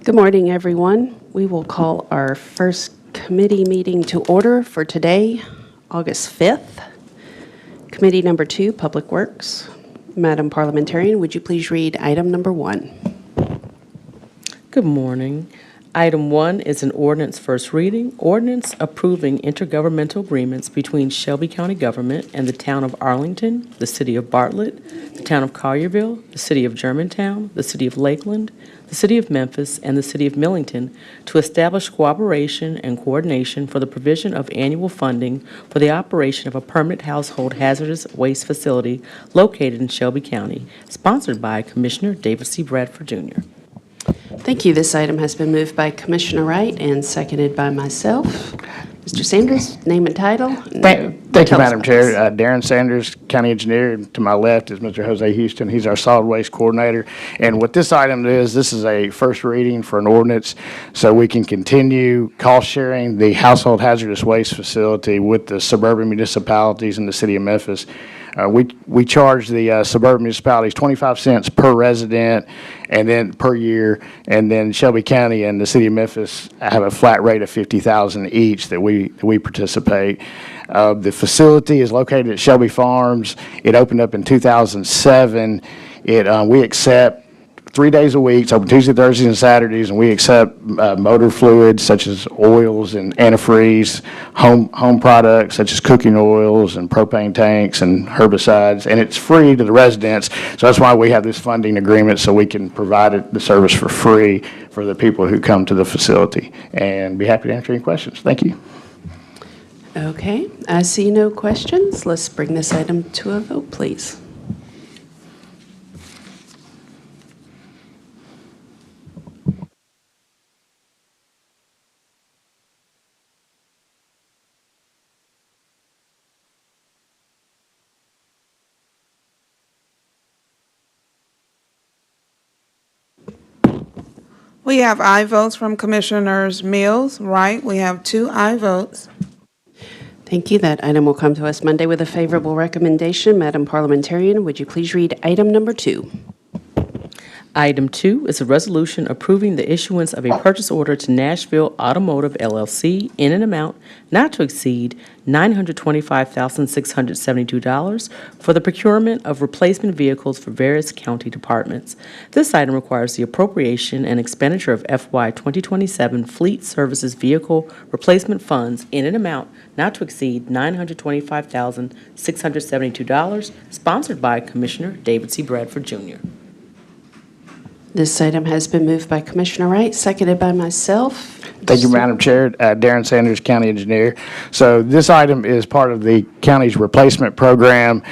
Good morning, everyone. We will call our first committee meeting to order for today, August 5th. Committee number 2, Public Works. Madam Parliamentarian, would you please read item number 1? Good morning. Item 1 is an ordinance first reading, ordinance approving intergovernmental agreements between Shelby County government and the town of Arlington, the city of Bartlett, the town of Collierville, the city of Germantown, the city of Lakeland, the city of Memphis, and the city of Millington to establish cooperation and coordination for the provision of annual funding for the operation of a permanent household hazardous waste facility located in Shelby County, sponsored by Commissioner David C. Bradford, Jr. Thank you. This item has been moved by Commissioner Wright and seconded by myself. Mr. Sanders, name and title. Thank you, Madam Chair. Darren Sanders, County Engineer. To my left is Mr. Jose Houston. He's our Solid Waste Coordinator. And what this item is, this is a first reading for an ordinance so we can continue cost sharing the household hazardous waste facility with the suburban municipalities in the city of Memphis. We charge the suburban municipalities 25 cents per resident and then per year, and then Shelby County and the city of Memphis have a flat rate of $50,000 each that we participate. The facility is located at Shelby Farms. It opened up in 2007. We accept 3 days a week, so Tuesday, Thursdays, and Saturdays, and we accept motor fluids such as oils and antifreeze, home products such as cooking oils and propane tanks and herbicides, and it's free to the residents. So that's why we have this funding agreement, so we can provide the service for free for the people who come to the facility. And be happy to answer any questions. Thank you. Okay, I see no questions. Let's bring this item to a vote, please. We have aye votes from Commissioners Mills, Wright. We have 2 aye votes. Thank you. That item will come to us Monday with a favorable recommendation. Madam Parliamentarian, would you please read item number 2? Item 2 is a resolution approving the issuance of a purchase order to Nashville Automotive, LLC in an amount not to exceed $925,672 for the procurement of replacement vehicles for various county departments. This item requires the appropriation and expenditure of FY 2027 Fleet Services Vehicle Replacement Funds in an amount not to exceed $925,672, sponsored by Commissioner David C. Bradford, Jr. This item has been moved by Commissioner Wright, seconded by myself. Thank you, Madam Chair. Darren Sanders, County Engineer. So this item is part of the county's replacement program.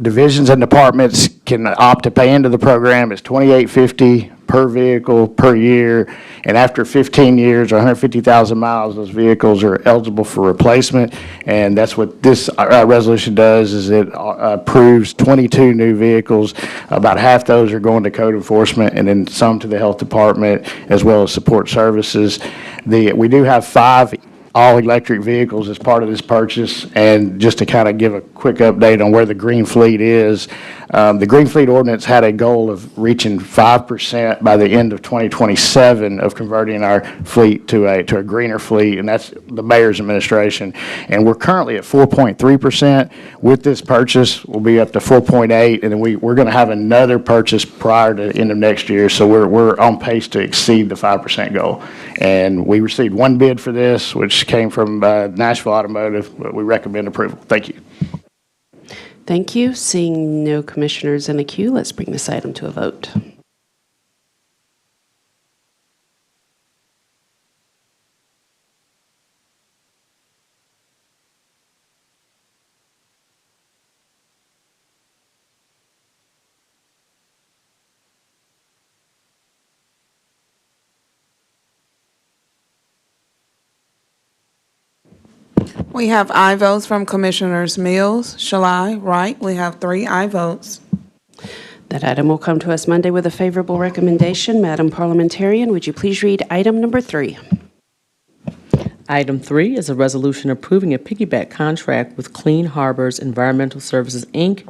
Divisions and departments can opt to pay into the program. It's $28.50 per vehicle per year, and after 15 years or 150,000 miles, those vehicles are eligible for replacement. And that's what this resolution does, is it approves 22 new vehicles. About half those are going to code enforcement, and then some to the health department as well as support services. We do have 5 all-electric vehicles as part of this purchase. And just to kind of give a quick update on where the Green Fleet is, the Green Fleet ordinance had a goal of reaching 5% by the end of 2027 of converting our fleet to a greener fleet, and that's the mayor's administration. And we're currently at 4.3%. With this purchase, we'll be up to 4.8, and then we're going to have another purchase prior to the end of next year. So we're on pace to exceed the 5% goal. And we received 1 bid for this, which came from Nashville Automotive. We recommend approval. Thank you. Thank you. Seeing no commissioners in the queue, let's bring this item to a vote. We have aye votes from Commissioners Mills, Shelby, Wright. We have 3 aye votes. That item will come to us Monday with a favorable recommendation. Madam Parliamentarian, would you please read item number 3? Item 3 is a resolution approving a piggyback contract with Clean Harbors Environmental Services, Inc.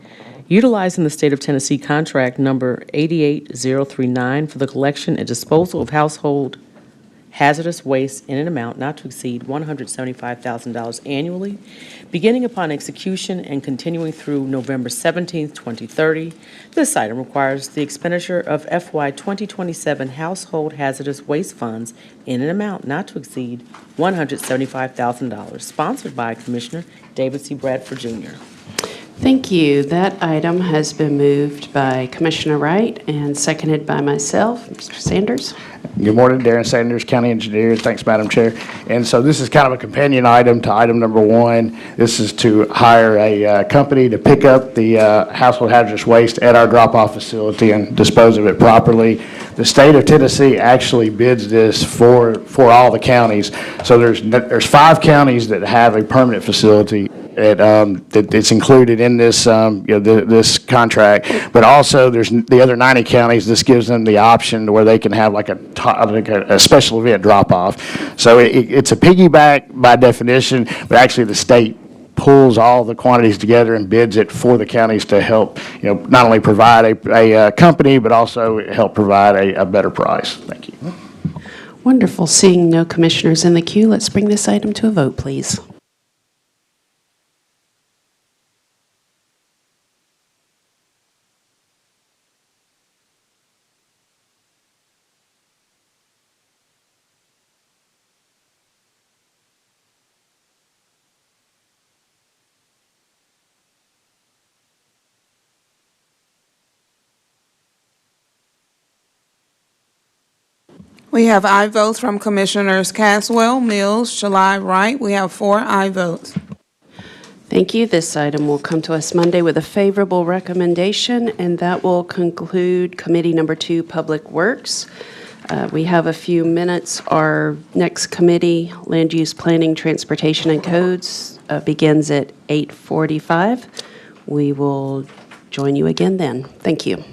utilizing the State of Tennessee contract number 88039 for the collection and disposal of household hazardous waste in an amount not to exceed $175,000 annually, beginning upon execution and continuing through November 17th, 2030. This item requires the expenditure of FY 2027 household hazardous waste funds in an amount not to exceed $175,000, sponsored by Commissioner David C. Bradford, Jr. Thank you. That item has been moved by Commissioner Wright and seconded by myself. Mr. Sanders? Good morning, Darren Sanders, County Engineer. Thanks, Madam Chair. And so this is kind of a companion item to item number one. This is to hire a company to pick up the household hazardous waste at our drop-off facility and dispose of it properly. The state of Tennessee actually bids this for all the counties. So there's 5 counties that have a permanent facility that it's included in this, this contract. But also, there's the other 90 counties. This gives them the option to where they can have like a special event drop-off. So it's a piggyback by definition, but actually the state pulls all the quantities together and bids it for the counties to help, not only provide a company, but also help provide a better price. Thank you. Wonderful. Seeing no commissioners in the queue, let's bring this item to a vote, please. We have aye votes from Commissioners Caswell, Mills, Shalai, Wright. We have 4 aye votes. Thank you. This item will come to us Monday with a favorable recommendation, and that will conclude Committee Number 2, Public Works. We have a few minutes. Our next committee, Land Use Planning, Transportation, and Codes, begins at 8:45. We will join you again then. Thank you.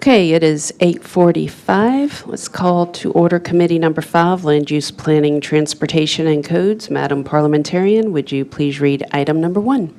Okay, it is 8:45. Let's call to order Committee Number 5, Land Use Planning, Transportation, and Codes. Madam Parliamentarian, would you please read item number 1?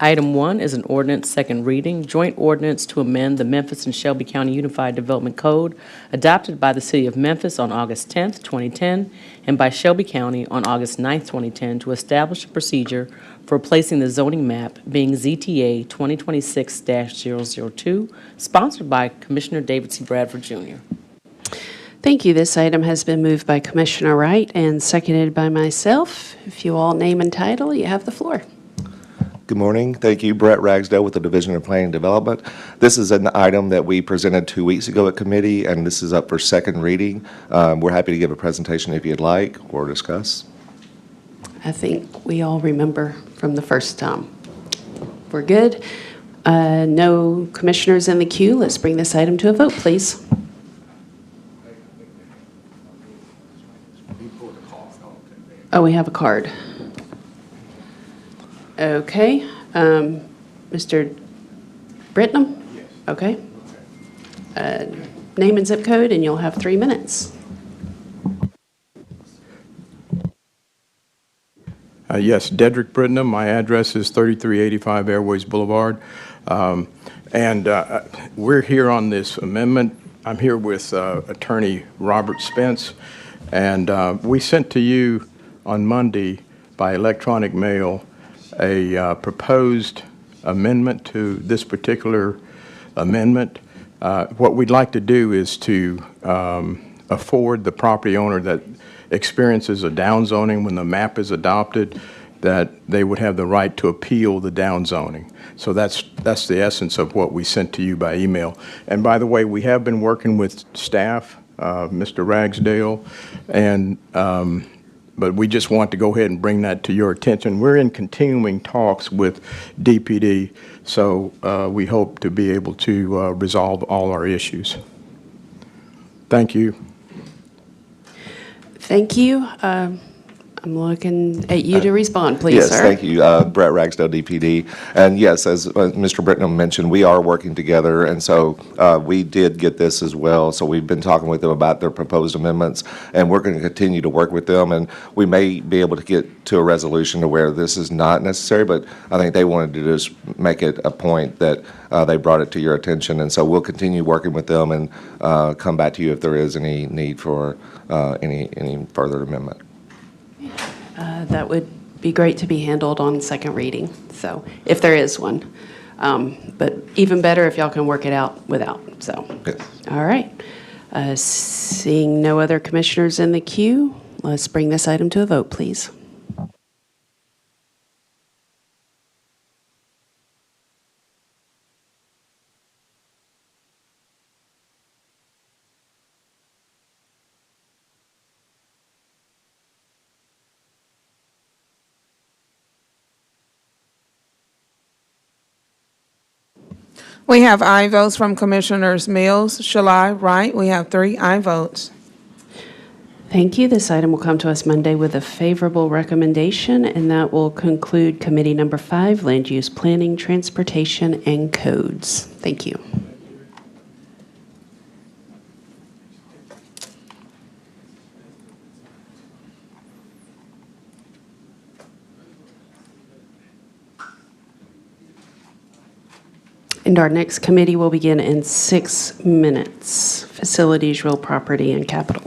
Item 1 is an ordinance, second reading, joint ordinance to amend the Memphis and Shelby County Unified Development Code adopted by the City of Memphis on August 10th, 2010, and by Shelby County on August 9th, 2010, to establish a procedure for replacing the zoning map being ZTA 2026-002, sponsored by Commissioner David C. Bradford, Jr. Thank you. This item has been moved by Commissioner Wright and seconded by myself. If you all name and title, you have the floor. Good morning. Thank you. Brett Ragsdale with the Division of Planning and Development. This is an item that we presented 2 weeks ago at committee, and this is up for second reading. We're happy to give a presentation if you'd like or discuss. I think we all remember from the first time. We're good. No commissioners in the queue. Let's bring this item to a vote, please. Oh, we have a card. Okay. Mr. Britnam? Yes. Okay. Name and zip code, and you'll have 3 minutes. Yes, Dedrick Britnam. My address is 3385 Airways Boulevard. We're here on this amendment. I'm here with Attorney Robert Spence, and we sent to you on Monday by electronic mail a proposed amendment to this particular amendment. What we'd like to do is to afford the property owner that experiences a downzoning when the map is adopted, that they would have the right to appeal the downzoning. So that's the essence of what we sent to you by email. And by the way, we have been working with staff, Mr. Ragsdale, and but we just want to go ahead and bring that to your attention. We're in continuing talks with DPD, so we hope to be able to resolve all our issues. Thank you. Thank you. I'm looking at you to respond, please, Yes, sir. thank you. Brett Ragsdale, DPD. And yes, as Mr. Britnam mentioned, we are working together, and so we did get this as well. So we've been talking with them about their proposed amendments, and we're going to continue to work with them, and we may be able to get to a resolution to where this is not necessary, but I think they wanted to just make it a point that they brought it to your attention, and so we'll continue working with them and come back to you if there is any need for any further amendment. That would be great to be handled on second reading, so if there is one. But even better if y'all can work it out without, so. Yes. All right. Seeing no other commissioners in the queue, let's bring this item to a vote, please. We have aye votes from Commissioners Mills, Shelby, Wright. We have 3 aye votes. Thank you. This item will come to us Monday with a favorable recommendation, and that will conclude Committee Number 5, Land Use Planning, Transportation, and Codes. Thank you. And our next committee will begin in 6 minutes. Facilities, Real Property, and Capital.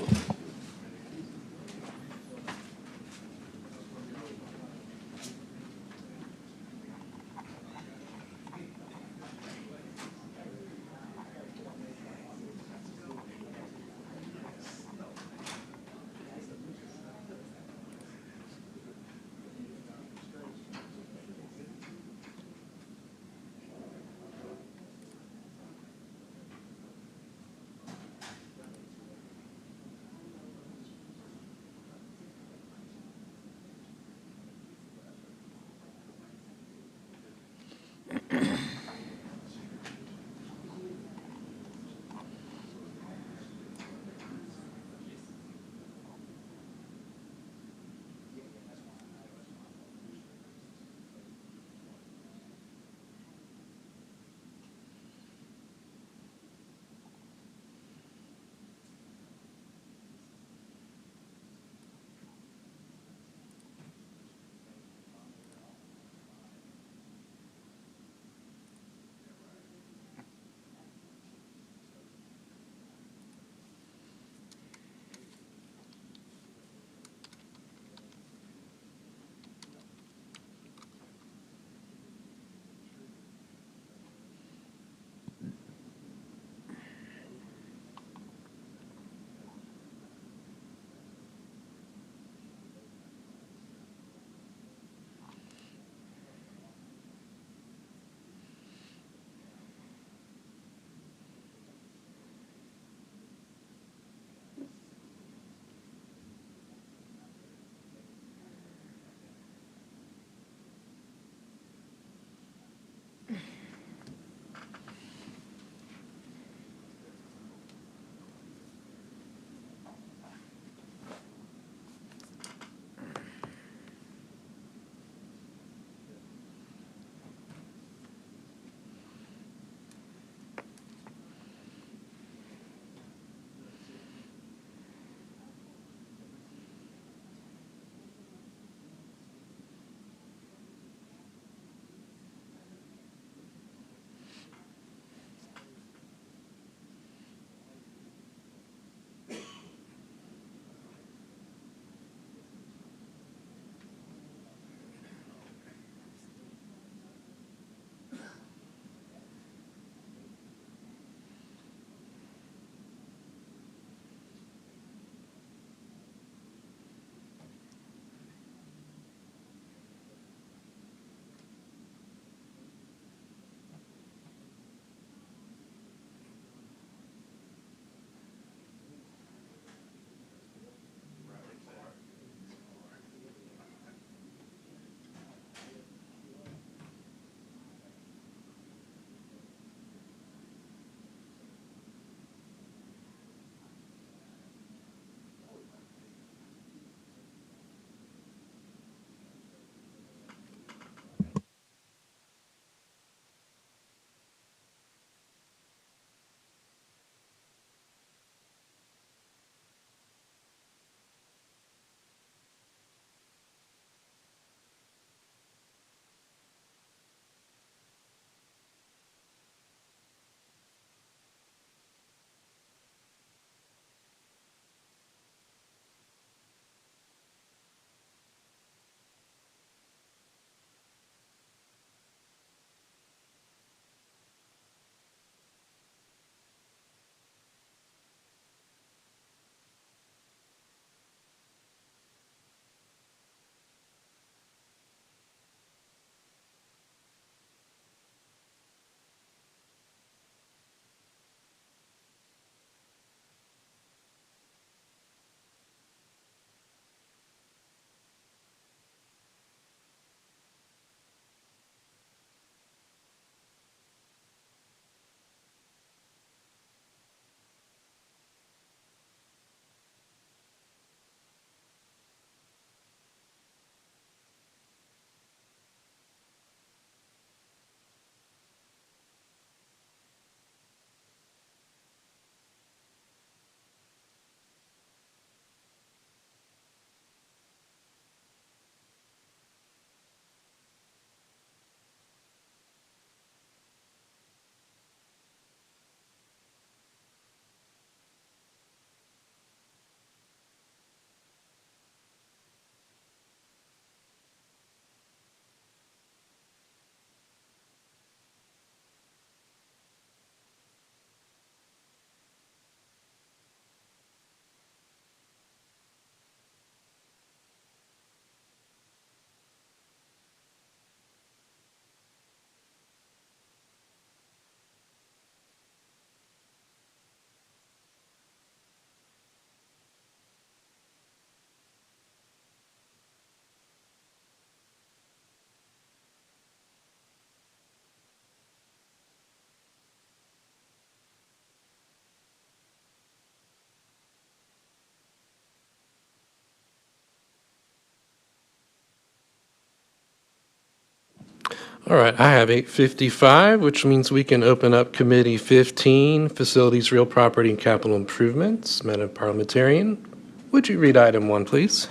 All right, I have 8:55, which means we can open up Committee 15, Facilities, Real Property, and Capital Improvements. Madam Parliamentarian, would you read item 1, please?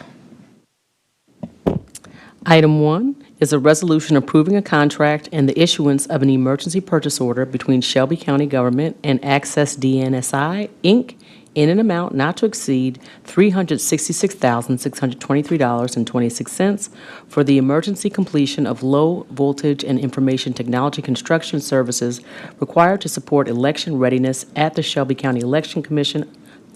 Item 1 is a resolution approving a contract and the issuance of an emergency purchase order between Shelby County Government and Access DNSI, Inc., in an amount not to exceed $366,623.26 for the emergency completion of low voltage and information technology construction services required to support election readiness at the Shelby County Election Commission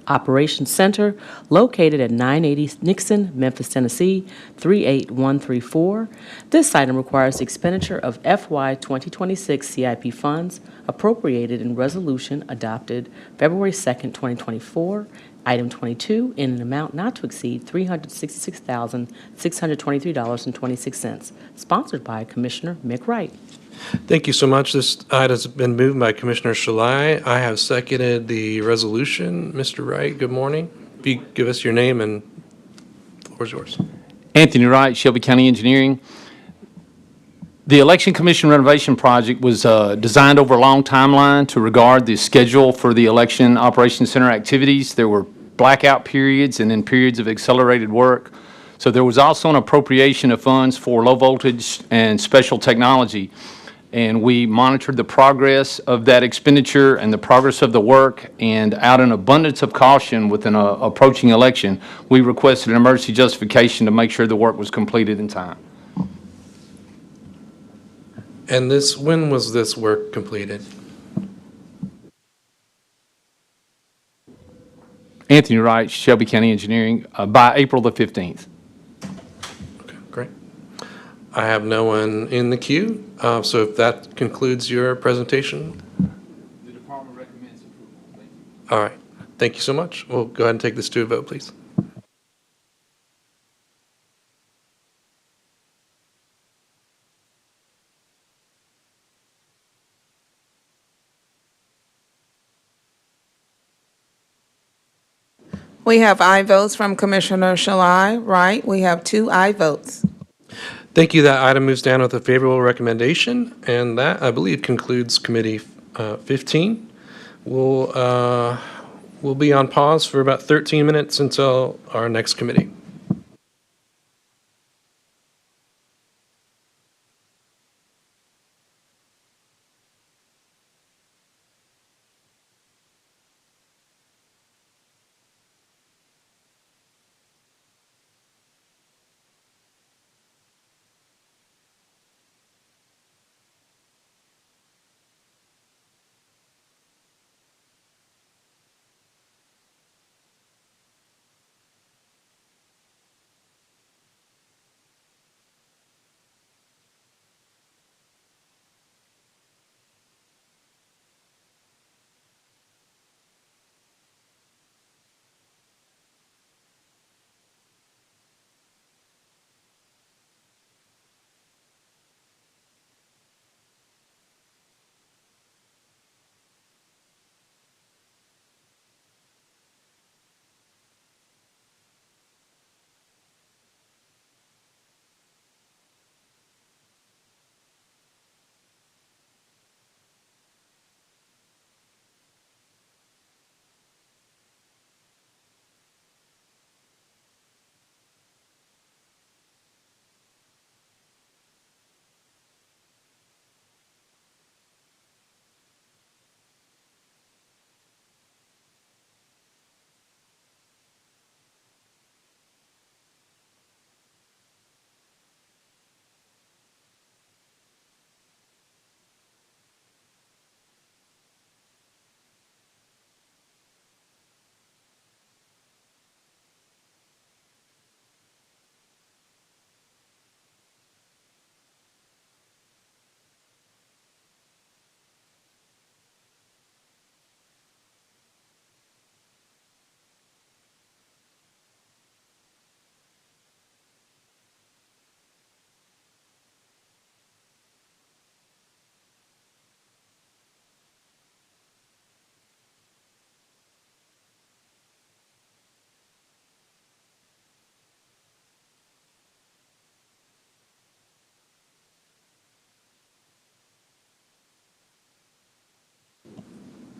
Operations Center located at 980 Nixon, Memphis, Tennessee, 38134. This item requires the expenditure of FY 2026 CIP funds appropriated in resolution adopted February 2nd, 2024. Item 22, in an amount not to exceed $366,623.26, sponsored by Commissioner Mick Wright. Thank you so much. This item has been moved by Commissioner Shalai. I have seconded the resolution. Mr. Wright, good morning. If you give us your name and the floor is yours. Anthony Wright, Shelby County Engineering. The Election Commission renovation project was designed over a long timeline to regard the schedule for the Election Operations Center activities. There were blackout periods and then periods of accelerated work. So there was also an appropriation of funds for low voltage and special technology. And we monitored the progress of that expenditure and the progress of the work, and out in abundance of caution with an approaching election, we requested an emergency justification to make sure the work was completed in time. And when was this work completed? Anthony Wright, Shelby County Engineering, by April the 15th. Okay, great. I have no one in the queue, so if that concludes your presentation. The department recommends approval. Thank you. All right, thank you so much. We'll go ahead and take this to a vote, please. We have aye votes from Commissioner Shalai Wright. We have 2 aye votes. Thank you. That item moves down with a favorable recommendation, and that, I believe, concludes Committee 15. We'll be on pause for about 13 minutes until our next committee.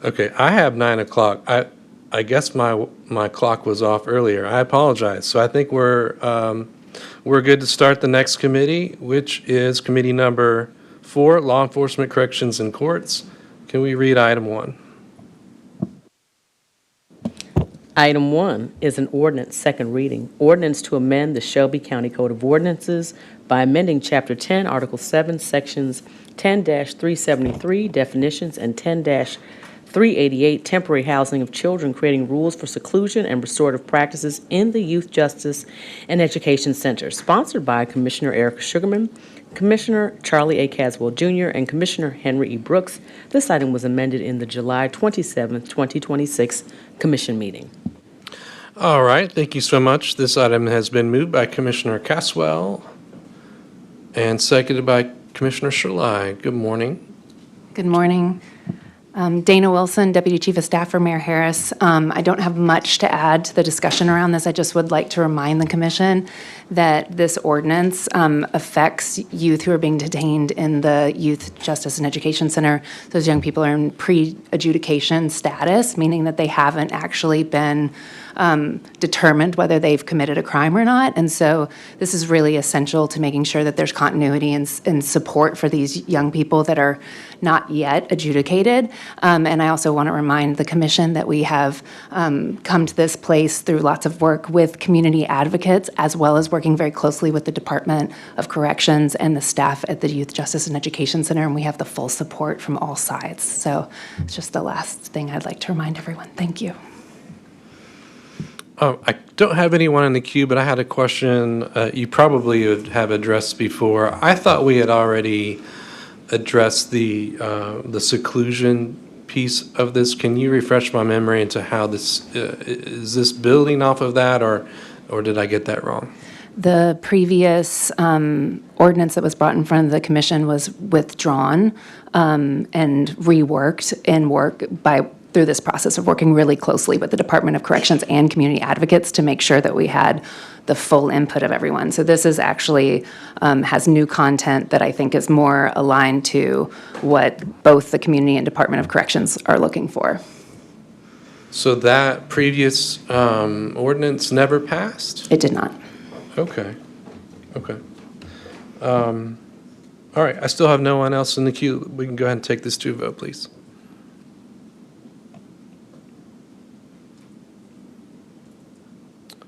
Okay, I have 9 o'clock. I guess my clock was off earlier. I apologize. So I think we're good to start the next committee, which is committee number 4, Law Enforcement, Corrections, and Courts. Can we read item 1? Item 1 is an ordinance, second reading. Ordinance to amend the Shelby County Code of Ordinances by amending Chapter 10, Article 7, Sections 10-373, definitions, and 10-388, temporary housing of children, creating rules for seclusion and restorative practices in the Youth Justice and Education Center, sponsored by Commissioner Erica Sugarman, Commissioner Charlie A. Caswell Jr., and Commissioner Henry E. Brooks. This item was amended in the July 27, 2026 Commission meeting. All right, thank you so much. This item has been moved by Commissioner Caswell and seconded by Commissioner Shelby. Good morning. Good morning. Dana Wilson, Deputy Chief of Staff for Mayor Harris. I don't have much to add to the discussion around this. I just would like to remind the commission that this ordinance affects youth who are being detained in the Youth Justice and Education Center. Those young people are in pre-adjudication status, meaning that they haven't actually been determined whether they've committed a crime or not. And so this is really essential to making sure that there's continuity and support for these young people that are not yet adjudicated. And I also want to remind the commission that we have come to this place through lots of work with community advocates, as well as working very closely with the Department of Corrections and the staff at the Youth Justice and Education Center, and we have the full support from all sides. So it's just the last thing I'd like to remind everyone. Thank you. I don't have anyone in the queue, but I had a question you probably would have addressed before. I thought we had already addressed the seclusion piece of this. Can you refresh my memory into how this is this building off of that, or did I get that wrong? The previous ordinance that was brought in front of the commission was withdrawn and reworked and through this process of working really closely with the Department of Corrections and community advocates to make sure that we had the full input of everyone. So this is actually has new content that I think is more aligned to what both the community and Department of Corrections are looking for. So that previous ordinance never passed? It did not. Okay. All right, I still have no one else in the queue. We can go ahead and take this to a vote, please.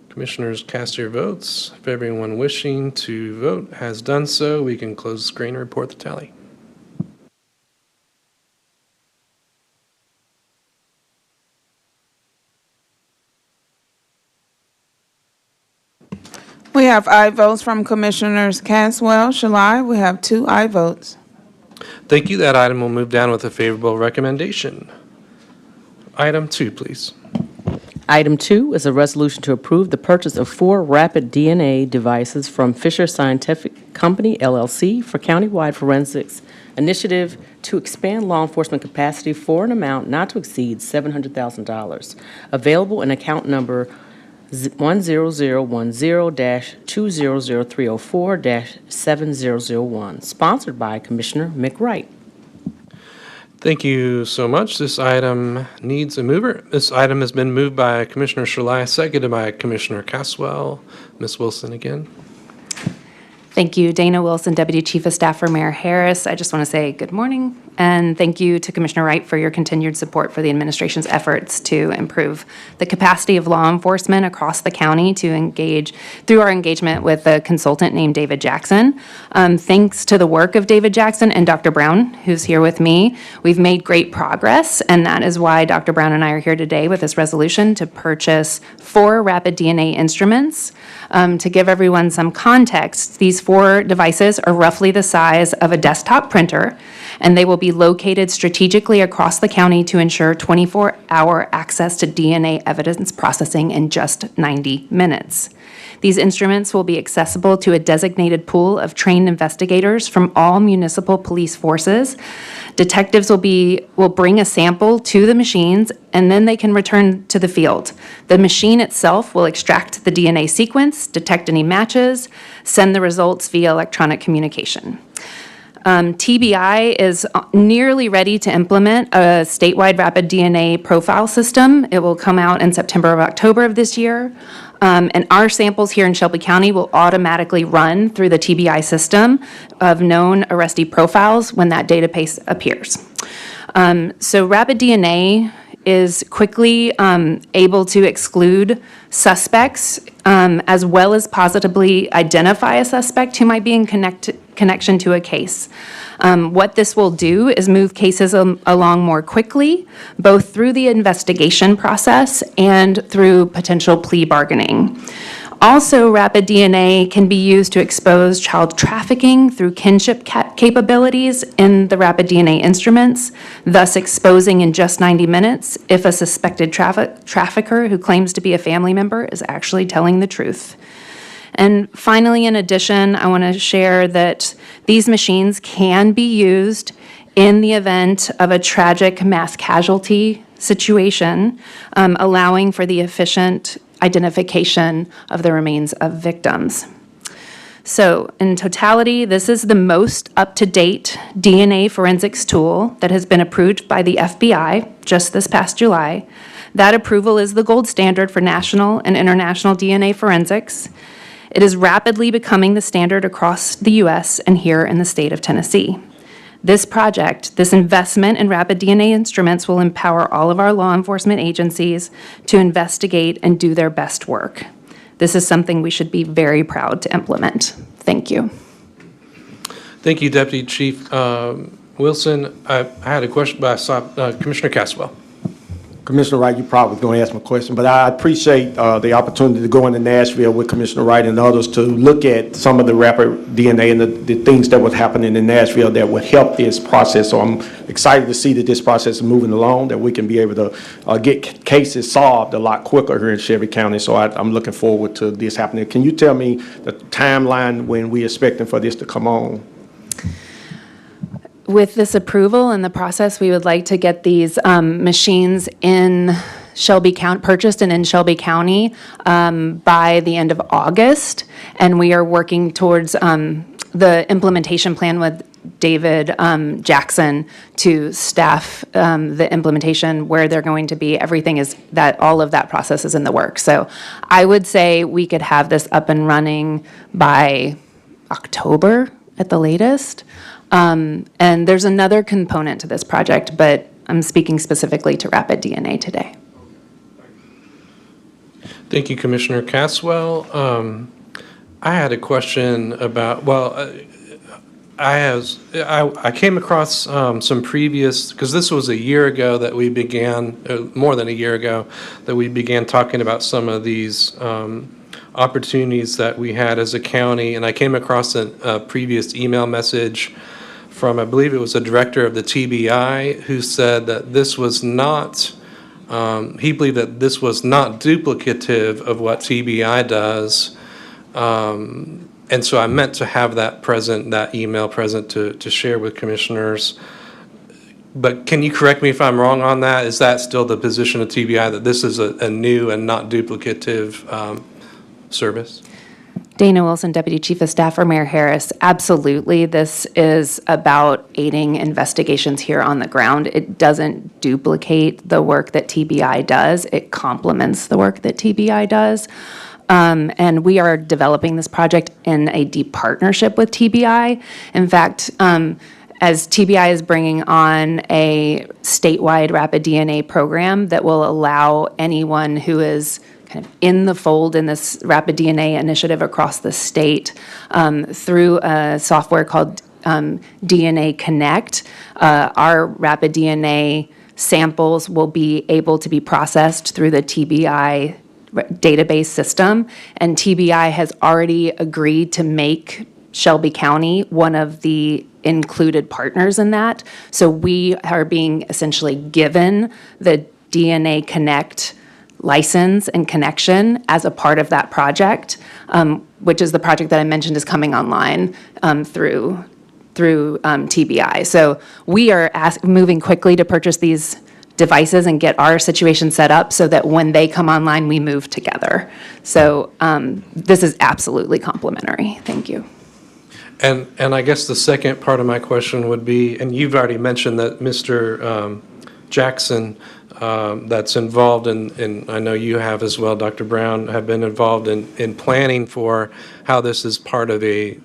Commissioners, cast your votes. If everyone wishing to vote has done so, we can close the screen and report the tally. We have aye votes from Commissioners Caswell, Shelby. We have 2 aye votes. Thank you. That item will move down with a favorable recommendation. Item 2, please. Item 2 is a resolution to approve the purchase of 4 rapid DNA devices from Fisher Scientific Company, LLC, for countywide forensics initiative to expand law enforcement capacity for an amount not to exceed $700,000. Available in account number 10010-200304-7001, sponsored by Commissioner McWright. Thank you so much. This item needs a mover. This item has been moved by Commissioner Shelby, seconded by Commissioner Caswell. Ms. Wilson again. Thank you, Dana Wilson, Deputy Chief of Staff for Mayor Harris. I just want to say good morning, and thank you to Commissioner Wright for your continued support for the administration's efforts to improve the capacity of law enforcement across the county to engage through our engagement with a consultant named David Jackson. Thanks to the work of David Jackson and Dr. Brown, who's here with me, we've made great progress, and that is why Dr. Brown and I are here today with this resolution to purchase 4 rapid DNA instruments. To give everyone some context, these 4 devices are roughly the size of a desktop printer, and they will be located strategically across the county to ensure 24-hour access to DNA evidence processing in just 90 minutes. These instruments will be accessible to a designated pool of trained investigators from all municipal police forces. Detectives will bring a sample to the machines, and then they can return to the field. The machine itself will extract the DNA sequence, detect any matches, send the results via electronic communication. TBI is nearly ready to implement a statewide rapid DNA profile system. It will come out in September or October of this year. And our samples here in Shelby County will automatically run through the TBI system of known arrestee profiles when that database appears. So rapid DNA is quickly able to exclude suspects as well as positively identify a suspect who might be in connection to a case. What this will do is move cases along more quickly, both through the investigation process and through potential plea bargaining. Also, rapid DNA can be used to expose child trafficking through kinship capabilities in the rapid DNA instruments, thus exposing in just 90 minutes if a suspected trafficker who claims to be a family member is actually telling the truth. And finally, in addition, I want to share that these machines can be used in the event of a tragic mass casualty situation, allowing for the efficient identification of the remains of victims. So in totality, this is the most up-to-date DNA forensics tool that has been approved by the FBI just this past July. That approval is the gold standard for national and international DNA forensics. It is rapidly becoming the standard across the U.S. and here in the state of Tennessee. This project, this investment in rapid DNA instruments will empower all of our law enforcement agencies to investigate and do their best work. This is something we should be very proud to implement. Thank you. Thank you, Deputy Chief Wilson. I had a question, but I saw Commissioner Caswell. Commissioner Wright, you probably going to ask my question, but I appreciate the opportunity to go into Nashville with Commissioner Wright and others to look at some of the rapid DNA and the things that was happening in Nashville that would help this process. So I'm excited to see that this process is moving along, that we can be able to get cases solved a lot quicker here in Shelby County. So I'm looking forward to this happening. Can you tell me the timeline when we're expecting for this to come on? With this approval and the process, we would like to get these machines in Shelby County, purchased and in Shelby County by the end of August. And we are working towards the implementation plan with David Jackson to staff the implementation where they're going to be. Everything is that, all of that process is in the works. So I would say we could have this up and running by October at the latest. And there's another component to this project, but I'm speaking specifically to rapid DNA today. Thank you, Commissioner Caswell. I had a question about, I came across some previous, because this was a year ago that we began, more than a year ago, that we began talking about some of these opportunities that we had as a county, and I came across a previous email message from, I believe it was the director of the TBI, who said that this was not, he believed that this was not duplicative of what TBI does. And so I meant to have that present, that email present to share with commissioners. But can you correct me if I'm wrong on that? Is that still the position of TBI, that this is a new and not duplicative service? Dana Wilson, Deputy Chief of Staff for Mayor Harris. Absolutely, this is about aiding investigations here on the ground. It doesn't duplicate the work that TBI does. It complements the work that TBI does. And we are developing this project in a deep partnership with TBI. In fact, as TBI is bringing on a statewide rapid DNA program that will allow anyone who is kind of in the fold in this rapid DNA initiative across the state through a software called DNA Connect. Our rapid DNA samples will be able to be processed through the TBI database system, and TBI has already agreed to make Shelby County one of the included partners in that. So we are being essentially given the DNA Connect license and connection as a part of that project, which is the project that I mentioned is coming online through TBI. So we are moving quickly to purchase these devices and get our situation set up so that when they come online, we move together. So this is absolutely complementary. Thank you. And I guess the second part of my question would be, and you've already mentioned that Mr. Jackson, that's involved in, I know you have as well, Dr. Brown, have been involved in planning for how this is part of a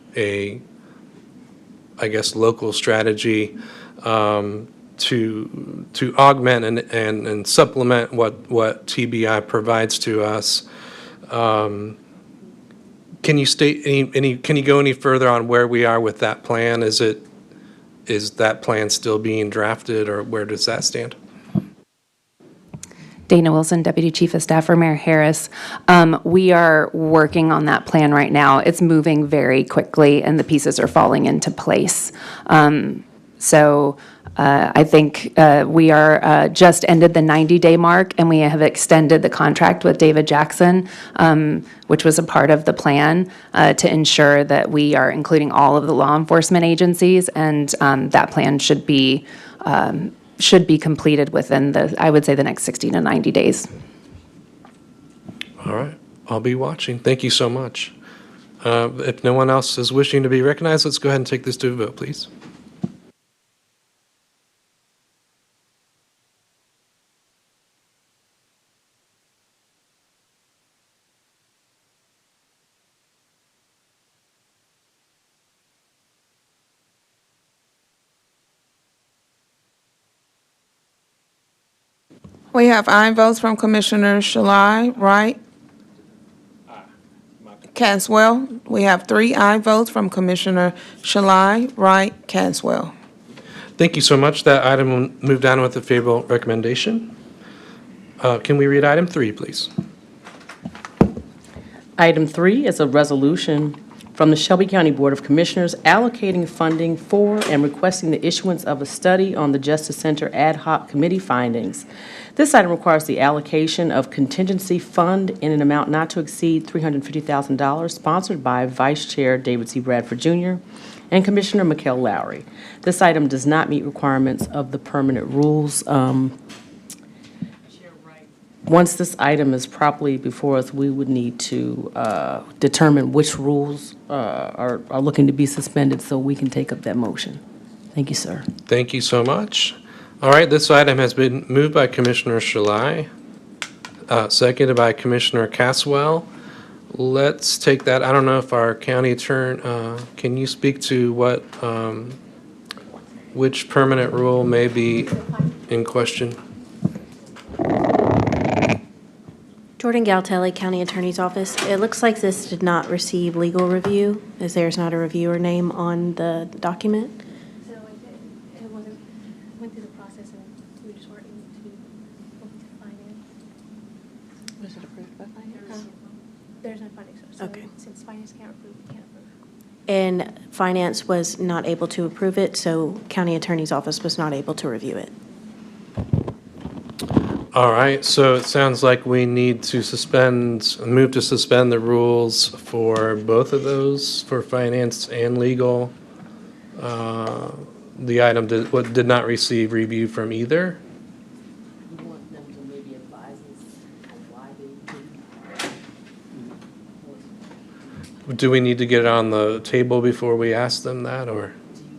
I guess, local strategy to augment and supplement what TBI provides to us. Can you state can you go any further on where we are with that plan? Is that plan still being drafted, or where does that stand? Dana Wilson, Deputy Chief of Staff for Mayor Harris. We are working on that plan right now. It's moving very quickly, and the pieces are falling into place. I think we are just ended the 90-day mark, and we have extended the contract with David Jackson, which was a part of the plan, to ensure that we are including all of the law enforcement agencies, and that plan should be completed within I would say, the next 60 to 90 days. All right, I'll be watching. Thank you so much. If no one else is wishing to be recognized, let's go ahead and take this to a vote, please. We have aye votes from Commissioner Shelby Wright. Caswell. We have 3 aye votes from Commissioner Shelby Wright Caswell. Thank you so much. That item will move down with a favorable recommendation. Can we read item 3, please? Item 3 is a resolution from the Shelby County Board of Commissioners allocating funding for and requesting the issuance of a study on the Justice Center Ad Hoc Committee findings. This item requires the allocation of contingency fund in an amount not to exceed $350,000, sponsored by Vice Chair David C. Bradford Jr. and Commissioner McKell Lowry. This item does not meet requirements of the permanent rules. Once this item is properly before us, we would need to determine which rules are looking to be suspended so we can take up that motion. Thank you, sir. Thank you so much. All right, this item has been moved by Commissioner Shelby, seconded by Commissioner Caswell. Let's take that. I don't know if our county attorney, can you speak to which permanent rule may be in question? Jordan Galtelli, County Attorney's Office. It looks like this did not receive legal review, as there's not a reviewer name on the document. So it wasn't, went through the process and we just weren't able to go into finance. Was it approved by finance? There's no funding, so Okay. since finance can't approve, we can't approve. And Finance was not able to approve it, so County Attorney's Office was not able to review it. All right, so it sounds like we need to move to suspend the rules for both of those, for finance and legal. The item did not receive review from either. You want them to maybe advise us on why they Do we need to get it on the table before we ask them that, or? do we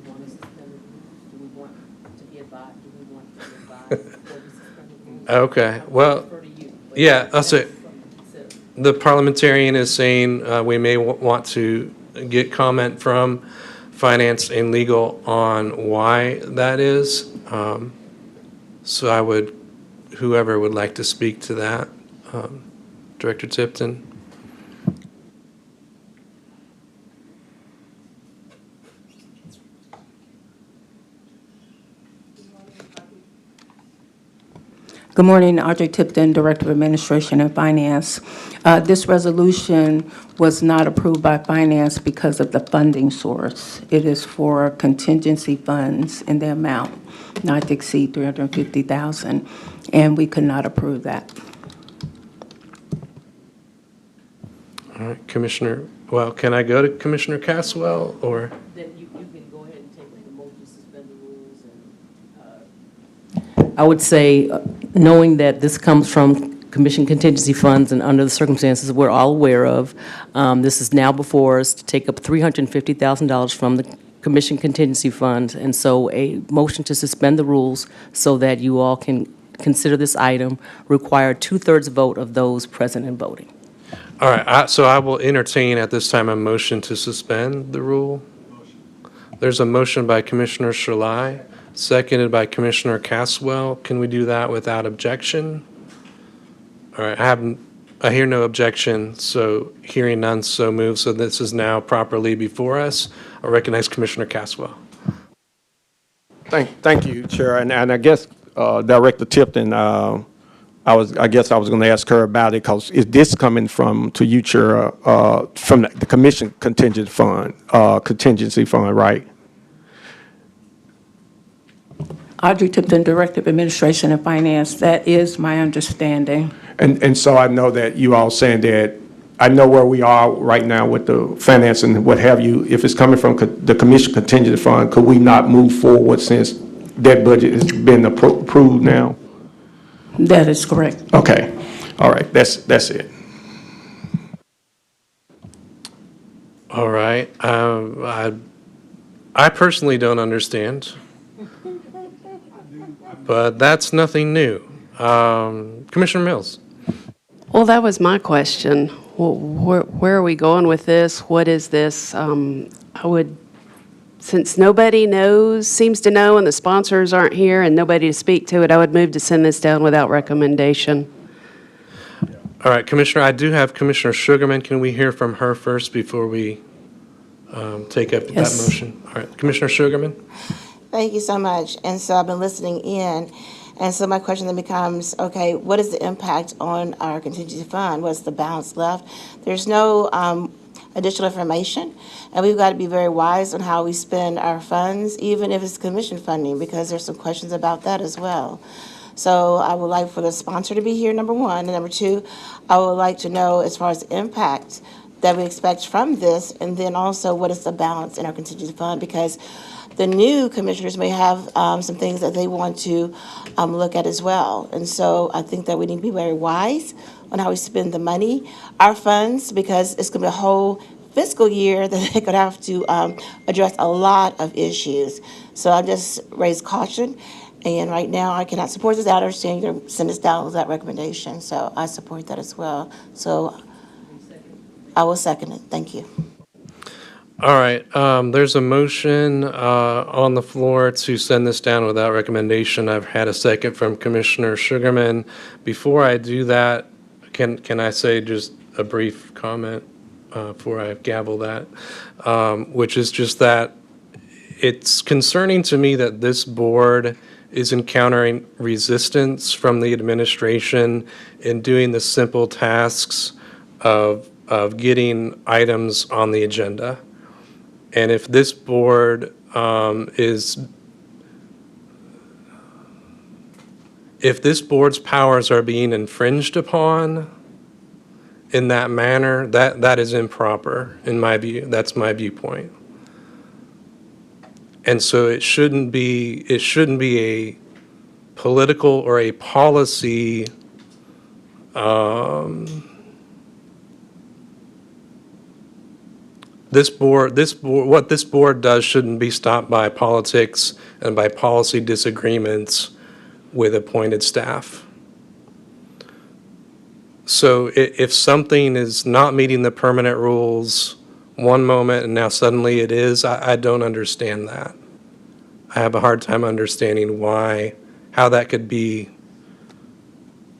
want to suspend the rules? Do we want to be advised? Do we want to advise before we suspend the rules? Okay, well, yeah, that's it. The parliamentarian is saying we may want to get comment from finance and legal on why that is. So whoever would like to speak to that, Director Tipton. Good morning, Audrey Tipton, Director of Administration and Finance. This resolution was not approved by Finance because of the funding source. It is for contingency funds in the amount not to exceed $350,000, and we could not approve that. All right, Commissioner, well, can I go to Commissioner Caswell, or? Then you can go ahead and take the motion to suspend the rules. And I would say, knowing that this comes from commission contingency funds, and under the circumstances we're all aware of, this is now before us to take up $350,000 from the commission contingency fund, and so a motion to suspend the rules so that you all can consider this item require 2/3 vote of those present and voting. All right, so I will entertain at this time a motion to suspend the rule. There's a motion by Commissioner Shelby, seconded by Commissioner Caswell. Can we do that without objection? All right, I hear no objection, so hearing none, so moved. So this is now properly before us. I recognize Commissioner Caswell. Thank you, Chair. And I guess Director Tipton, I guess I was going to ask her about it, because is this coming from, to you, Chair, from the commission contingency fund, right? Audrey Tipton, Director of Administration and Finance. That is my understanding. And so I know that you all saying that, I know where we are right now with the finance and what have you. If it's coming from the commission contingency fund, could we not move forward since that budget has been approved now? That is correct. Okay, all right, that's it. All right, I personally don't understand, but that's nothing new. Commissioner Mills. Well, that was my question. Where are we going with this? What is this? Since nobody seems to know, and the sponsors aren't here and nobody to speak to it, I would move to send this down without recommendation. All right, Commissioner, I do have Commissioner Sugarman. Can we hear from her first before we take up that motion? All right, Commissioner Sugarman. Thank you so much. And so I've been listening in. And so my question then becomes, okay, what is the impact on our contingency fund? What's the balance left? There's no additional information, and we've got to be very wise on how we spend our funds, even if it's commission funding, because there's some questions about that as well. So I would like for the sponsor to be here, number one, and number two, I would like to know as far as the impact that we expect from this, and then also what is the balance in our contingency fund, because the new commissioners may have some things that they want to look at as well. And so I think that we need to be very wise on how we spend the money, our funds, because it's going to be a whole fiscal year that they could have to address a lot of issues. So I just raise caution. And right now, I cannot support this. I understand you're going to send us down with that recommendation. So I support that as well. So I will second it. Thank you. All right, there's a motion on the floor to send this down without recommendation. I've had a second from Commissioner Sugarman. Before I do that, can I say just a brief comment before I gavel that, which is just that it's concerning to me that this board is encountering resistance from the administration in doing the simple tasks of getting items on the agenda. And if this board if this board's powers are being infringed upon in that manner, that is improper in my view. That's my viewpoint. And so it shouldn't be a political or a policy what this board does shouldn't be stopped by politics and by policy disagreements with appointed staff. So if something is not meeting the permanent rules one moment and now suddenly it is, I don't understand that. I have a hard time understanding how that could be,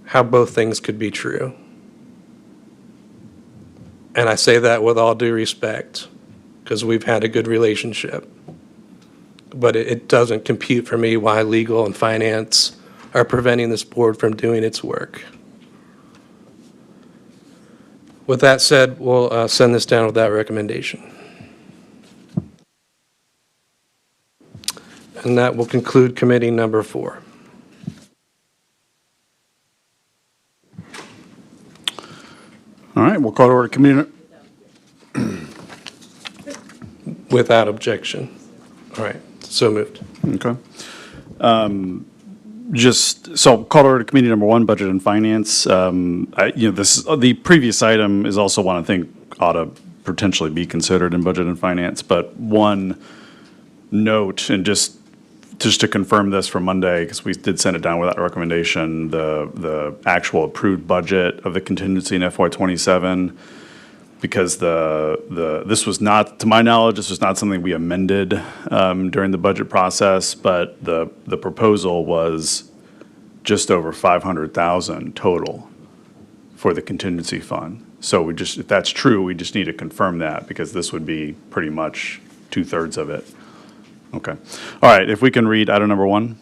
how both things could be true. And I say that with all due respect, because we've had a good relationship. But it doesn't compute for me why legal and finance are preventing this board from doing its work. With that said, we'll send this down with that recommendation. And that will conclude committee number 4. All right, we'll call to order committee. Without objection. All right, so moved. Okay. So call to order committee number one, Budget and Finance. The previous item is also one I think ought to potentially be considered in Budget and Finance, but one note, and just to confirm this for Monday, because we did send it down without recommendation, the actual approved budget of the contingency in FY '27, because this was not, to my knowledge, this was not something we amended during the budget process, but the proposal was just over 500,000 total for the contingency fund. So if that's true, we just need to confirm that, because this would be pretty much 2/3 of it. Okay. All right, if we can read item number one.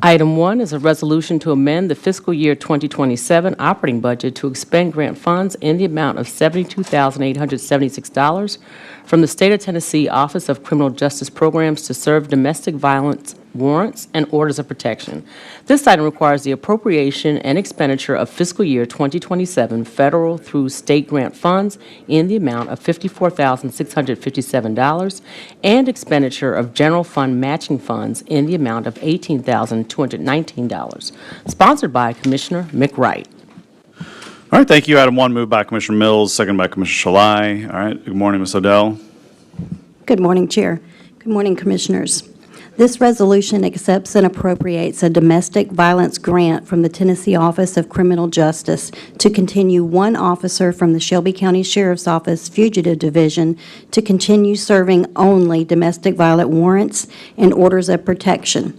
Item 1 is a resolution to amend the fiscal year 2027 operating budget to expend grant funds in the amount of $72,876 from the State of Tennessee Office of Criminal Justice Programs to serve domestic violence warrants and orders of protection. This item requires the appropriation and expenditure of fiscal year 2027 federal through state grant funds in the amount of $54,657 and expenditure of general fund matching funds in the amount of $18,219, sponsored by Commissioner McWright. All right, thank you. Item one, moved by Commissioner Mills, second by Commissioner Shalai. All right, good morning, Ms. Odell. Good morning, Chair. Good morning, Commissioners. This resolution accepts and appropriates a domestic violence grant from the Tennessee Office of Criminal Justice to continue one officer from the Shelby County Sheriff's Office Fugitive Division to continue serving only domestic violence warrants and orders of protection.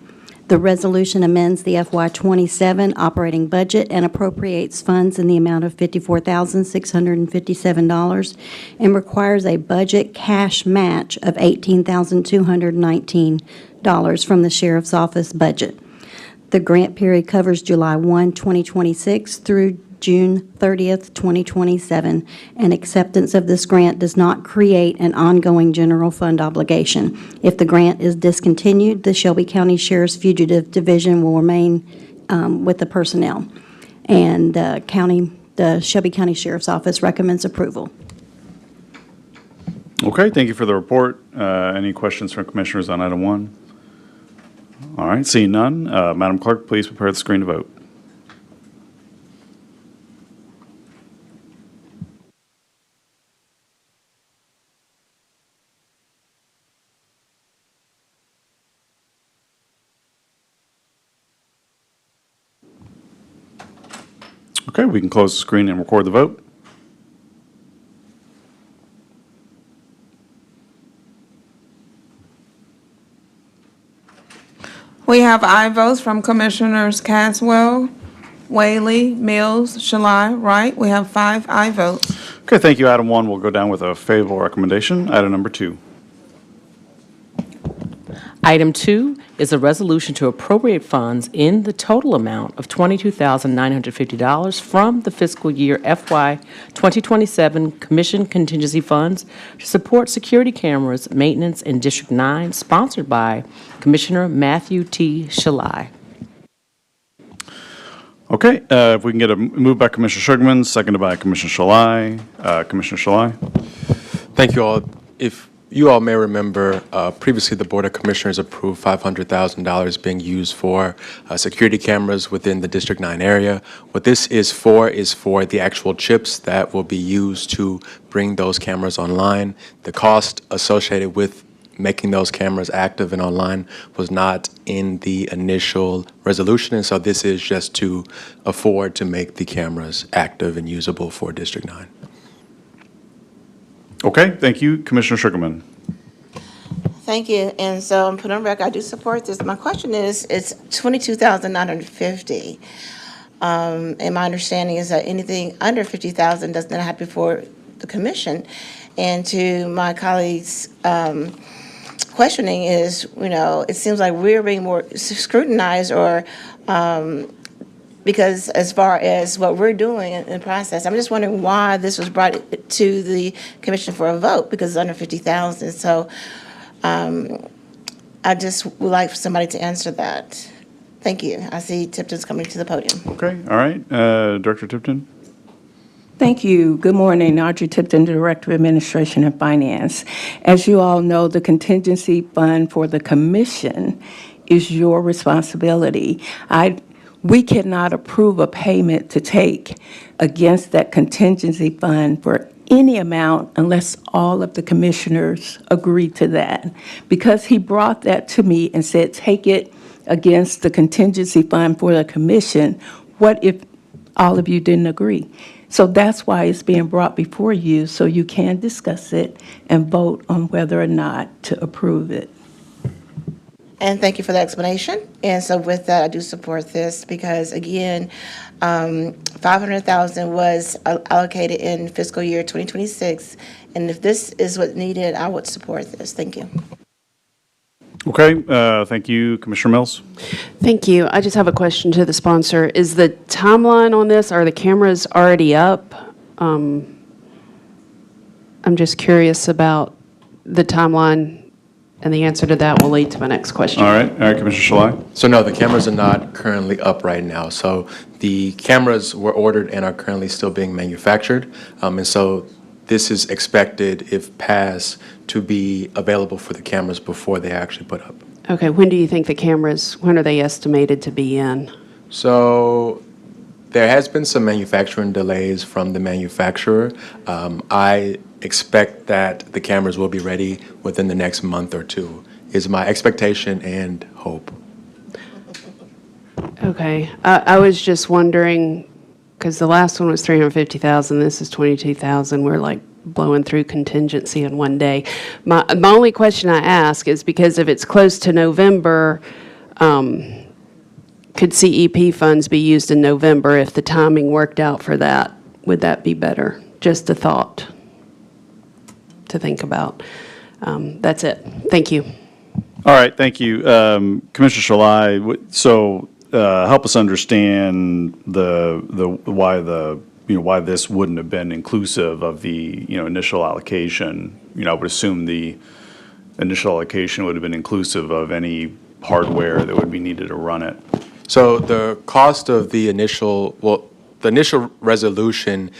The resolution amends the FY '27 operating budget and appropriates funds in the amount of $54,657 and requires a budget cash match of $18,219 from the Sheriff's Office budget. The grant period covers July 1, 2026 through June 30th, 2027, and acceptance of this grant does not create an ongoing general fund obligation. If the grant is discontinued, the Shelby County Sheriff's Fugitive Division will remain with the personnel. And the Shelby County Sheriff's Office recommends approval. Okay, thank you for the report. Any questions from commissioners on item one? All right, seeing none, Madam Clerk, please prepare the screen to vote. Okay, we can close the screen and record the vote. We have aye votes from Commissioners Caswell, Whaley, Mills, Shalai, Wright. We have 5 aye votes. Okay, thank you. Item one will go down with a favorable recommendation. Item number two. Item 2 is a resolution to appropriate funds in the total amount of $22,950 from the fiscal year FY 2027 Commission Contingency Funds to support security cameras maintenance in District 9, sponsored by Commissioner Matthew T. Shalai. Okay, if we can get a move by Commissioner Sugarman, seconded by Commissioner Shalai. Commissioner Shalai. Thank you all. If you all may remember, previously the Board of Commissioners approved $500,000 being used for security cameras within the District 9 area. What this is for the actual chips that will be used to bring those cameras online. The cost associated with making those cameras active and online was not in the initial resolution, and so this is just to afford to make the cameras active and usable for District 9. Okay, thank you. Commissioner Sugarman. Thank you. And so, put on record, I do support this. My question is, it's $22,950. And my understanding is that anything under $50,000 does not have before the commission. And to my colleagues' questioning is, it seems like we're being more scrutinized or because as far as what we're doing in the process, I'm just wondering why this was brought to the commission for a vote, because it's under 50,000. So I just would like for somebody to answer that. Thank you. I see Tipton's coming to the podium. Okay, all right. Director Tipton. Thank you. Good morning. Audrey Tipton, Director of Administration and Finance. As you all know, the contingency fund for the commission is your responsibility. We cannot approve a payment to take against that contingency fund for any amount unless all of the commissioners agree to that. Because he brought that to me and said, take it against the contingency fund for the commission, what if all of you didn't agree? So that's why it's being brought before you, so you can discuss it and vote on whether or not to approve it. And thank you for the explanation. And so with that, I do support this because, again, $500,000 was allocated in fiscal year 2026. And if this is what's needed, I would support this. Thank you. Okay, thank you, Commissioner Mills. Thank you. I just have a question to the sponsor. Is the timeline on this, are the cameras already up? I'm just curious about the timeline, and the answer to that will lead to my next question. All right, Commissioner Shalai. So no, the cameras are not currently up right now. So the cameras were ordered and are currently still being manufactured. And so this is expected, if passed, to be available for the cameras before they actually put up. Okay, when do you think the cameras, when are they estimated to be in? So there has been some manufacturing delays from the manufacturer. I expect that the cameras will be ready within the next month or two, is my expectation and hope. Okay, I was just wondering, because the last one was 350,000, this is 22,000, we're like blowing through contingency in one day. My only question I ask is because if it's close to November, could CEP funds be used in November if the timing worked out for that? Would that be better? Just a thought to think about. That's it. Thank you. All right, thank you. Commissioner Shalai, so help us understand why this wouldn't have been inclusive of the, initial allocation. I would assume the initial allocation would have been inclusive of any hardware that would be needed to run it. So the cost of the initial resolution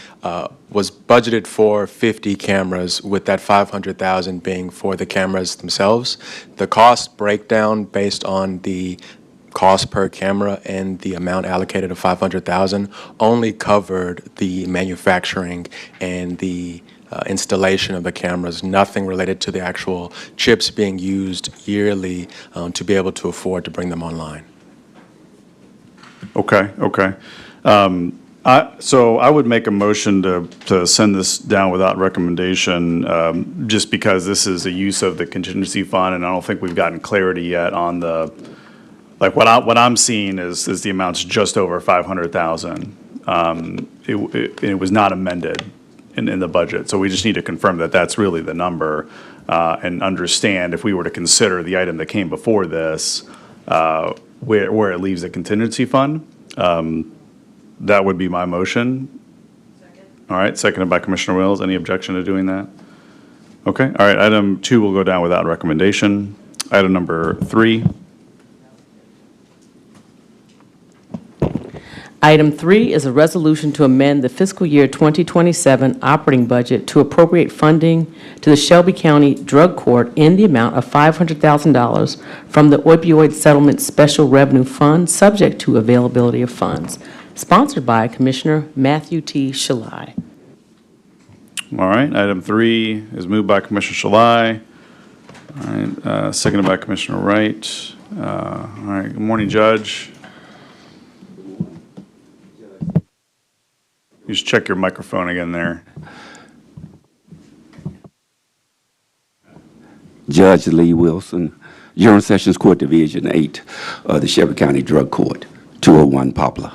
was budgeted for 50 cameras, with that 500,000 being for the cameras themselves. The cost breakdown based on the cost per camera and the amount allocated of 500,000 only covered the manufacturing and the installation of the cameras, nothing related to the actual chips being used yearly to be able to afford to bring them online. Okay. So I would make a motion to send this down without recommendation, just because this is a use of the contingency fund, and I don't think we've gotten clarity yet on what I'm seeing is the amount's just over 500,000. It was not amended in the budget, so we just need to confirm that that's really the number, and understand if we were to consider the item that came before this, where it leaves the contingency fund. That would be my motion. All right, seconded by Commissioner Wills. Any objection to doing that? Okay, all right, item 2 will go down without recommendation. Item number 3. Item 3 is a resolution to amend the fiscal year 2027 operating budget to appropriate funding to the Shelby County Drug Court in the amount of $500,000 from the Opioid Settlement Special Revenue Fund, subject to availability of funds. Sponsored by Commissioner Matthew T. Shalai. All right, item 3 is moved by Commissioner Shalai. All right, seconded by Commissioner Wright. All right, good morning, Judge. You just check your microphone again there. Judge Lee Wilson, General Sessions Court Division 8 of the Shelby County Drug Court, 201 Poplar.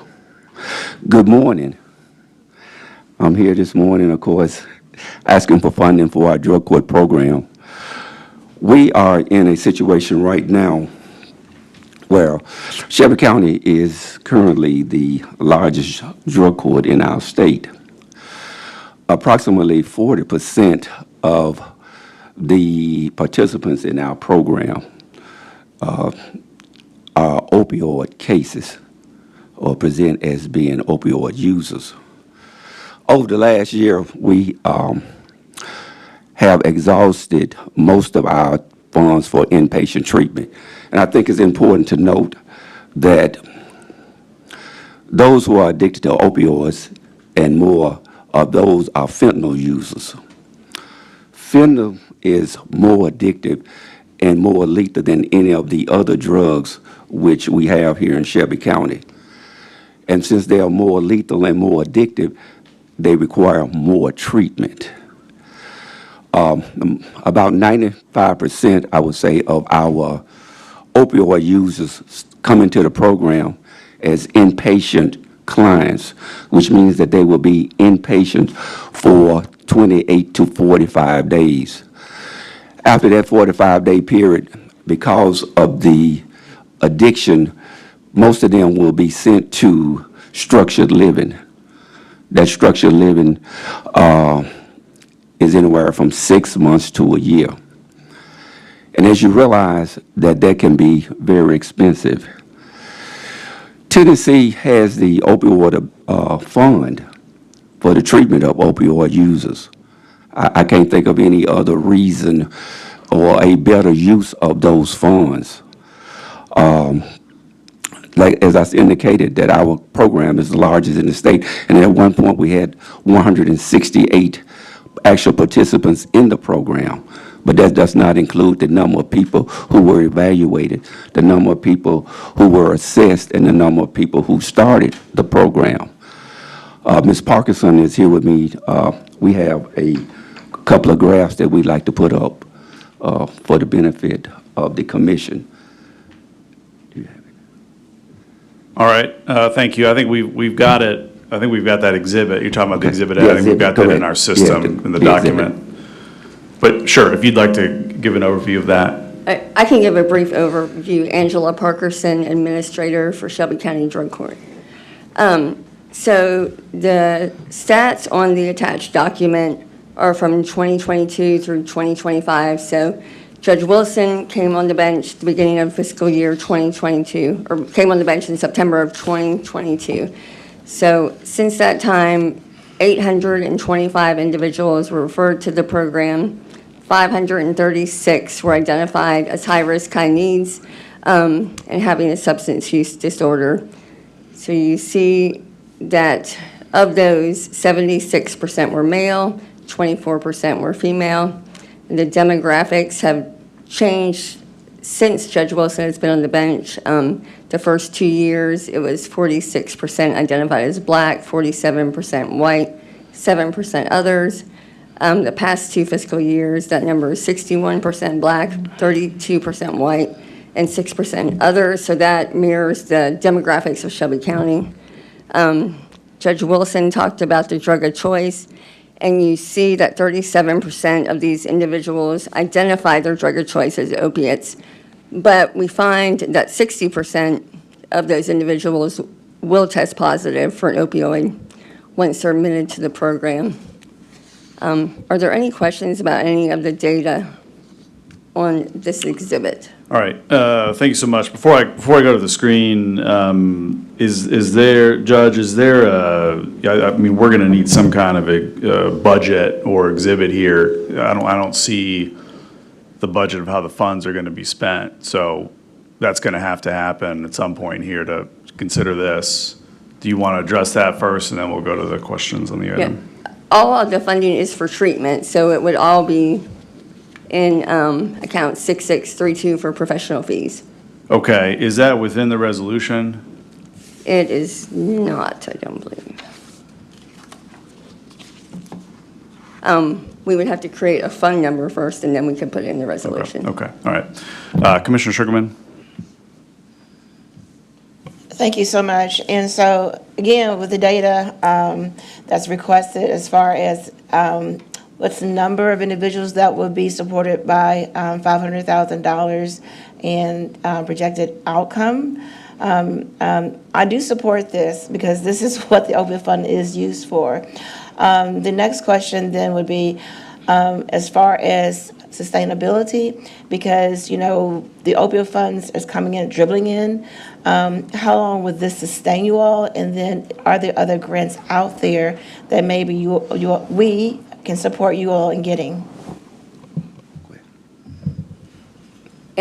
Good morning. I'm here this morning, of course, asking for funding for our drug court program. We are in a situation right now where Shelby County is currently the largest drug court in our state. Approximately 40% of the participants in our program are opioid cases or present as being opioid users. Over the last year, we have exhausted most of our funds for inpatient treatment, And I think it's important to note that those who are addicted to opioids and more of those are fentanyl users. Fentanyl is more addictive and more lethal than any of the other drugs which we have here in Shelby County. And since they are more lethal and more addictive, they require more treatment. About 95%, I would say, of our opioid users come into the program as inpatient clients, which means that they will be inpatient for 28 to 45 days. After that 45-day period, because of the addiction, most of them will be sent to structured living. That structured living is anywhere from 6 months to a year. And as you realize that can be very expensive. Tennessee has the opioid fund for the treatment of opioid users. I can't think of any other reason or a better use of those funds. Like as I indicated, that our program is the largest in the state, and at one point we had 168 actual participants in the program. But that does not include the number of people who were evaluated, the number of people who were assessed, and the number of people who started the program. Ms. Parkinson is here with me. We have a couple of graphs that we'd like to put up for the benefit of the commission. All right, thank you. I think we've got it. I think we've got that exhibit. You're talking about the exhibit A. The I think we've got exhibit, that in correct. our system, Yeah, in the the document. exhibit. But sure, if you'd like to give an overview of that. I can give a brief overview. Angela Parkerson, Administrator for Shelby County Drug Court. So the stats on the attached document are from 2022 through 2025. So Judge Wilson came on the bench at the beginning of fiscal year 2022, or came on the bench in September of 2022. So since that time, 825 individuals were referred to the program. 536 were identified as high-risk, high needs, and having a substance use disorder. So you see that of those, 76% were male, 24% were female. And the demographics have changed since Judge Wilson has been on the bench. The first 2 years, it was 46% identified as Black, 47% white, 7% others. The past 2 fiscal years, that number is 61% Black, 32% white, and 6% others. So that mirrors the demographics of Shelby County. Judge Wilson talked about the drug of choice, and you see that 37% of these individuals identify their drug of choice as opiates. But we find that 60% of those individuals will test positive for an opioid once they're admitted to the program. Are there any questions about any of the data on this exhibit? All right, thank you so much. Before I go to the screen, is there, Judge, I mean, we're going to need some kind of a budget or exhibit here. I don't see the budget of how the funds are going to be spent, so that's going to have to happen at some point here to consider this. Do you want to address that first, and then we'll go to the questions on the item? Yeah. All of the funding is for treatment, so it would all be in account 6632 for professional fees. Okay, is that within the resolution? It is not, I don't believe. We would have to create a fund number first, and then we could put it in the resolution. Okay, all right. Commissioner Sugarman? Thank you so much. And so, again, with the data that's requested as far as what's the number of individuals that would be supported by $500,000 and projected outcome, I do support this because this is what the opioid fund is used for. The next question then would be as far as sustainability, because, you know, the opioid funds is coming in, dribbling in. How long would this sustain you all? And then are there other grants out there that maybe we can support you all in getting?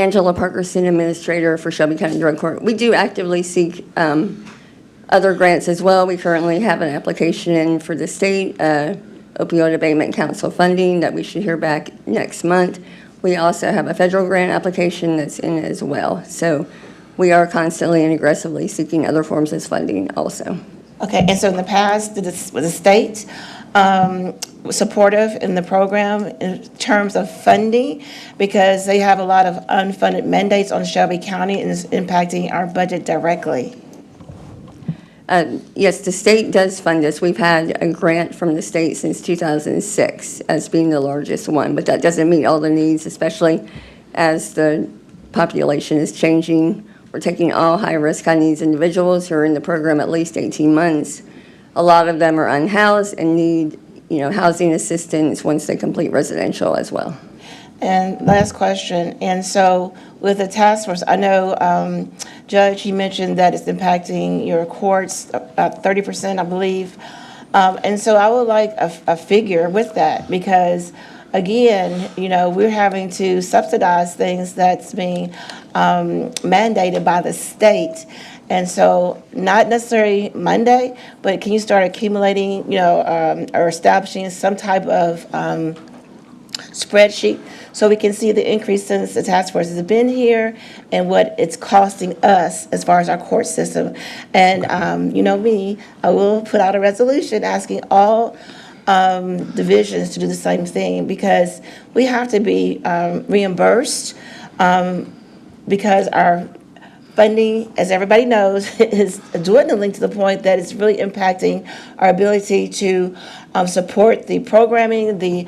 Angela Parkerson, Administrator for Shelby County Drug Court. We do actively seek other grants as well. We currently have an application in for the state opioid abatement council funding that we should hear back next month. We also have a federal grant application that's in as well. So we are constantly and aggressively seeking other forms of funding also. Okay, and so in the past, was the state supportive in the program in terms of funding? Because they have a lot of unfunded mandates on Shelby County and it's impacting our budget directly. Yes, the state does fund us. We've had a grant from the state since 2006 as being the largest one, but that doesn't meet all the needs, especially as the population is changing. We're taking all high-risk, high-needs individuals who are in the program at least 18 months. A lot of them are unhoused and need, housing assistance once they complete residential as well. And last question, and so with the task force, I know, Judge, you mentioned that it's impacting your courts, 30%, I believe. And so I would like a figure with that, because again, we're having to subsidize things that's being mandated by the state. And so not necessarily Monday, but can you start accumulating, or establishing some type of spreadsheet so we can see the increase since the task force has been here and what it's costing us as far as our court system. And you know me, I will put out a resolution asking all divisions to do the same thing, because we have to be reimbursed because our funding, as everybody knows, is dwindling to the point that it's really impacting our ability to support the programming, the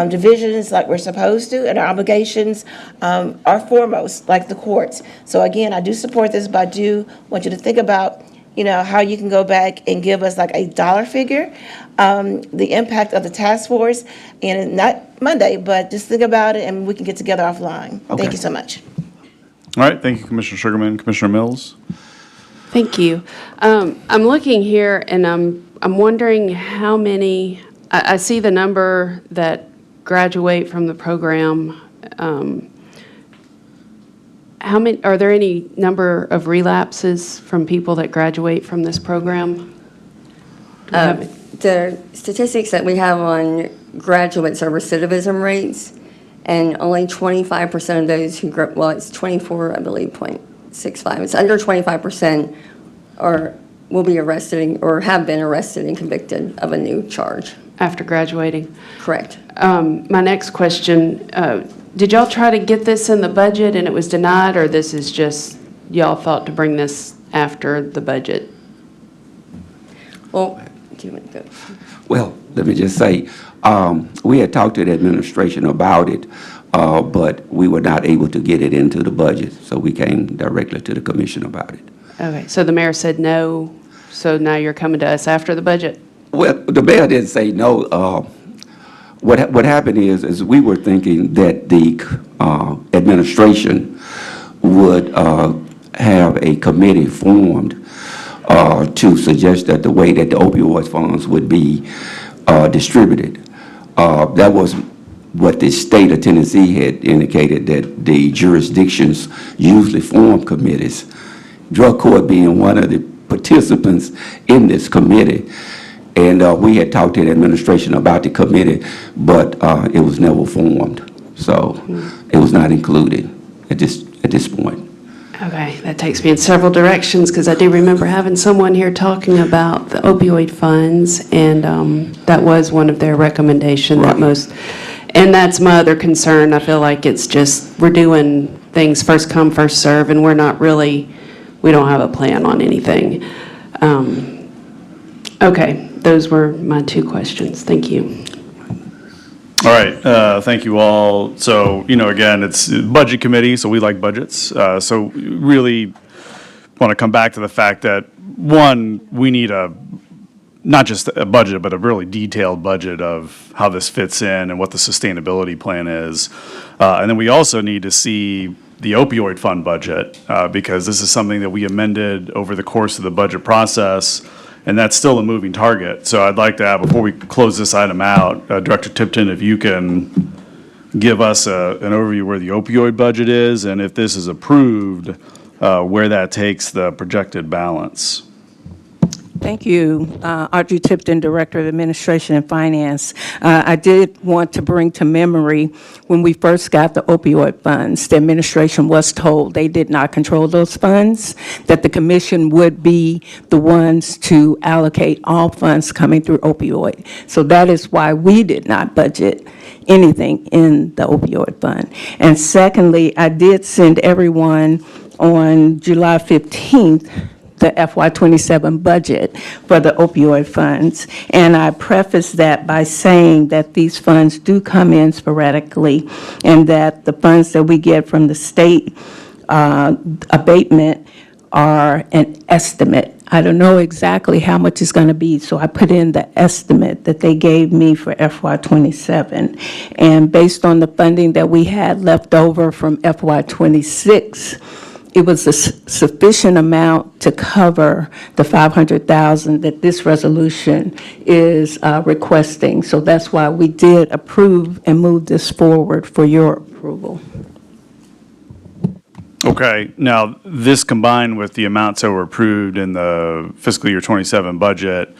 divisions like we're supposed to, and our obligations are foremost, like the courts. So again, I do support this, but I do want you to think about, how you can go back and give us like a dollar figure, the impact of the task force, and not Monday, but just think about it and we can get together offline. Okay. Thank you so much. All right, thank you, Commissioner Sugarman. Commissioner Mills? Thank you. I'm looking here and I'm wondering how many, I see the number that graduate from the program. How many, are there any number of relapses from people that graduate from this program? The statistics that we have on graduates are recidivism rates, and only 25% of those who, it's 24, I believe, 0.65. It's under 25% will be arrested or have been arrested and convicted of a new charge. After graduating? Correct. My next question, did y'all try to get this in the budget and it was denied, or this is just y'all thought to bring this after the budget? Well, do you want to go? Well, let me just say, we had talked to the administration about it, but we were not able to get it into the budget, so we came directly to the commission about it. Okay, so the mayor said no, so now you're coming to us after the budget? Well, the mayor didn't say no. What happened is we were thinking that the administration would have a committee formed to suggest that the way that the opioid funds would be distributed. That was what the state of Tennessee had indicated, that the jurisdictions usually form committees, drug court being one of the participants in this committee. And we had talked to the administration about the committee, but it was never formed. So it was not included at this point. Okay, that takes me in several directions, because I do remember having someone here talking about the opioid funds, and that was one of their recommendations that most, and that's my other concern. I feel like it's just, we're doing things first come, first serve, and we're not really, we don't have a plan on anything. Okay, those were my two questions. Thank you. All right, thank you all. So, again, it's budget committee, so we like budgets. So really want to come back to the fact that, one, we need not just a budget, but a really detailed budget of how this fits in and what the sustainability plan is. And then we also need to see the opioid fund budget, because this is something that we amended over the course of the budget process, and that's still a moving target. So I'd like to have, before we close this item out, Director Tipton, if you can give us an overview where the opioid budget is, and if this is approved, where that takes the projected balance. Thank you, Audrey Tipton, Director of Administration and Finance. I did want to bring to memory when we first got the opioid funds, the administration was told they did not control those funds, that the commission would be the ones to allocate all funds coming through opioid. So that is why we did not budget anything in the opioid fund. And secondly, I did send everyone on July 15th the FY27 budget for the opioid funds. And I preface that by saying that these funds do come in sporadically, and that the funds that we get from the state abatement are an estimate. I don't know exactly how much it's going to be, so I put in the estimate that they gave me for FY27. And based on the funding that we had left over from FY26, it was a sufficient amount to cover the $500,000 that this resolution is requesting. So that's why we did approve and move this forward for your approval. Okay, now, this combined with the amounts that were approved in the fiscal year 27 budget,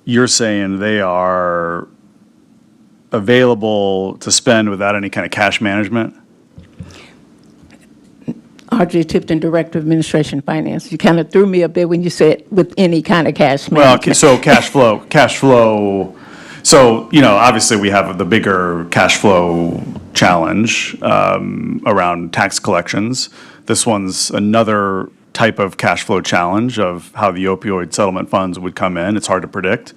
you're saying they are available to spend without any kind of cash management? Audrey Tipton, Director of Administration and Finance. You kind of threw me a bit when you said with any kind of cash management. Well, so cash flow. So, obviously we have the bigger cash flow challenge around tax collections. This one's another type of cash flow challenge of how the opioid settlement funds would come in. It's hard to predict.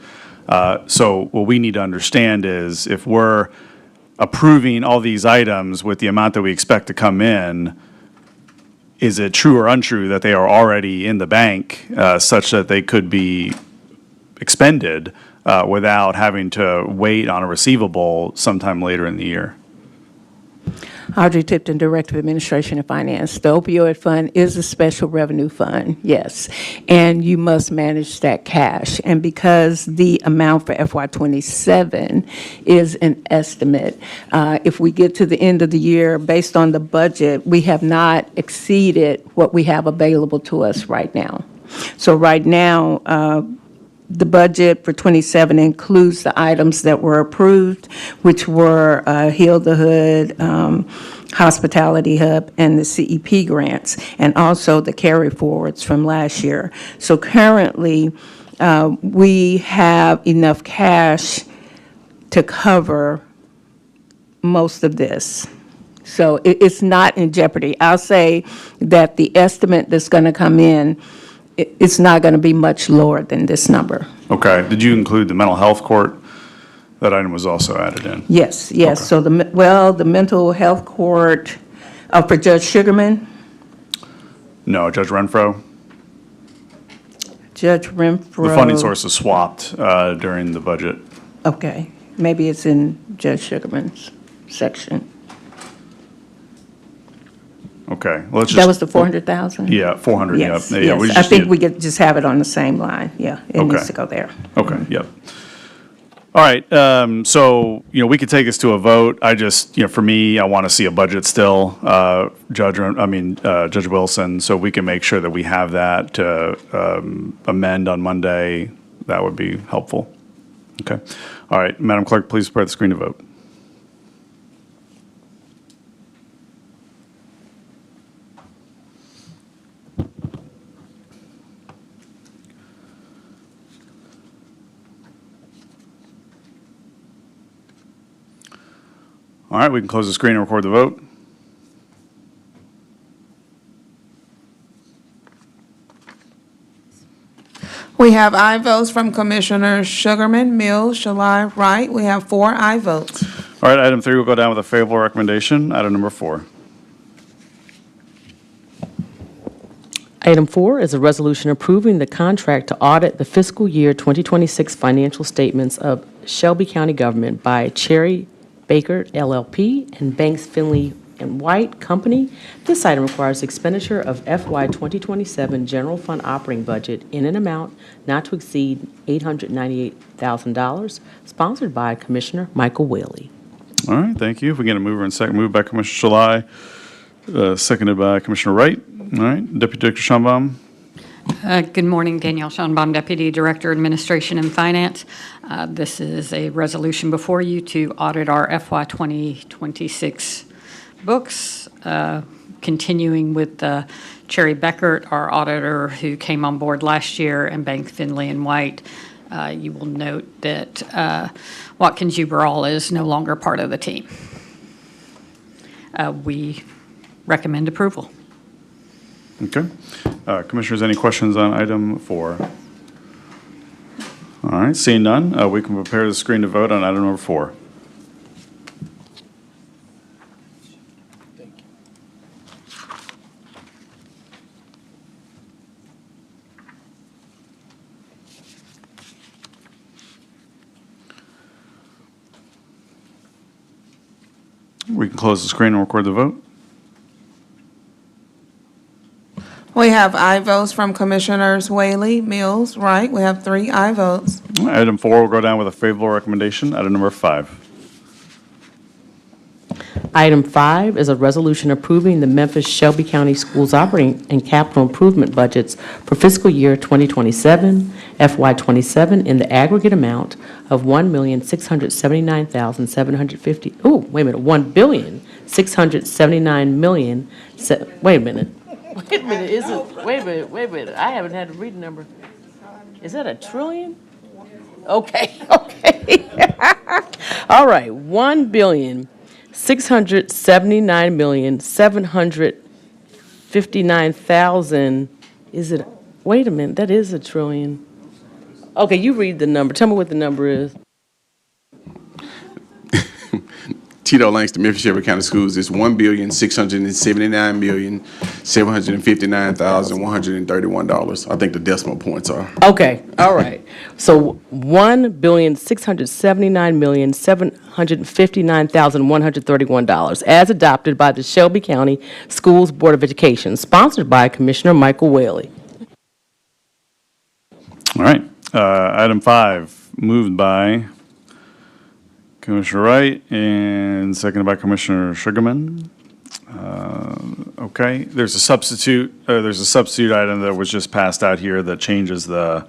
So what we need to understand is if we're approving all these items with the amount that we expect to come in, is it true or untrue that they are already in the bank such that they could be expended without having to wait on a receivable sometime later in the year? Audrey Tipton, Director of Administration and Finance. The opioid fund is a special revenue fund, yes, and you must manage that cash. And because the amount for FY27 is an estimate, if we get to the end of the year, based on the budget, we have not exceeded what we have available to us right now. So right now, the budget for 27 includes the items that were approved, which were Heal the Hood, Hospitality Hub, and the CEP grants, and also the carry forwards from last year. So currently, we have enough cash to cover most of this. So it's not in jeopardy. I'll say that the estimate that's going to come in, it's not going to be much lower than this number. Okay. Did you include the mental health court? That item was also added in. Yes. Okay. So the mental health court for Judge Sugarman. No, Judge Renfro. Judge Renfro. The funding source is swapped during the budget. Okay. Maybe it's in Judge Sugarman's section. Okay. Well, let's just. That was the 400,000? Yeah, 400, yep. Yes, Yeah, yes. we I just think need- we could just have it on the same line. Yeah, it Okay. needs to go there. Okay, yep. All right, so, we could take this to a vote. I just, for me, I want to see a budget still, Judge Wilson, so we can make sure that we have that to amend on Monday. That would be helpful. Okay. All right, Madam Clerk, please prepare the screen to vote. All right, we can close the screen and record the vote. We have aye votes from Commissioners Sugarman, Mills, Shalai, Wright. We have 4 aye votes. All right, item 3 will go down with a favorable recommendation. Item number 4. Item 4 is a resolution approving the contract to audit the fiscal year 2026 financial statements of Shelby County Government by Cherry Baker LLP and Banks Finley and White Company. This item requires expenditure of FY 2027 general fund operating budget in an amount not to exceed $898,000, sponsored by Commissioner Michael Whaley. All right, thank you. If we get a mover and second, moved by Commissioner July, seconded by Commissioner Wright. All right, Deputy Director Schonbaum. Good morning, Danielle Schonbaum, Deputy Director, Administration and Finance. This is a resolution before you to audit our FY 2026 books, continuing with Cherry Beckert, our auditor who came on board last year, and Bank Finley and White. You will note that Watkins Uberall is no longer part of the team. We recommend approval. Okay. Commissioners, any questions on item 4? All right, seeing none, we can prepare the screen to vote on item number 4. We can close the screen and record the vote. We have aye votes from Commissioners Whaley, Mills, Wright. We have 3 aye votes. Item 4 will go down with a favorable recommendation. Item number 5. Item 5 is a resolution approving the Memphis Shelby County Schools operating and capital improvement budgets for fiscal year 2027, FY 27, in the aggregate amount of $1,679,750. Oh, wait a minute, $1,679,000,000. Wait a minute. Wait a minute, wait a minute, I haven't had to read the number. Is that a trillion? Okay. All right, $1,679,759,000. Is it, wait a minute, that is a trillion. Okay, you read the number. Tell me what the number is. Tito Langston, Memphis Shelby County Schools is $1,679,759,131. I think the decimal points are. Okay, all right. So $1,679,759,131, as adopted by the Shelby County Schools Board of Education, sponsored by Commissioner Michael Whaley. All right, item 5, moved by Commissioner Wright and seconded by Commissioner Sugarman. Okay, there's a substitute item that was just passed out here that changes the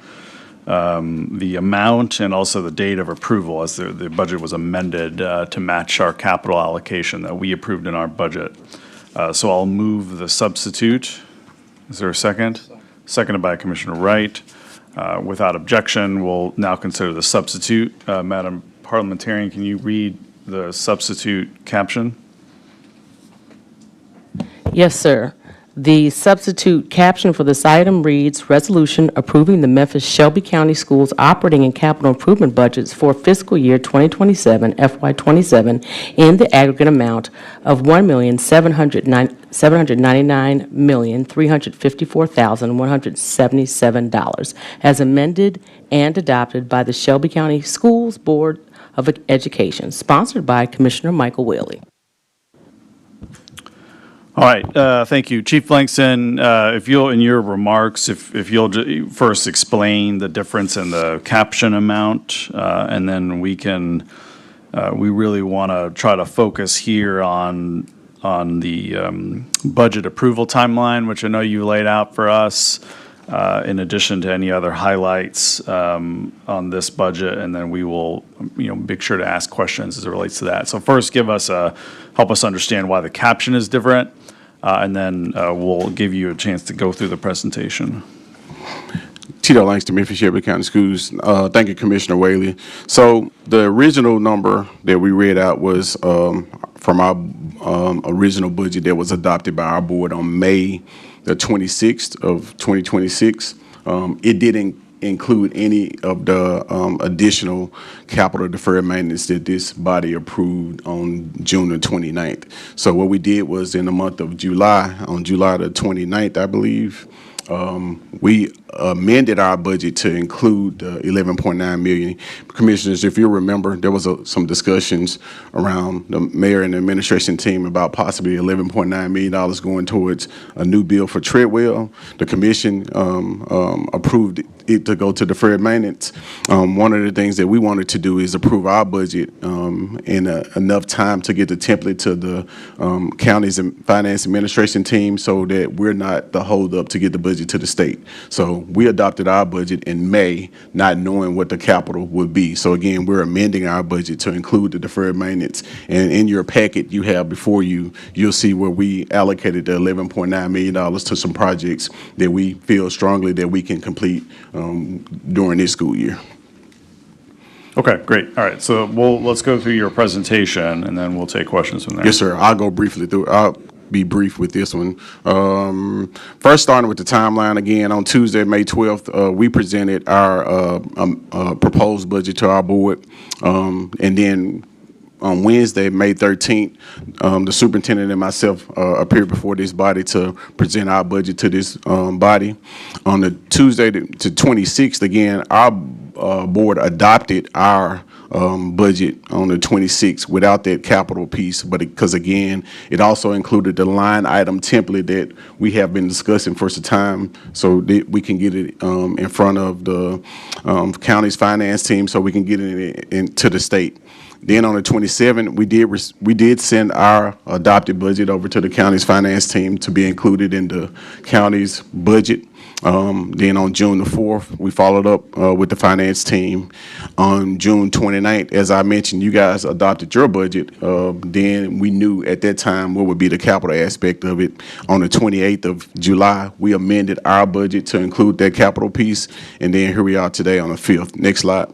amount and also the date of approval as the budget was amended to match our capital allocation that we approved in our budget. So I'll move the substitute. Is there a second? Seconded by Commissioner Wright. Without objection, we'll now consider the substitute. Madam Parliamentarian, can you read the substitute caption? Yes, sir. The substitute caption for this item reads, Resolution approving the Memphis Shelby County Schools operating and capital improvement budgets for fiscal year 2027, FY 27, in the aggregate amount of $1,799,354,177, as amended and adopted by the Shelby County Schools Board of Education, sponsored by Commissioner Michael Whaley. All right, thank you. Chief Langston, if you'll, in your remarks, if you'll first explain the difference in the caption amount, and then we really want to try to focus here on the budget approval timeline, which I know you laid out for us, in addition to any other highlights on this budget, and then we will, make sure to ask questions as it relates to that. So first, help us understand why the caption is different, and then we'll give you a chance to go through the presentation. Tito Langston, Memphis Shelby County Schools. Thank you, Commissioner Whaley. So the original number that we read out was from our original budget that was adopted by our board on May the 26th of 2026. It didn't include any of the additional capital deferred maintenance that this body approved on June the 29th. So what we did was in the month of July, on July the 29th, I believe, we amended our budget to include 11.9 million. Commissioners, if you remember, there was some discussions around the mayor and the administration team about possibly $11.9 million going towards a new bill for Treadwell. The commission approved it to go to deferred maintenance. One of the things that we wanted to do is approve our budget in enough time to get the template to the county's and finance administration team so that we're not the holdup to get the budget to the state. So we adopted our budget in May, not knowing what the capital would be. So again, we're amending our budget to include the deferred maintenance. And in your packet you have before you, you'll see where we allocated the $11.9 million to some projects that we feel strongly that we can complete during this school year. Okay, great. All right, so let's go through your presentation, and then we'll take questions from there. Yes, sir. I'll go briefly through. I'll be brief with this one. First, starting with the timeline again, on Tuesday, May 12th, we presented our proposed budget to our board, and then on Wednesday, May 13th, the superintendent and myself appeared before this body to present our budget to this body. On the Tuesday to 26th, again, our board adopted our budget on the 26th without that capital piece, but because again, it also included the line item template that we have been discussing for some time, so that we can get it in front of the county's finance team, so we can get it into the state. Then on the 27th, we did send our adopted budget over to the county's finance team to be included in the county's budget. Then on June the 4th, we followed up with the finance team. On June 29th, as I mentioned, you guys adopted your budget. Then we knew at that time what would be the capital aspect of it. On the 28th of July, we amended our budget to include that capital piece. And then here we are today on the 5th. Next slide.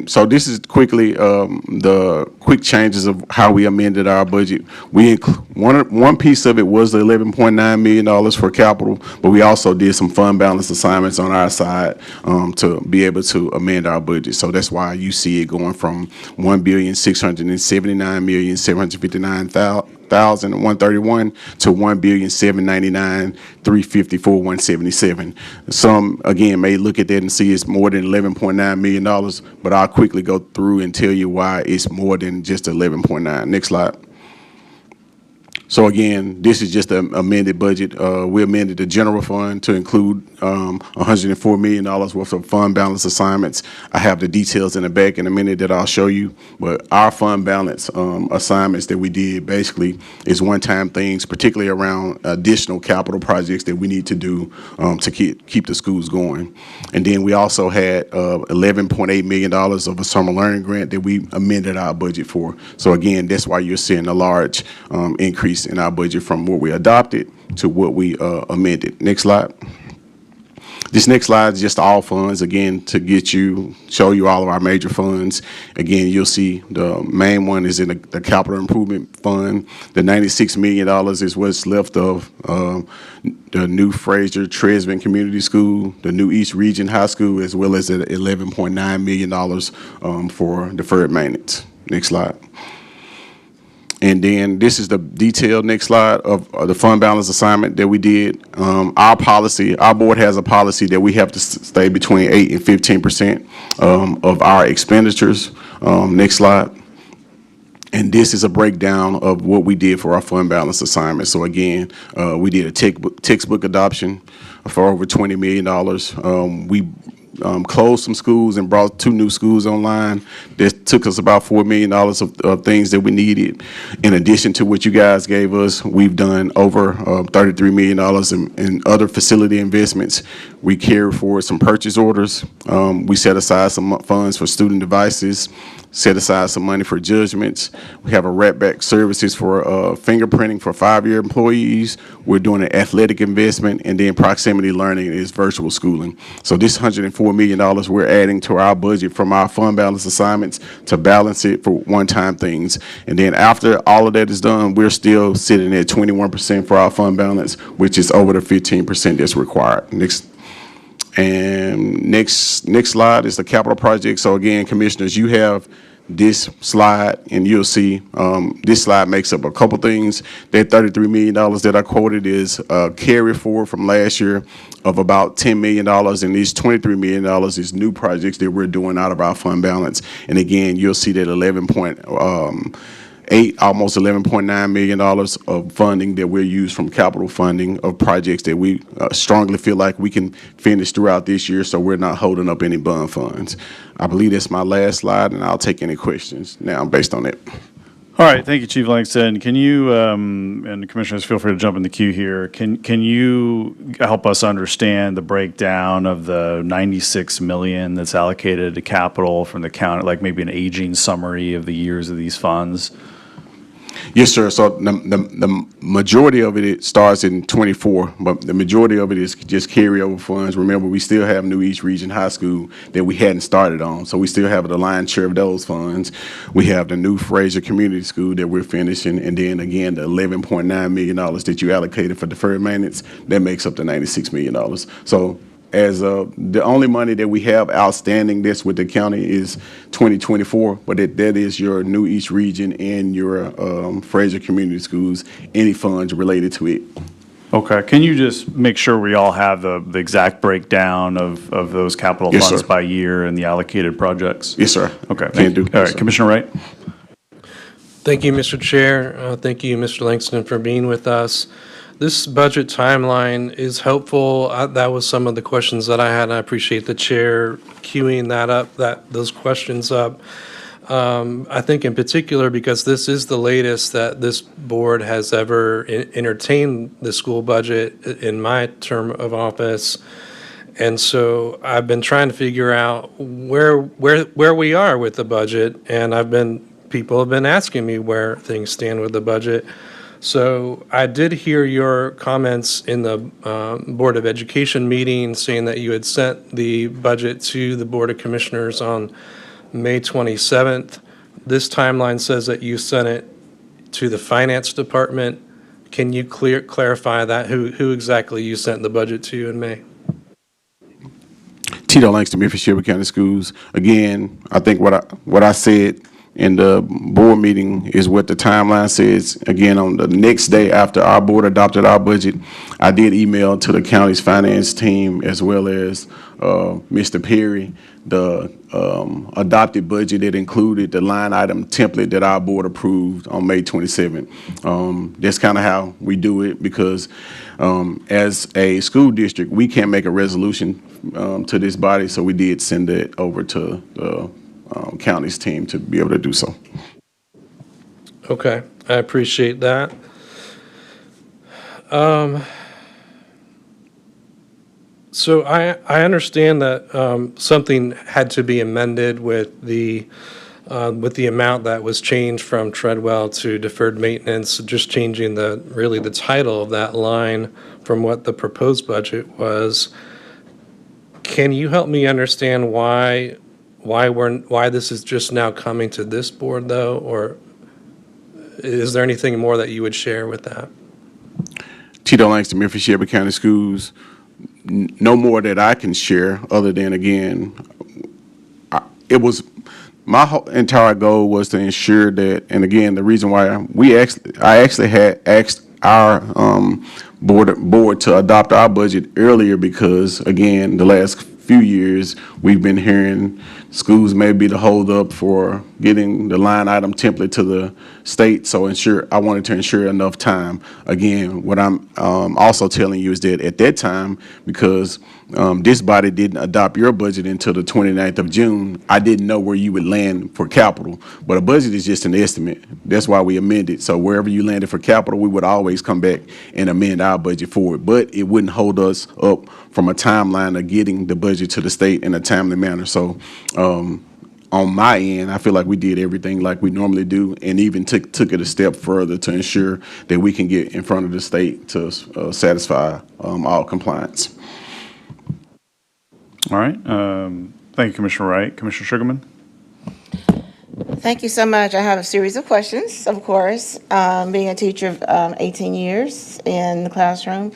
So this is quickly the quick changes of how we amended our budget. One piece of it was the $11.9 million for capital, but we also did some fund balance assignments on our side to be able to amend our budget. So that's why you see it going from $1,679,759,131 to $1,799,354,177. Some again may look at that and see it's more than $11.9 million, but I'll quickly go through and tell you why it's more than just 11.9. Next slide. So again, this is just an amended budget. We amended the general fund to include $104 million worth of fund balance assignments. I have the details in the back in a minute that I'll show you, but our fund balance assignments that we did basically is one-time things, particularly around additional capital projects that we need to do to keep the schools going. And then we also had $11.8 million of a summer learning grant that we amended our budget for. So again, that's why you're seeing a large increase in our budget from what we adopted to what we amended. Next slide. This next slide is just all funds, again, to show you all of our major funds. Again, you'll see the main one is in the capital improvement fund. The $96 million is what's left of the new Fraser Tresvant Community School, the new East Region High School, as well as the $11.9 million for deferred maintenance. Next slide. And then this is the detailed next slide of the fund balance assignment that we did. Our board has a policy that we have to stay between 8 and 15% of our expenditures. Next slide. And this is a breakdown of what we did for our fund balance assignment. So again, we did a textbook adoption for over $20 million. We closed some schools and brought 2 new schools online. That took us about $4 million of things that we needed. In addition to what you guys gave us, we've done over $33 million in other facility investments. We carried forward some purchase orders. We set aside some funds for student devices, set aside some money for judgments. We have a wrap-back services for fingerprinting for 5-year employees. We're doing an athletic investment, and then proximity learning is virtual schooling. So this $104 million we're adding to our budget from our fund balance assignments to balance it for one-time things. And then after all of that is done, we're still sitting at 21% for our fund balance, which is over the 15% that's required. Next slide is the capital project. So again, commissioners, you have this slide, and you'll see this slide makes up a couple things. That $33 million that I quoted is a carry forward from last year of about $10 million, and these $23 million is new projects that we're doing out of our fund balance. And again, you'll see that 11.8, almost $11.9 million of funding that we'll use from capital funding of projects that we strongly feel like we can finish throughout this year, so we're not holding up any bond funds. I believe that's my last slide, and I'll take any questions now based on it. All right, thank you, Chief Langston. Can you, and commissioners, feel free to jump in the queue here. Can you help us understand the breakdown of the $96 million that's allocated to capital from the county, like maybe an aging summary of the years of these funds? Yes, sir. So the majority of it starts in '24, but the majority of it is just carryover funds. Remember, we still have New East Region High School that we hadn't started on, so we still have the lion's share of those funds. We have the new Fraser Community School that we're finishing, and then again, the $11.9 million that you allocated for deferred maintenance, that makes up the $96 million. So as the only money that we have outstanding this with the county is 2024, but that is your New East Region and your Fraser Community Schools, any funds related to it. Okay, can you just make sure we all have the exact breakdown of those capital Yes, funds sir. by year and the allocated projects? Yes, sir. Okay, Can do. all right, Commissioner Wright? Thank you, Mr. Chair. Thank you, Mr. Langston, for being with us. This budget timeline is helpful. That was some of the questions that I had. I appreciate the chair queuing those questions up. I think in particular because this is the latest that this board has ever entertained the school budget in my term of office. And so I've been trying to figure out where we are with the budget, and people have been asking me where things stand with the budget. So I did hear your comments in the Board of Education meeting saying that you had sent the budget to the Board of Commissioners on May 27th. This timeline says that you sent it to the Finance Department. Can you clarify that, who exactly you sent the budget to in May? Tito Langston, Memphis Shelby County Schools. Again, I think what I said in the board meeting is what the timeline says. Again, on the next day after our board adopted our budget, I did email to the county's finance team as well as Mr. Perry the adopted budget that included the line item template that our board approved on May 27th. That's kind of how we do it because as a school district, we can't make a resolution to this body, so we did send it over to the county's team to be able to do so. Okay, I appreciate that. So I understand that something had to be amended with the amount that was changed from Treadwell to deferred maintenance, just changing the title of that line from what the proposed budget was. Can you help me understand why this is just now coming to this board, though, or is there anything more that you would share with that? Tito Langston, Memphis Shelby County Schools. No more that I can share, other than again, it was my whole entire goal was to ensure that, and again, the reason why I actually had asked our board to adopt our budget earlier because again, the last few years we've been hearing schools may be the hold up for getting the line item template to the state. So I wanted to ensure enough time. Again, what I'm also telling you is that at that time, because this body didn't adopt your budget until the 29th of June, I didn't know where you would land for capital. But a budget is just an estimate. That's why we amended. So wherever you landed for capital, we would always come back and amend our budget for it. But it wouldn't hold us up from a timeline of getting the budget to the state in a timely manner. So on my end, I feel like we did everything like we normally do, and even took it a step further to ensure that we can get in front of the state to satisfy all compliance. All right. Thank you, Commissioner Wright. Commissioner Sugarman? Thank you so much. I have a series of questions, of course. Being a teacher of 18 years in the classroom,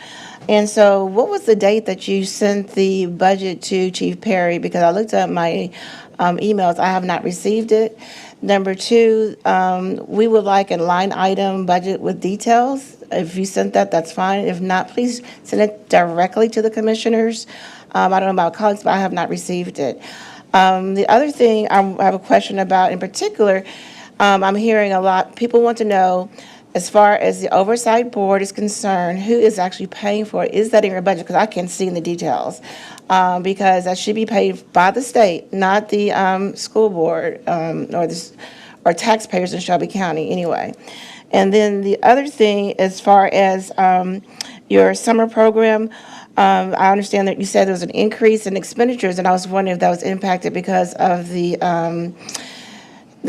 And so what was the date that you sent the budget to Chief Perry? Because I looked at my emails, I have not received it. Number two, we would like a line item budget with details. If you sent that, that's fine. If not, please send it directly to the commissioners. I don't know about colleagues, but I have not received it. The other thing I have a question about in particular, I'm hearing a lot, people want to know, as far as the oversight board is concerned, who is actually paying for it? Is that in your budget? Because I can't see in the details. Because that should be paid by the state, not the school board or taxpayers in Shelby County anyway. And then the other thing, as far as your summer program, I understand that you said there was an increase in expenditures, and I was wondering if that was impacted because of the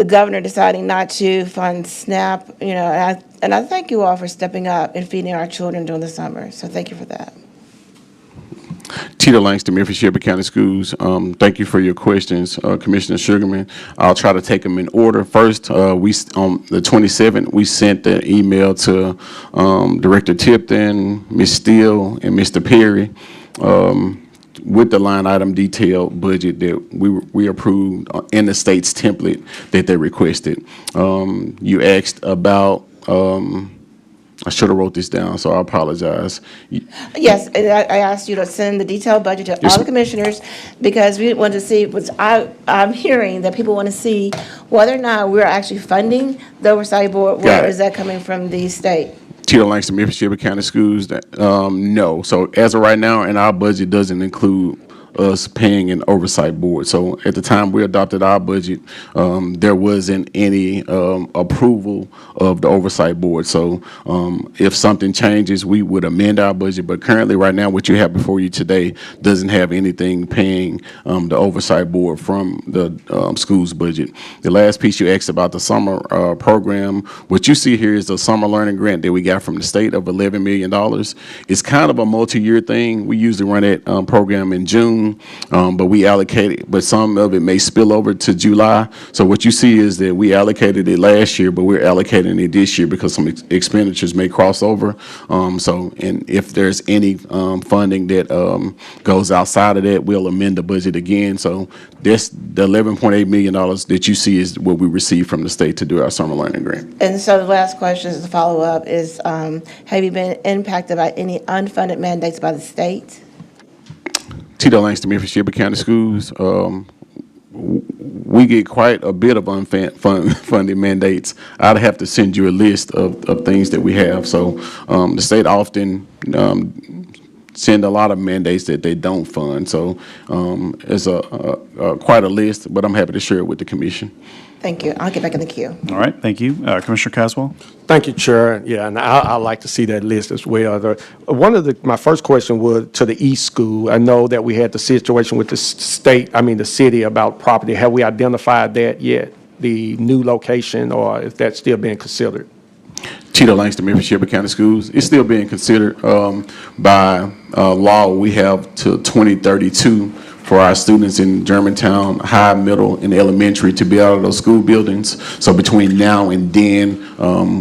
governor deciding not to fund SNAP, and I thank you all for stepping up and feeding our children during the summer. So thank you for that. Tito Langston, Memphis Shelby County Schools. Thank you for your questions, Commissioner Sugarman. I'll try to take them in order. First, on the 27th, we sent an email to Director Tipton, Ms. Steele, and Mr. Perry with the line item detailed budget that we approved in the state's template that they requested. You asked about, I should have wrote this down, so I apologize. Yes, and I asked you to send the detailed budget to all the commissioners because we want to see, I'm hearing that people want to see whether or not we're actually funding the oversight board, or is that coming from the state? Tito Langston, Memphis Shelby County Schools, no. So as of right now, and our budget doesn't include us paying an oversight board. So at the time we adopted our budget, there wasn't any approval of the oversight board. So if something changes, we would amend our budget. But currently, right now, what you have before you today doesn't have anything paying the oversight board from the school's budget. The last piece you asked about the summer program, what you see here is the summer learning grant that we got from the state of $11 million. It's kind of a multi-year thing. We usually run that program in June. But we allocated, but some of it may spill over to July. So what you see is that we allocated it last year, but we're allocating it this year because some expenditures may cross over. And if there's any funding that goes outside of that, we'll amend the budget again. So this, the $11.8 million that you see is what we received from the state to do our summer learning grant. And so the last question is a follow-up is, have you been impacted by any unfunded mandates by the state? Tito Langston, Memphis Shelby County Schools. We get quite a bit of unfunded mandates. I'd have to send you a list of things that we have. So the state often send a lot of mandates that they don't fund. So it's quite a list, but I'm happy to share it with the commission. Thank you. I'll get back in the queue. All right, thank you. Commissioner Caswell? Thank you, Chair. Yeah, and I like to see that list as well. My first question was to the East School. I know that we had the situation with the the city about property. Have we identified that yet? The new location, or is that still being considered? Tito Langston, Memphis Shelby County Schools. It's still being considered by law. We have till 2032 for our students in Germantown, high, middle, and elementary to be out of those school buildings. So between now and then,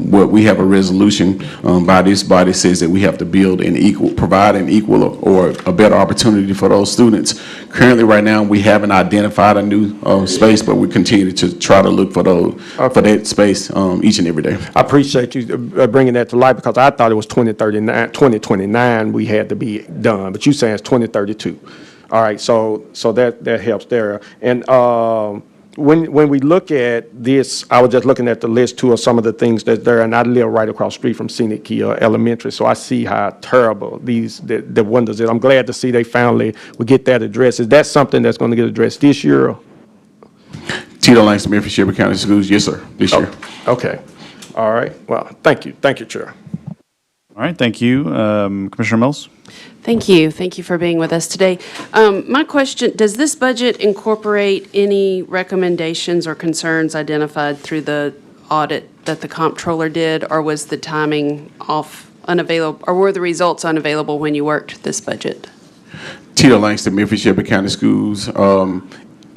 what we have a resolution by this body says that we have to provide an equal or a better opportunity for those students. Currently, right now, we haven't identified a new space, but we continue to try to look for for that space each and every day. I appreciate you bringing that to light because I thought it was 2029 we had to be done, but you're saying it's 2032. All right, so that helps there. And when we look at this, I was just looking at the list too of some of the things that's there, and I live right across the street from Scenic Key Elementary, so I see how terrible the windows is. I'm glad to see they finally will get that addressed. Is that something that's going to get addressed this year? Tito Langston, Memphis Shelby County Schools, yes, sir, this year. Okay, all right. Well, thank you, Chair. All right, thank you. Commissioner Mills? Thank you. Thank you for being with us today. My question, does this budget incorporate any recommendations or concerns identified through the audit that the comptroller did, or was the timing unavailable, or were the results unavailable when you worked this budget? Tito Langston, Memphis Shelby County Schools.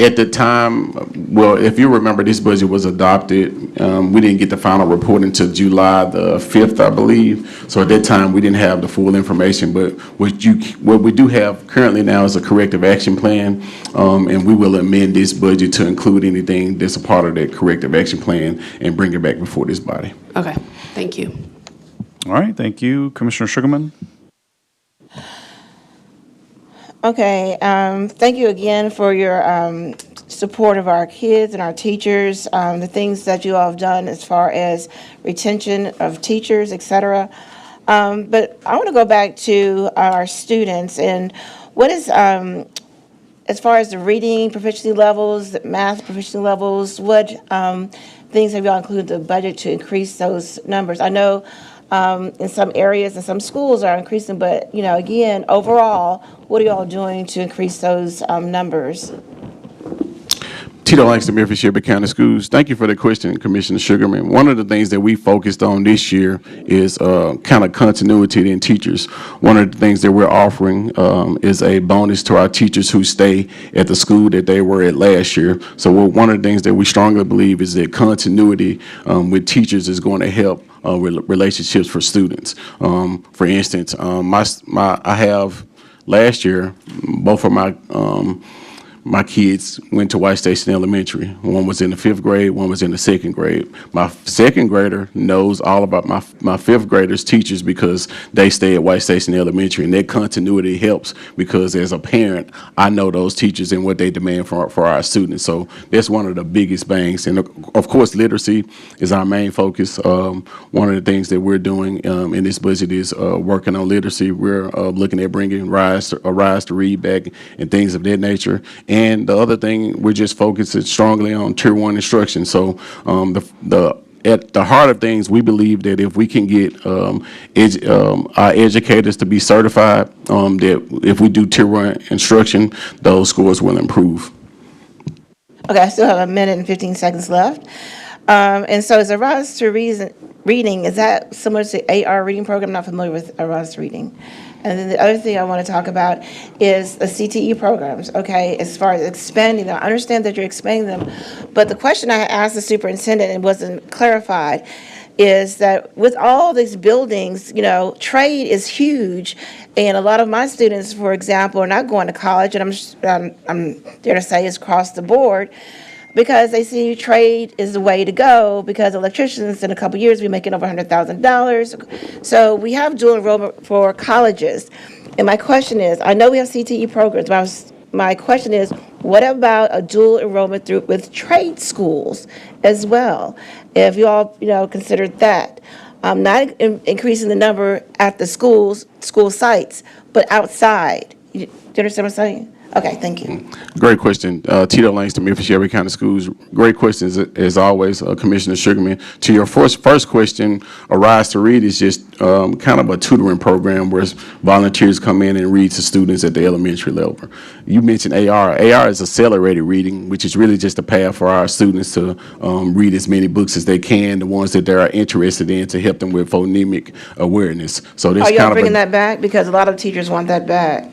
At the time, well, if you remember, this budget was adopted. We didn't get the final report until July the 5th, I believe. So at that time, we didn't have the full information. But what we do have currently now is a corrective action plan, and we will amend this budget to include anything that's a part of that corrective action plan and bring it back before this body. Okay, thank you. All right, thank you. Commissioner Sugarman? Okay, thank you again for your support of our kids and our teachers, the things that you all have done as far as retention of teachers, et cetera. But I want to go back to our students and what is, as far as the reading proficiency levels, the math proficiency levels, what things have y'all included in the budget to increase those numbers? I know in some areas and some schools are increasing, but, you know, again, overall, what are y'all doing to increase those numbers? Tito Langston, Mayor for Shelby County Schools. Thank you for the question, Commissioner Sugarman. One of the things that we focused on this year is kind of continuity in teachers. One of the things that we're offering is a bonus to our teachers who stay at the school that they were at last year. So one of the things that we strongly believe is that continuity with teachers is going to help relationships for students. For instance, I have last year, both of my kids went to White Station Elementary. One was in the 5th grade, one was in the 2nd grade. My 2nd grader knows all about my 5th graders' teachers because they stay at White Station Elementary, and that continuity helps because as a parent, I know those teachers and what they demand for our students. So that's one of the biggest bangs. And of course, literacy is our main focus. One of the things that we're doing in this budget is working on literacy. We're looking at bringing Rise to Read back and things of that nature. And the other thing, we're just focusing strongly on Tier 1 instruction. So at the heart of things, we believe that if we can get our educators to be certified, that if we do Tier 1 instruction, those scores will improve. Okay, I still have a minute and 15 seconds left. And so is a Rise to Reading, is that similar to the AR reading program? I'm not familiar with a Rise to Reading. And then the other thing I want to talk about is the CTE programs, okay, as far as expanding them. I understand that you're expanding them, but the question I asked the superintendent and wasn't clarified is that with all these buildings, you know, trade is huge, and a lot of my students, for example, are not going to college, and I'm dare to say it's across the board, because they see trade is the way to go, because electricians in a couple years, we're making over $100,000. So we have dual enrollment for colleges. And my question is, I know we have CTE programs, but my question is, what about a dual enrollment with trade schools as well? If you all, considered that. Not increasing the number at the school sites, but outside. Do you understand what I'm saying? Okay, thank you. Great question. Tito Langston, Mayor for Shelby County Schools. Great questions, as always, Commissioner Sugarman. To your first question, a Rise to Read is just kind of a tutoring program where volunteers come in and read to students at the elementary level. You mentioned AR. AR is accelerated reading, which is really just a path for our students to read as many books as they can, the ones that they are interested in, to help them with phonemic awareness. So this Are kind y'all of bringing that back? Because a lot of teachers want that back.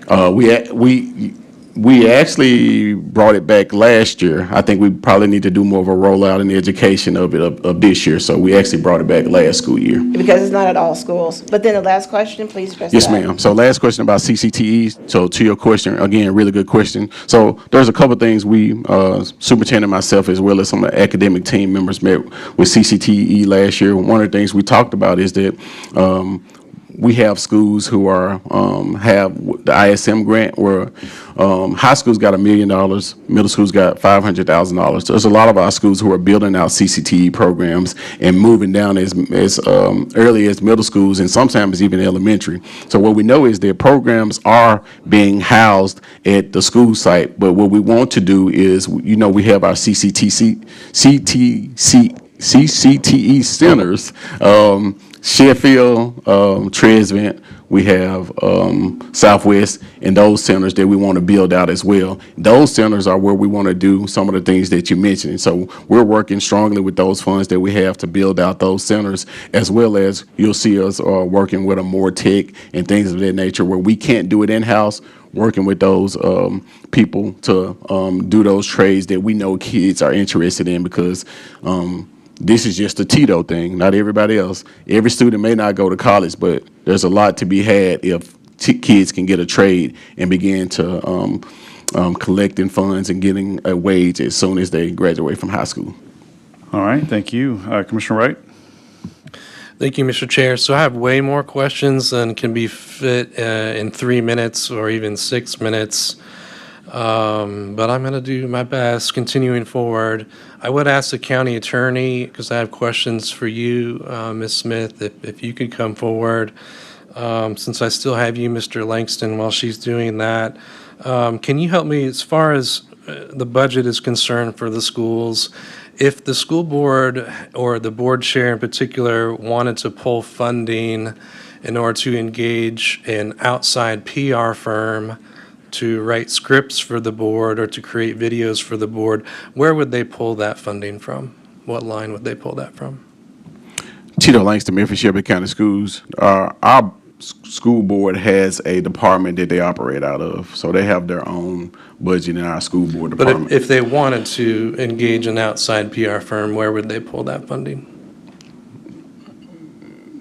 We actually brought it back last year. I think we probably need to do more of a rollout in the education of it of this year. So we actually brought it back last school year. Because it's not at all schools. But then the last question, please address that. Yes, ma'am. So last question about CCTE. So to your question, again, really good question. So there's a couple of things we, superintendent, myself, as well as some of the academic team members met with CCTE last year. One of the things we talked about is that we have schools who are have the ISM grant where high schools got $1 million, middle schools got $500,000. There's a lot of our schools who are building out CCTE programs and moving down as early as middle schools and sometimes even elementary. So what we know is that programs are being housed at the school site, but what we want to do is, we have our CCTE centers, Sheffield, Tresvent, we have Southwest, and those centers that we want to build out as well. Those centers are where we want to do some of the things that you mentioned. So we're working strongly with those funds that we have to build out those centers, as well as you'll see us working with a more tech and things of that nature where we can't do it in-house. working with those people to do those trades that we know kids are interested in, because this is just a Tito thing, not everybody else. Every student may not go to college, but there's a lot to be had if kids can get a trade and begin to collecting funds and getting a wage as soon as they graduate from high school. All right, thank you. Commissioner Wright? Thank you, Mr. Chair. So I have way more questions than can be fit in 3 minutes or even 6 minutes. But I'm going to do my best continuing forward. I would ask the county attorney, because I have questions for you, Ms. Smith, if you could come forward. Since I still have you, Mr. Langston, while she's doing that. Can you help me as far as the budget is concerned for the schools? If the school board or the board chair in particular wanted to pull funding in order to engage an outside PR firm to write scripts for the board or to create videos for the board, where would they pull that funding from? What line would they pull that from? Tito Langston, Memphis Shelby County Schools. Our school board has a department that they operate out of, so they have their own budget in our school board department. But if they wanted to engage an outside PR firm, where would they pull that funding?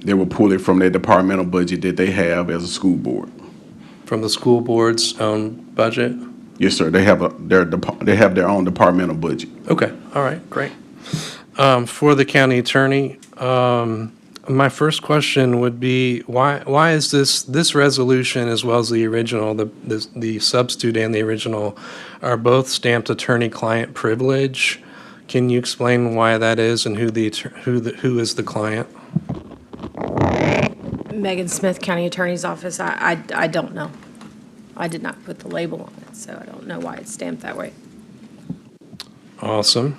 They will pull it from their departmental budget that they have as a school board. From the school board's own budget? Yes, sir. They have their own departmental budget. Okay, all right, great. For the county attorney, my first question would be, why is this resolution, as well as the original, the substitute and the original, are both stamped attorney-client privilege? Can you explain why that is and who is the client? Megan Smith, County Attorney's Office. I don't know. I did not put the label on it, so I don't know why it's stamped that way. Awesome.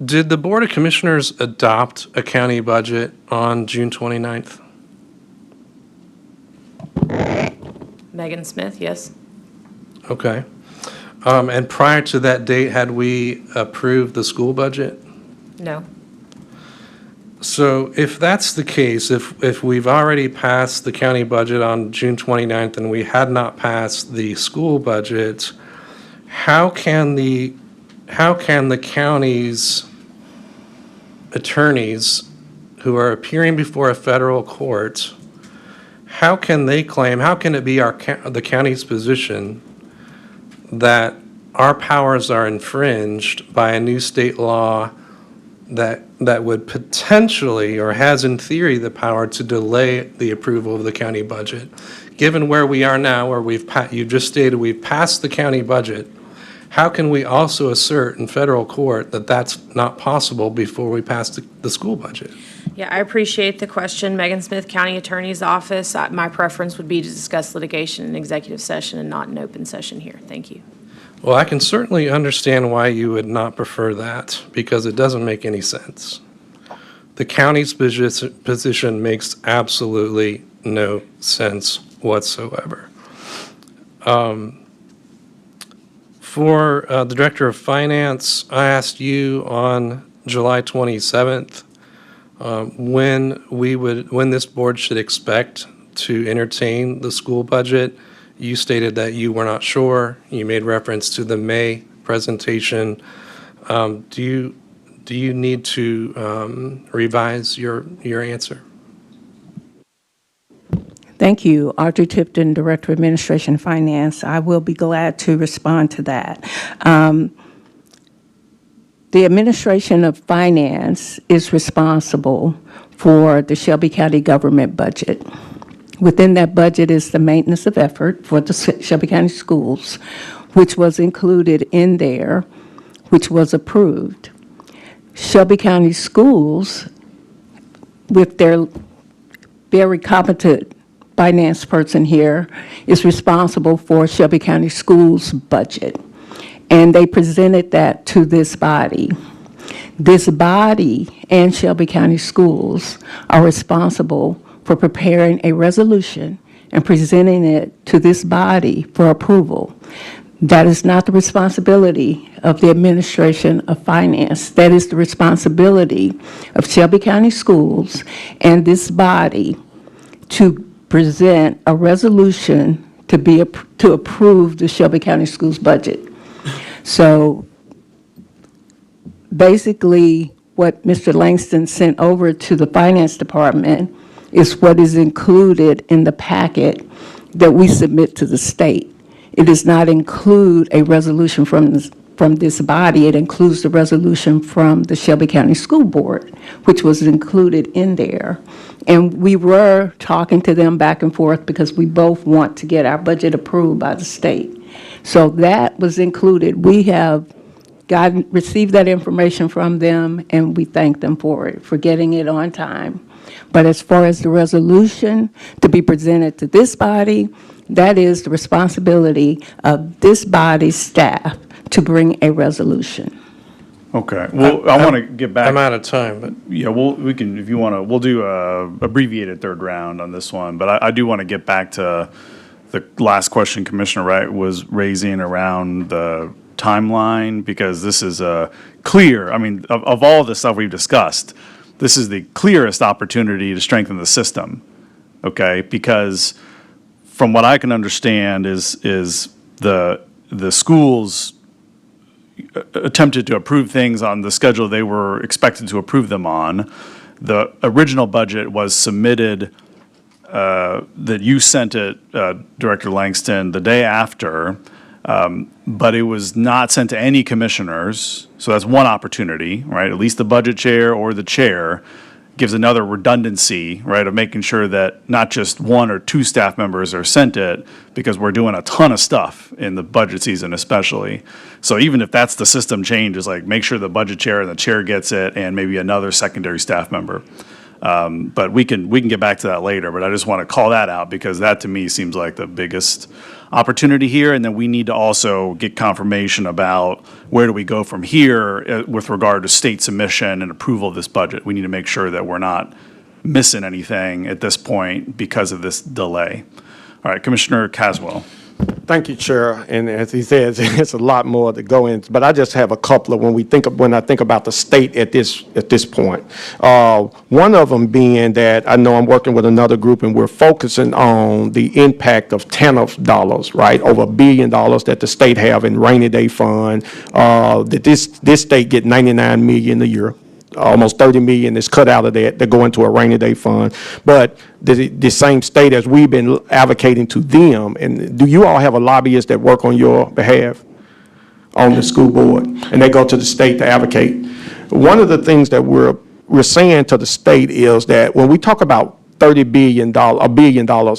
Did the Board of Commissioners adopt a county budget on June 29th? Megan Smith, yes. Okay. And prior to that date, had we approved the school budget? No. So if that's the case, if we've already passed the county budget on June 29th and we had not passed the school budget, how can the county's attorneys who are appearing before a federal court, how can they claim, how can it be the county's position that our powers are infringed by a new state law that would potentially, or has in theory, the power to delay the approval of the county budget? Given where we are now, where you just stated we've passed the county budget, how can we also assert in federal court that that's not possible before we pass the school budget? Yeah, I appreciate the question. Megan Smith, County Attorney's Office. My preference would be to discuss litigation in executive session and not an open session here. Thank you. Well, I can certainly understand why you would not prefer that, because it doesn't make any sense. The county's position makes absolutely no sense whatsoever. For the Director of Finance, I asked you on July 27th when this board should expect to entertain the school budget. You stated that you were not sure. You made reference to the May presentation. Do you need to revise your answer? Thank you, Audrey Tipton, Director of Administration and Finance. I will be glad to respond to that. The Administration of Finance is responsible for the Shelby County government budget. Within that budget is the maintenance of effort for the Shelby County schools, which was included in there, which was approved. Shelby County schools, with their very competent finance person here, is responsible for Shelby County schools budget. And they presented that to this body. This body and Shelby County schools are responsible for preparing a resolution and presenting it to this body for approval. That is not the responsibility of the Administration of Finance. That is the responsibility of Shelby County Schools and this body to present a resolution to approve the Shelby County Schools budget. So basically, what Mr. Langston sent over to the Finance Department is what is included in the packet that we submit to the state. It does not include a resolution from this body. It includes the resolution from the Shelby County School Board, which was included in there. And we were talking to them back and forth because we both want to get our budget approved by the state. So that was included. We have received that information from them, and we thank them for it, for getting it on time. But as far as the resolution to be presented to this body, that is the responsibility of this body's staff to bring a resolution. Okay, well, I want to get back. I'm out of time, but. Yeah, we can, if you want to, we'll do a abbreviated third round on this one, but I do want to get back to the last question Commissioner Wright was raising around the timeline, because this is clear, I mean, of all the stuff we've discussed, this is the clearest opportunity to strengthen the system, okay? Because from what I can understand is the schools attempted to approve things on the schedule they were expected to approve them on. The original budget was submitted, that you sent it, Director Langston, the day after, but it was not sent to any commissioners. So that's one opportunity, right? At least the budget chair or the chair gives another redundancy, right, of making sure that not just one or two staff members are sent it, because we're doing a ton of stuff in the budget season especially. So even if that's the system change, is like make sure the budget chair and the chair gets it and maybe another secondary staff member. But we can get back to that later, but I just want to call that out because that to me seems like the biggest opportunity here. And then we need to also get confirmation about where do we go from here with regard to state submission and approval of this budget. We need to make sure that we're not missing anything at this point because of this delay. All right, Commissioner Caswell. Thank you, Chair. And as he says, it's a lot more to go into, but I just have a couple of when I think about the state at this point. One of them being that I know I'm working with another group and we're focusing on the impact of TANF dollars, right? Over $1 billion that the state have in rainy day fund. That this state get $99 million a year. Almost $30 million is cut out of that go into a rainy day fund. But the same state, as we've been advocating to them, and do you all have a lobbyist that work on your behalf on the school board, and they go to the state to advocate? One of the things that we're saying to the state is that when we talk about $1 billion,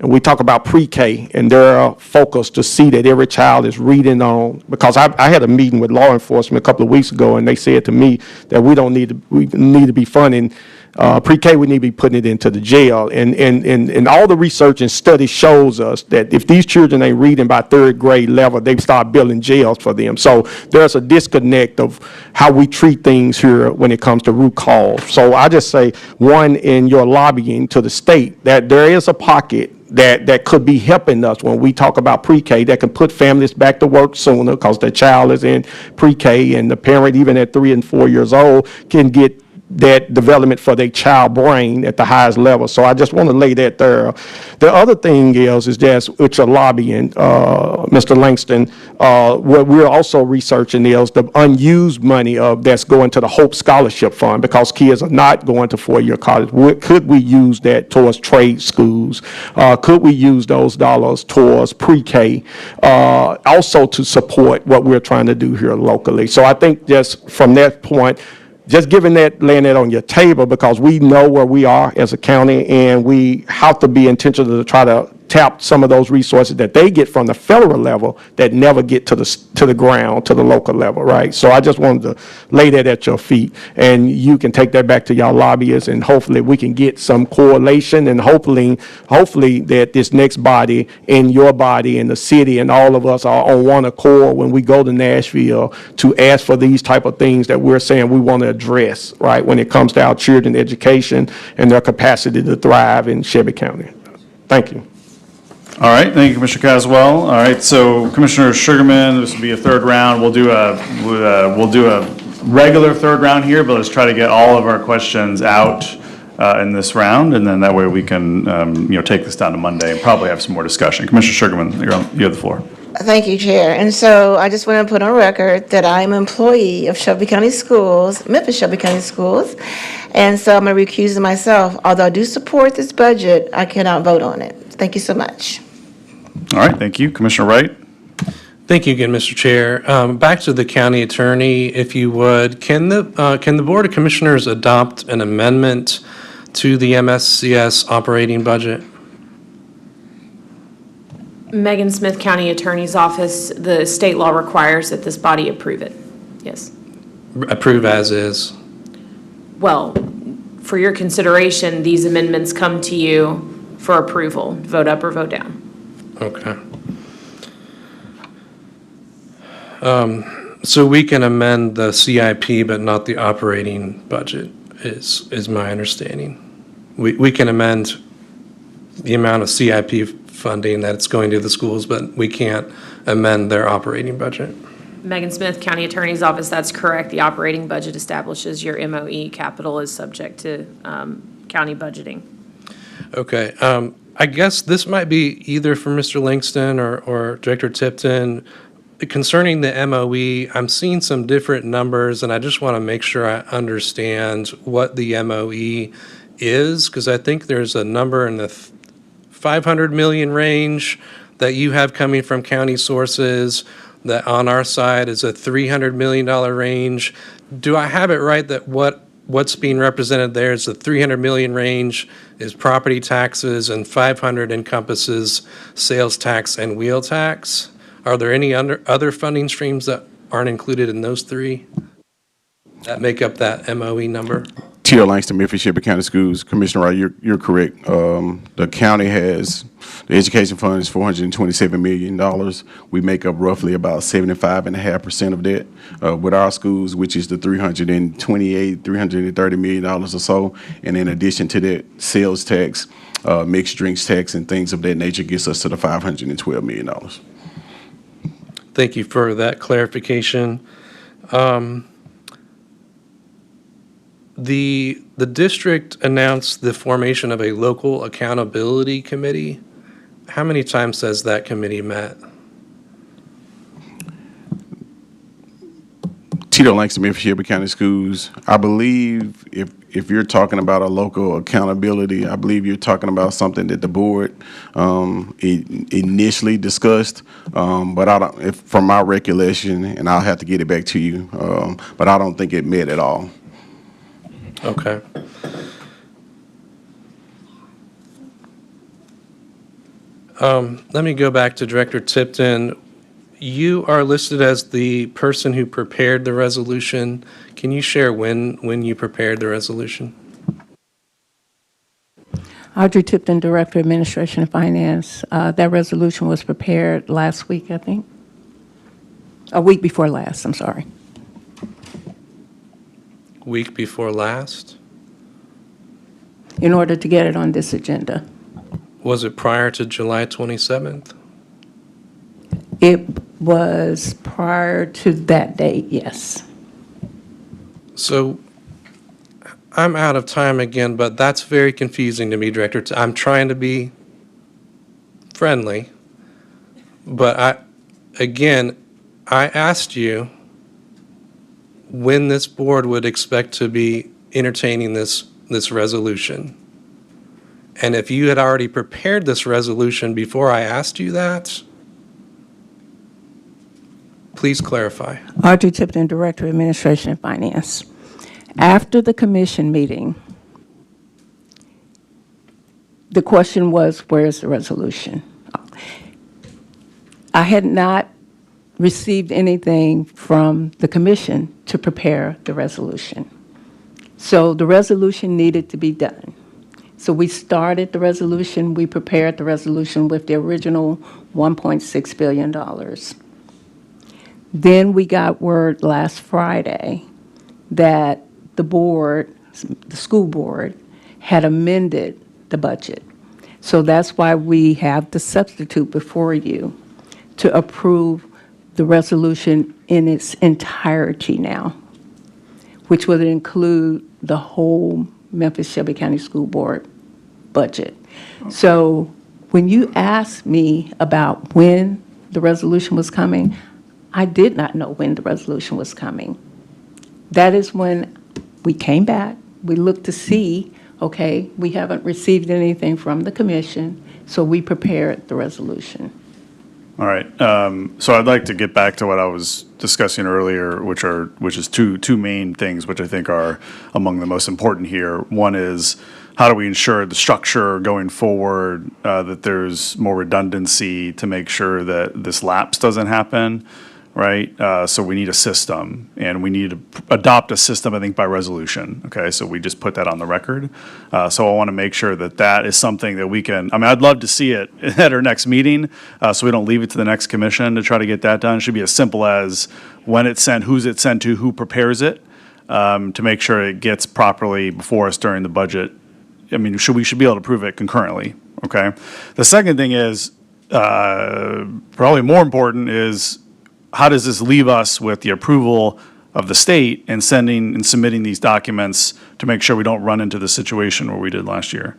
and we talk about pre-K and their focus to see that every child is reading on, because I had a meeting with law enforcement a couple of weeks ago, and they said to me that we need to be funding pre-K, we need to be putting it into the jail. And all the research and study shows us that if these children ain't reading by third grade level, they start building jails for them. So there's a disconnect of how we treat things here when it comes to root cause. So I just say, one, in your lobbying to the state, that there is a pocket that could be helping us when we talk about pre-K, that can put families back to work sooner because the child is in pre-K, and the parent, even at 3 and 4 years old, can get that development for their child brain at the highest level. So I just want to lay that there. The other thing is just with your lobbying, Mr. Langston, what we're also researching is the unused money that's going to the Hope Scholarship Fund, because kids are not going to four-year college. Could we use that towards trade schools? Could we use those dollars towards pre-K, also to support what we're trying to do here locally? So I think just from that point, just laying that on your table, because we know where we are as a county, and we have to be intentional to try to tap some of those resources that they get from the federal level that never get to the ground, to the local level, right? So I just wanted to lay that at your feet, and you can take that back to y'all lobbyists, and hopefully we can get some correlation, and hopefully that this next body and your body and the city and all of us are on one accord when we go to Nashville to ask for these type of things that we're saying we want to address, right, when it comes to our children's education and their capacity to thrive in Shelby County. Thank you. All right, thank you, Commissioner Caswell. All right, so Commissioner Sugarman, this will be a third round. We'll do a regular third round here, but let's try to get all of our questions out in this round, and then that way we can, take this down to Monday and probably have some more discussion. Commissioner Sugarman, you have the floor. Thank you, Chair. And so I just want to put on record that I am an employee of Shelby County Schools, Memphis Shelby County Schools, and so I'm going to recuse myself. Although I do support this budget, I cannot vote on it. Thank you so much. All right, thank you. Commissioner Wright? Thank you again, Mr. Chair. Back to the county attorney, if you would. Can the Board of Commissioners adopt an amendment to the MSCS operating budget? Megan Smith, County Attorney's Office, the state law requires that this body approve it. Yes. Approve as is. Well, for your consideration, these amendments come to you for approval. Vote up or vote down. Okay. So we can amend the CIP, but not the operating budget, is my understanding. We can amend the amount of CIP funding that it's going to the schools, but we can't amend their operating budget. Megan Smith, County Attorney's Office, that's correct. The operating budget establishes your MOE. Capital is subject to county budgeting. Okay. I guess this might be either for Mr. Langston or Director Tipton. Concerning the MOE, I'm seeing some different numbers, and I just want to make sure I understand what the MOE is, because I think there's a number in the 500 million range that you have coming from county sources, that on our side is a $300 million range. Do I have it right that what's being represented there is the 300 million range is property taxes and 500 encompasses sales tax and wheel tax? Are there any other funding streams that aren't included in those three that make up that MOE number? T.L. Langston, Memphis Shelby County Schools. Commissioner Wright, you're correct. The county has, the education fund is $427 million. We make up roughly about 75.5% of that with our schools, which is the $330 million or so. And in addition to that, sales tax, mixed drinks tax, and things of that nature gets us to the $512 million. Thank you for that clarification. The district announced the formation of a local accountability committee. How many times has that committee met? Tito Langston, Memphis Shelby County Schools. I believe if you're talking about a local accountability, I believe you're talking about something that the board initially discussed, but I don't, from my recollection, and I'll have to get it back to you, but I don't think it met at all. Okay. Let me go back to Director Tipton. You are listed as the person who prepared the resolution. Can you share when you prepared the resolution? Audrey Tipton, Director, Administration and Finance. That resolution was prepared last week, I think. A week before last, I'm sorry. Week before last? In order to get it on this agenda. Was it prior to July 27th? It was prior to that date, yes. So I'm out of time again, but that's very confusing to me, Director. I'm trying to be friendly, but I asked you when this board would expect to be entertaining this resolution. And if you had already prepared this resolution before I asked you that, please clarify. Audrey Tipton, Director, Administration and Finance. After the commission meeting, the question was, where's the resolution? I had not received anything from the commission to prepare the resolution. So the resolution needed to be done. So we started the resolution, we prepared the resolution with the original $1.6 billion. Then we got word last Friday that the board, the school board, had amended the budget. So that's why we have the substitute before you to approve the resolution in its entirety now, which would include the whole Memphis Shelby County School Board budget. So when you asked me about when the resolution was coming, I did not know when the resolution was coming. That is when we came back, we looked to see, okay, we haven't received anything from the commission, so we prepared the resolution. All right, so I'd like to get back to what I was discussing earlier, which is two main things, which I think are among the most important here. One is, how do we ensure the structure going forward, that there's more redundancy to make sure that this lapse doesn't happen, right? So we need a system, and we need to adopt a system, I think, by resolution, okay? So we just put that on the record. So I want to make sure that that is something that we can, I mean, I'd love to see it at our next meeting, so we don't leave it to the next commission to try to get that done. It should be as simple as when it's sent, who's it sent to, who prepares it, to make sure it gets properly before us during the budget. I mean, we should be able to prove it concurrently, okay? The second thing is, probably more important, is how does this leave us with the approval of the state and sending and submitting these documents to make sure we don't run into the situation where we did last year?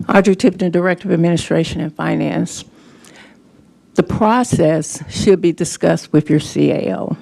Audrey Tipton, Director of Administration and Finance. The process should be discussed with your CAO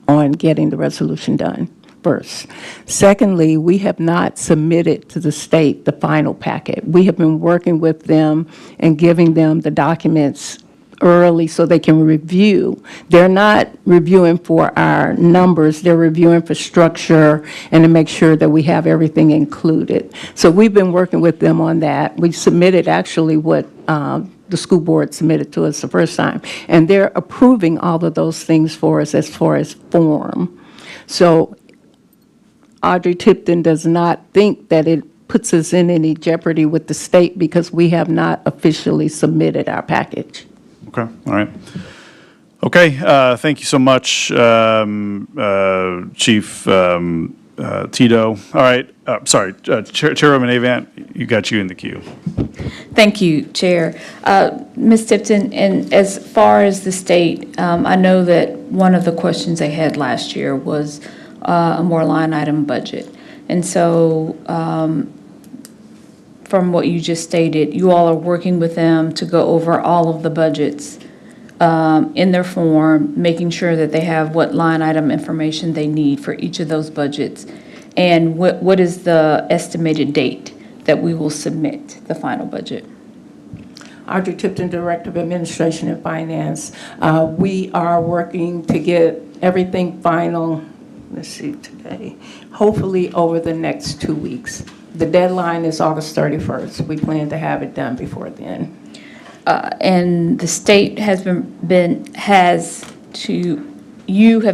on getting the resolution done first. Secondly, we have not submitted to the state the final packet. We have been working with them and giving them the documents early so they can review. They're not reviewing for our numbers, they're reviewing for structure and to make sure that we have everything included. So we've been working with them on that. We submitted actually what the school board submitted to us the first time, and they're approving all of those things for us as far as form. So Audrey Tipton does not think that it puts us in any jeopardy with the state because we have not officially submitted our package. Okay, all right. Okay, thank you so much, Chief Tito. All right, sorry, Chairwoman Avant, you got you in the queue. Thank you, Chair. Ms. Tipton, and as far as the state, I know that one of the questions they had last year was a more line item budget. And so from what you just stated, you all are working with them to go over all of the budgets in their form, making sure that they have what line item information they need for each of those budgets. And what is the estimated date that we will submit the final budget? Audrey Tipton, Director of Administration and Finance. We are working to get everything final, let's see, today, hopefully over the next 2 weeks. The deadline is August 31st. We plan to have it done before then. And the state you have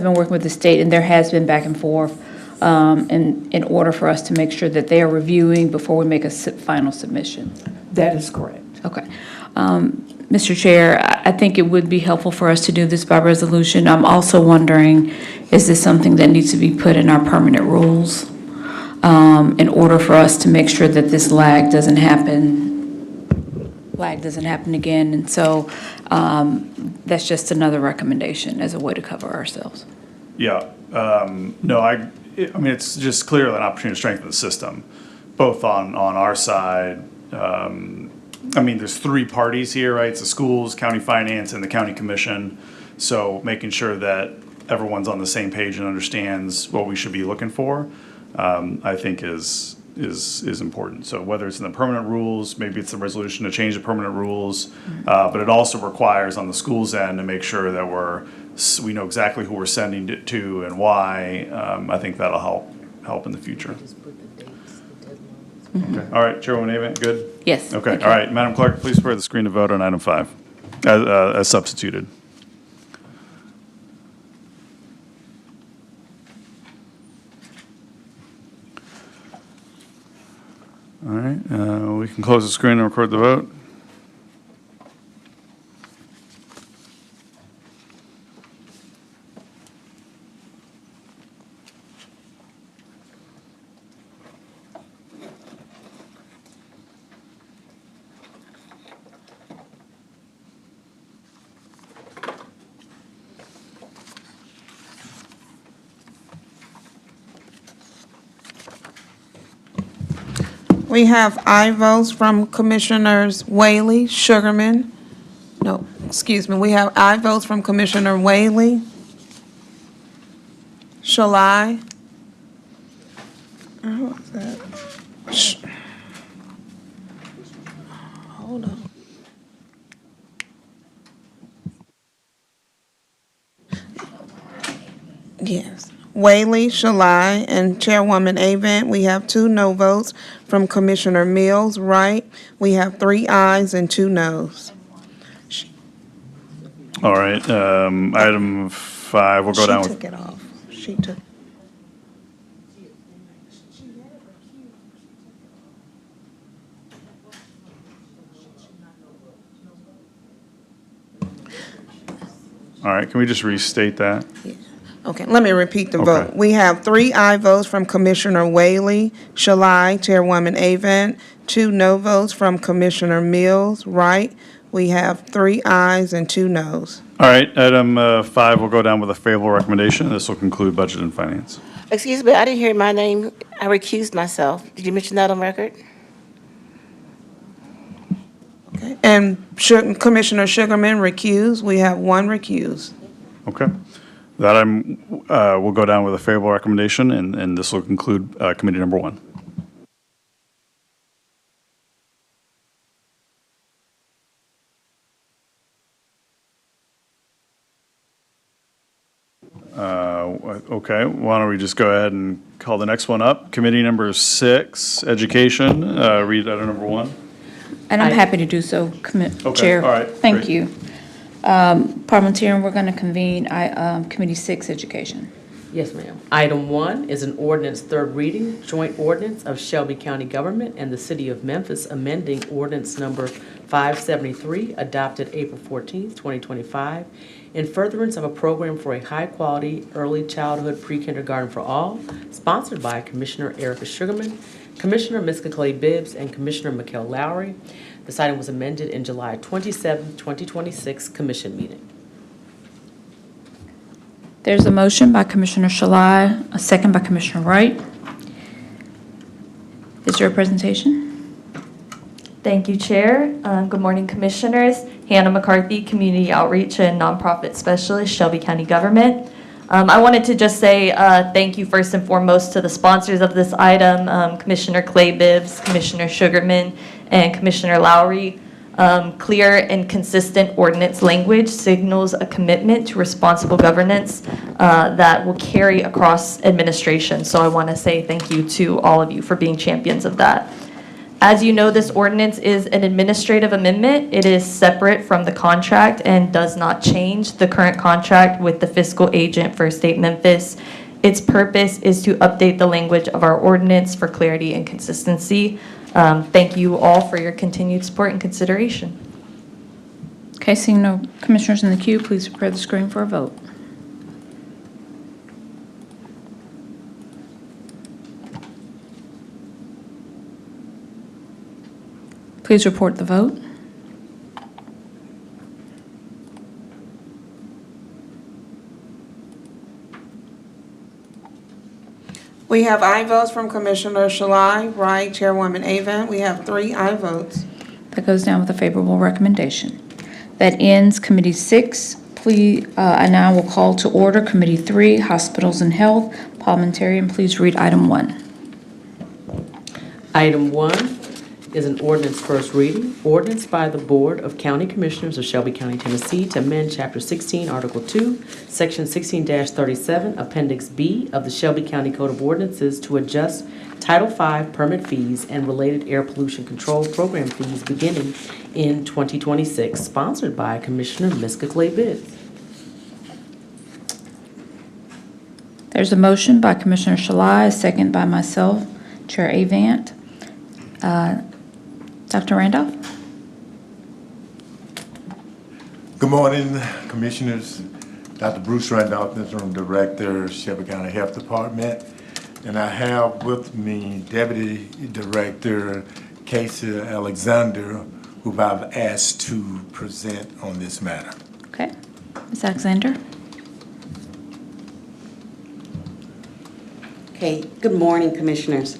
been working with the state, and there has been back and forth in order for us to make sure that they are reviewing before we make a final submission. That is correct. Okay. Mr. Chair, I think it would be helpful for us to do this by resolution. I'm also wondering, is this something that needs to be put in our permanent rules in order for us to make sure that this lag doesn't happen again? And so that's just another recommendation as a way to cover ourselves. Yeah, no, I mean, it's just clearly an opportunity to strengthen the system, both on our side. I mean, there's three parties here, right? It's the schools, county finance, and the county commission. So making sure that everyone's on the same page and understands what we should be looking for, I think is important. So whether it's in the permanent rules, maybe it's the resolution to change the permanent rules, but it also requires on the school's end to make sure that we know exactly who we're sending it to and why. I think that'll help in the future. Okay. All right, Chairwoman Avant, good? Yes. Okay, all right. Madam Clerk, please prepare the screen to vote on item 5 as substituted. All right, we can close the screen and record the vote. We have aye votes from Commissioners Whaley, Sugarman. No, excuse me, we have aye votes from Commissioner Whaley, Shalai. What was that? Hold on. Yes. Whaley, Shalai, and Chairwoman Avent. We have 2 no votes from Commissioner Mills, Wright. We have 3 ayes and 2 noes. All right, item 5, we'll go down She with. took it off. She took. All right, can we just restate that? Okay, let me repeat the Okay. vote. We have 3 aye votes from Commissioner Whaley, Shalai, Chairwoman Avent, 2 no votes from Commissioner Mills, Wright. We have 3 ayes and 2 noes. All right, item 5 will go down with a favorable recommendation. This will conclude Budget and Finance. Excuse me, I didn't hear my name. I recused myself. Did you mention that on record? And Commissioner Sugarman recused. We have 1 recused. Okay. That item will go down with a favorable recommendation, and this will conclude Committee Number 1. Okay, why don't we just go ahead and call the next one up? Committee Number 6, Education. Read item number 1. And I'm happy to do so, Okay, Chair. all right, Thank great. you. Parliamentarian, we're going to convene Committee 6, Education. Yes, ma'am. Item 1 is an ordinance, third reading, joint ordinance of Shelby County Government and the City of Memphis amending ordinance number 573, adopted April 14th, 2025, in furtherance of a program for a high-quality early childhood pre-kindergarten for all, sponsored by Commissioner Erica Sugarman, Commissioner Miska Clay Bibbs, and Commissioner Mikkel Lowry. This item was amended in July 27, 2026 Commission meeting. There's a motion by Commissioner Shalai, a second by Commissioner Wright. Is there a presentation? Thank you, Chair. Good morning, Commissioners. Hannah McCarthy, Community Outreach and Nonprofit Specialist, Shelby County Government. I wanted to just say thank you first and foremost to the sponsors of this item, Commissioner Clay Bibbs, Commissioner Sugarman, and Commissioner Lowry. Clear and consistent ordinance language signals a commitment to responsible governance that will carry across administration. So I want to say thank you to all of you for being champions of that. As you know, this ordinance is an administrative amendment. It is separate from the contract and does not change the current contract with the fiscal agent for State Memphis. Its purpose is to update the language of our ordinance for clarity and consistency. Thank you all for your continued support and consideration. Okay, seeing no commissioners in the queue, please prepare the screen for a vote. Please report the vote. We have aye votes from Commissioner Shalai, Wright, Chairwoman Avent. We have 3 aye votes. That goes down with a favorable recommendation. That ends Committee 6. Please, I now will call to order Committee 3, Hospitals and Health. Parliamentarian, please read item 1. Item 1 is an ordinance first reading, ordinance by the Board of County Commissioners of Shelby County, Tennessee to amend Chapter 16, Article 2, Section 16-37, Appendix B of the Shelby County Code of Ordinances to adjust Title V permit fees and related air pollution control program fees beginning in 2026, sponsored by Commissioner Miska Clay Bibbs. There's a motion by Commissioner Shalai, a second by myself, Chair Avent. Dr. Randolph? Good morning, Commissioners. Dr. Bruce Randolph, Interim Director, Shelby County Health Department. And I have with me Deputy Director Casey Alexander, who I've asked to present on this matter. Okay. Ms. Alexander? Okay, good morning, Commissioners.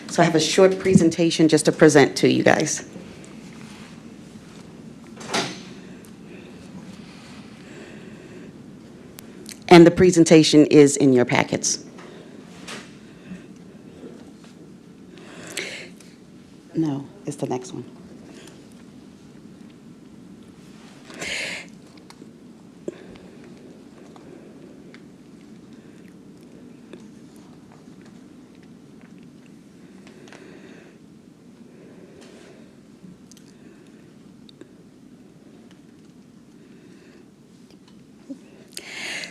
So I have a short presentation just to present to you guys. And the presentation is in your packets. No, it's the next one.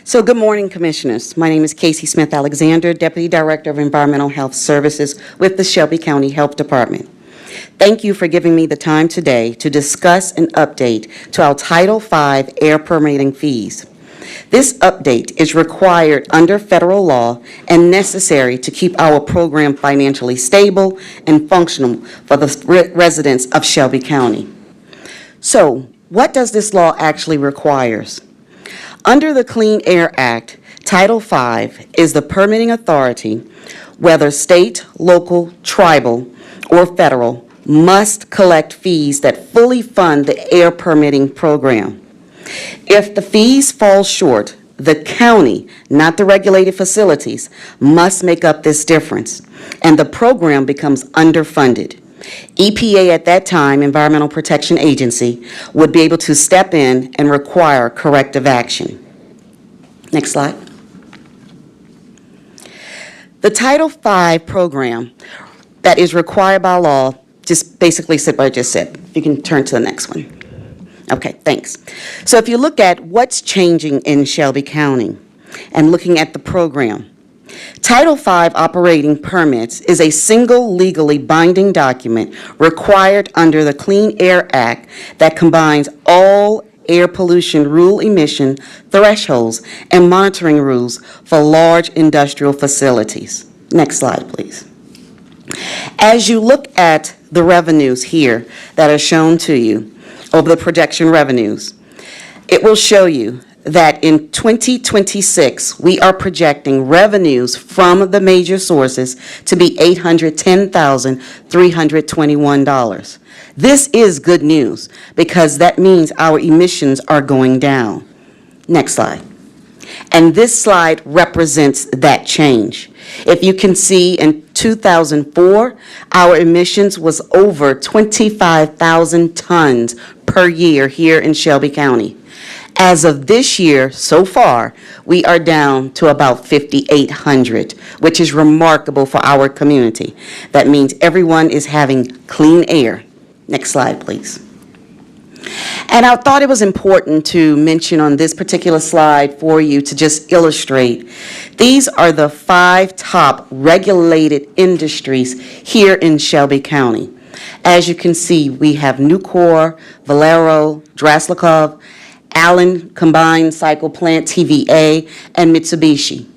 So good morning, Commissioners. My name is Casey Smith Alexander, Deputy Director of Environmental Health Services with the Shelby County Health Department. Thank you for giving me the time today to discuss an update to our Title V air permitting fees. This update is required under federal law and necessary to keep our program financially stable and functional for the residents of Shelby County. So, what does this law actually requires? Under the Clean Air Act, Title V is the permitting authority, whether state, local, tribal, or federal, must collect fees that fully fund the air permitting program. If the fees fall short, the county, not the regulated facilities, must make up this difference, and the program becomes underfunded. EPA at that time, Environmental Protection Agency, would be able to step in and require corrective action. Next slide. The Title V program that is required by law just basically said what I just said. You can turn to the next one. Okay, thanks. So if you look at what's changing in Shelby County and looking at the program, Title V operating permits is a single legally binding document required under the Clean Air Act that combines all air pollution rule emission thresholds and monitoring rules for large industrial facilities. Next slide, please. As you look at the revenues here that are shown to you over the projection revenues, it will show you that in 2026, we are projecting revenues from the major sources to be $810,321. This is good news because that means our emissions are going down. Next slide. And this slide represents that change. If you can see in 2004, our emissions was over 25,000 tons per year here in Shelby County. As of this year, so far, we are down to about 5,800, which is remarkable for our community. That means everyone is having clean air. Next slide, please. And I thought it was important to mention on this particular slide for you to just illustrate. These are the 5 top regulated industries here in Shelby County. As you can see, we have Nucor, Valero, Draslikov, Allen Combined Cycle Plant, TVA, and Mitsubishi.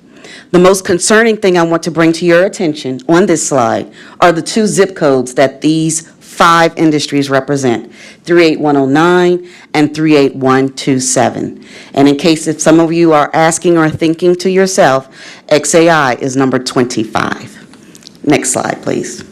The most concerning thing I want to bring to your attention on this slide are the 2 zip codes that these 5 industries represent, 38109 and 38127. And in case if some of you are asking or thinking to yourself, XAI is number 25. Next slide, please.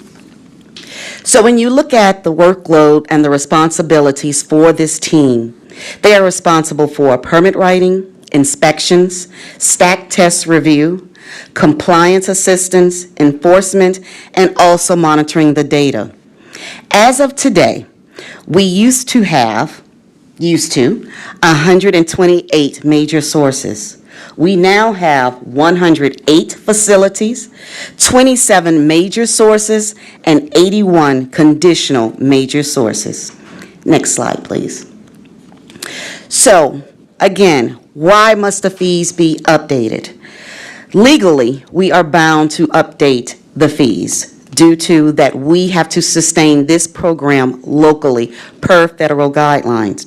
So when you look at the workload and the responsibilities for this team, they are responsible for permit writing, inspections, stack test review, compliance assistance, enforcement, and also monitoring the data. As of today, we used to have 128 major sources. We now have 108 facilities, 27 major sources, and 81 conditional major sources. Next slide, please. So, again, why must the fees be updated? Legally, we are bound to update the fees due to that we have to sustain this program locally per federal guidelines.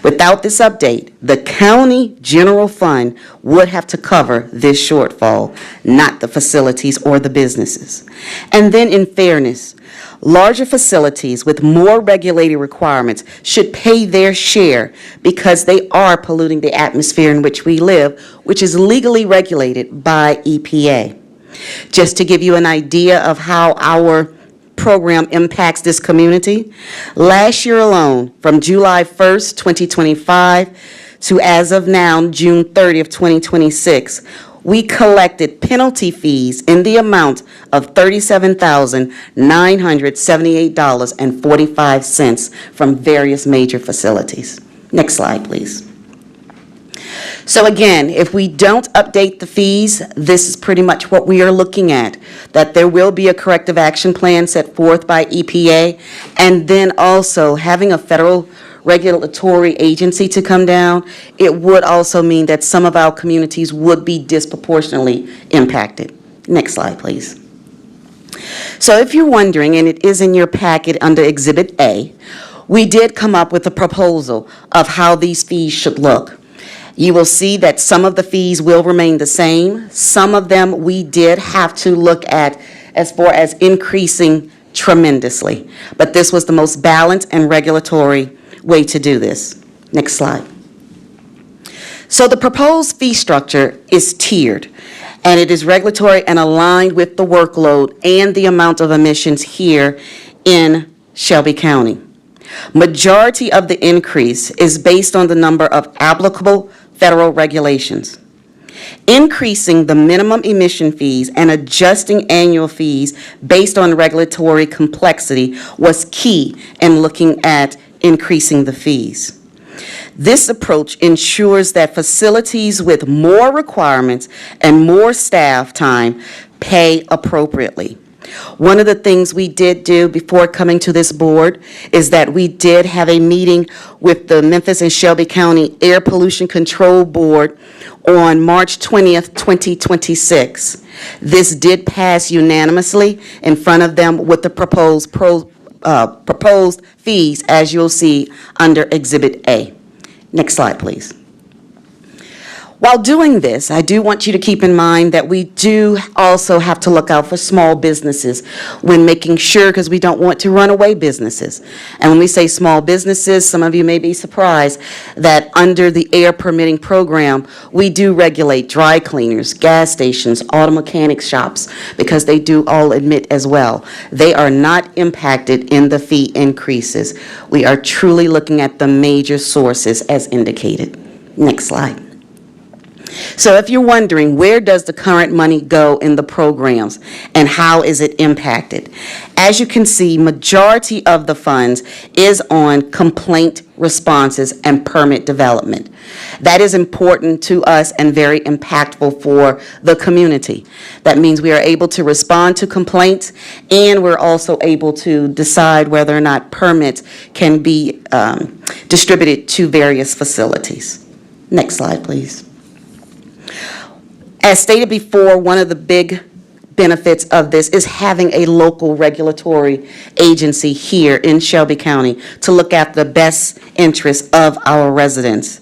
Without this update, the county general fund would have to cover this shortfall, not the facilities or the businesses. And then in fairness, larger facilities with more regulated requirements should pay their share because they are polluting the atmosphere in which we live, which is legally regulated by EPA. Just to give you an idea of how our program impacts this community, last year alone, from July 1st, 2025 to as of now, June 30th, 2026, we collected penalty fees in the amount of $37,978.45 from various major facilities. Next slide, please. So again, if we don't update the fees, this is pretty much what we are looking at, that there will be a corrective action plan set forth by EPA, and then also having a federal regulatory agency to come down, it would also mean that some of our communities would be disproportionately impacted. Next slide, please. So if you're wondering, and it is in your packet under Exhibit A, we did come up with a proposal of how these fees should look. You will see that some of the fees will remain the same. Some of them we did have to look at as far as increasing tremendously. But this was the most balanced and regulatory way to do this. Next slide. So the proposed fee structure is tiered, and it is regulatory and aligned with the workload and the amount of emissions here in Shelby County. Majority of the increase is based on the number of applicable federal regulations. Increasing the minimum emission fees and adjusting annual fees based on regulatory complexity was key in looking at increasing the fees. This approach ensures that facilities with more requirements and more staff time pay appropriately. One of the things we did do before coming to this board is that we did have a meeting with the Memphis and Shelby County Air Pollution Control Board on March 20th, 2026. This did pass unanimously in front of them with the proposed fees, as you'll see under Exhibit A. Next slide, please. While doing this, I do want you to keep in mind that we do also have to look out for small businesses when making sure, because we don't want to run away businesses. And when we say small businesses, some of you may be surprised that under the air permitting program, we do regulate dry cleaners, gas stations, auto mechanic shops, because they do all admit as well. They are not impacted in the fee increases. We are truly looking at the major sources as indicated. Next slide. So if you're wondering, where does the current money go in the programs and how is it impacted? As you can see, majority of the funds is on complaint responses and permit development. That is important to us and very impactful for the community. That means we are able to respond to complaints, and we're also able to decide whether or not permits can be distributed to various facilities. Next slide, please. As stated before, one of the big benefits of this is having a local regulatory agency here in Shelby County to look at the best interests of our residents.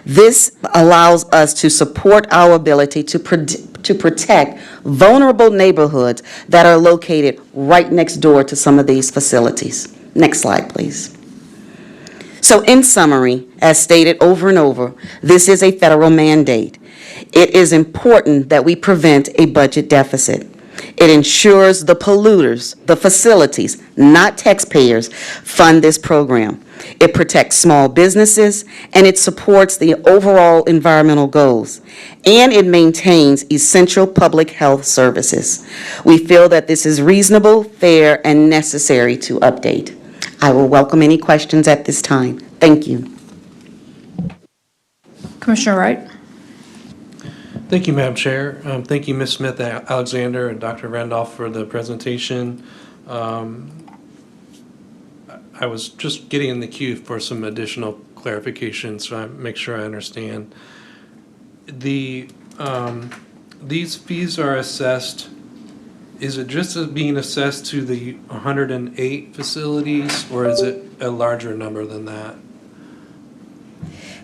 This allows us to support our ability to protect vulnerable neighborhoods that are located right next door to some of these facilities. Next slide, please. So in summary, as stated over and over, this is a federal mandate. It is important that we prevent a budget deficit. It ensures the polluters, the facilities, not taxpayers, fund this program. It protects small businesses, and it supports the overall environmental goals, and it maintains essential public health services. We feel that this is reasonable, fair, and necessary to update. I will welcome any questions at this time. Thank you. Commissioner Wright? Thank you, Madam Chair. Thank you, Ms. Smith, Alexander, and Dr. Randolph for the presentation. I was just getting in the queue for some additional clarification, so I make sure I understand. These fees are assessed. Is it just being assessed to the 108 facilities, or is it a larger number than that?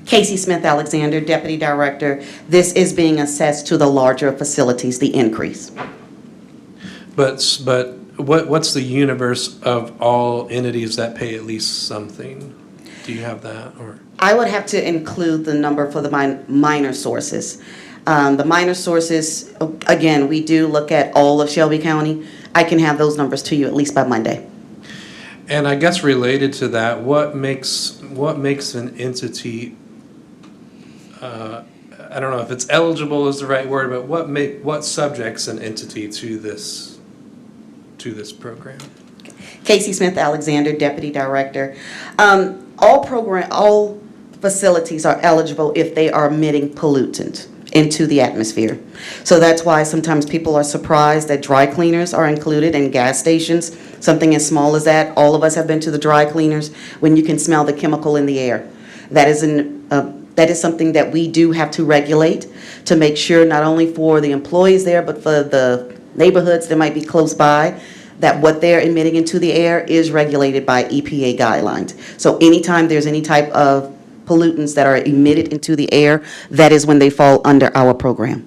Casey Smith Alexander, Deputy Director. This is being assessed to the larger facilities, the increase. But what's the universe of all entities that pay at least something? Do you have that, or? I would have to include the number for the minor sources. The minor sources, again, we do look at all of Shelby County. I can have those numbers to you at least by Monday. And I guess related to that, what makes an entity, I don't know if it's eligible is the right word, but what subjects an entity to this program? Casey Smith Alexander, Deputy Director. All facilities are eligible if they are emitting pollutant into the atmosphere. So that's why sometimes people are surprised that dry cleaners are included in gas stations. Something as small as that. All of us have been to the dry cleaners when you can smell the chemical in the air. That is something that we do have to regulate to make sure not only for the employees there, but for the neighborhoods that might be close by, that what they're emitting into the air is regulated by EPA guidelines. So anytime there's any type of pollutants that are emitted into the air, that is when they fall under our program.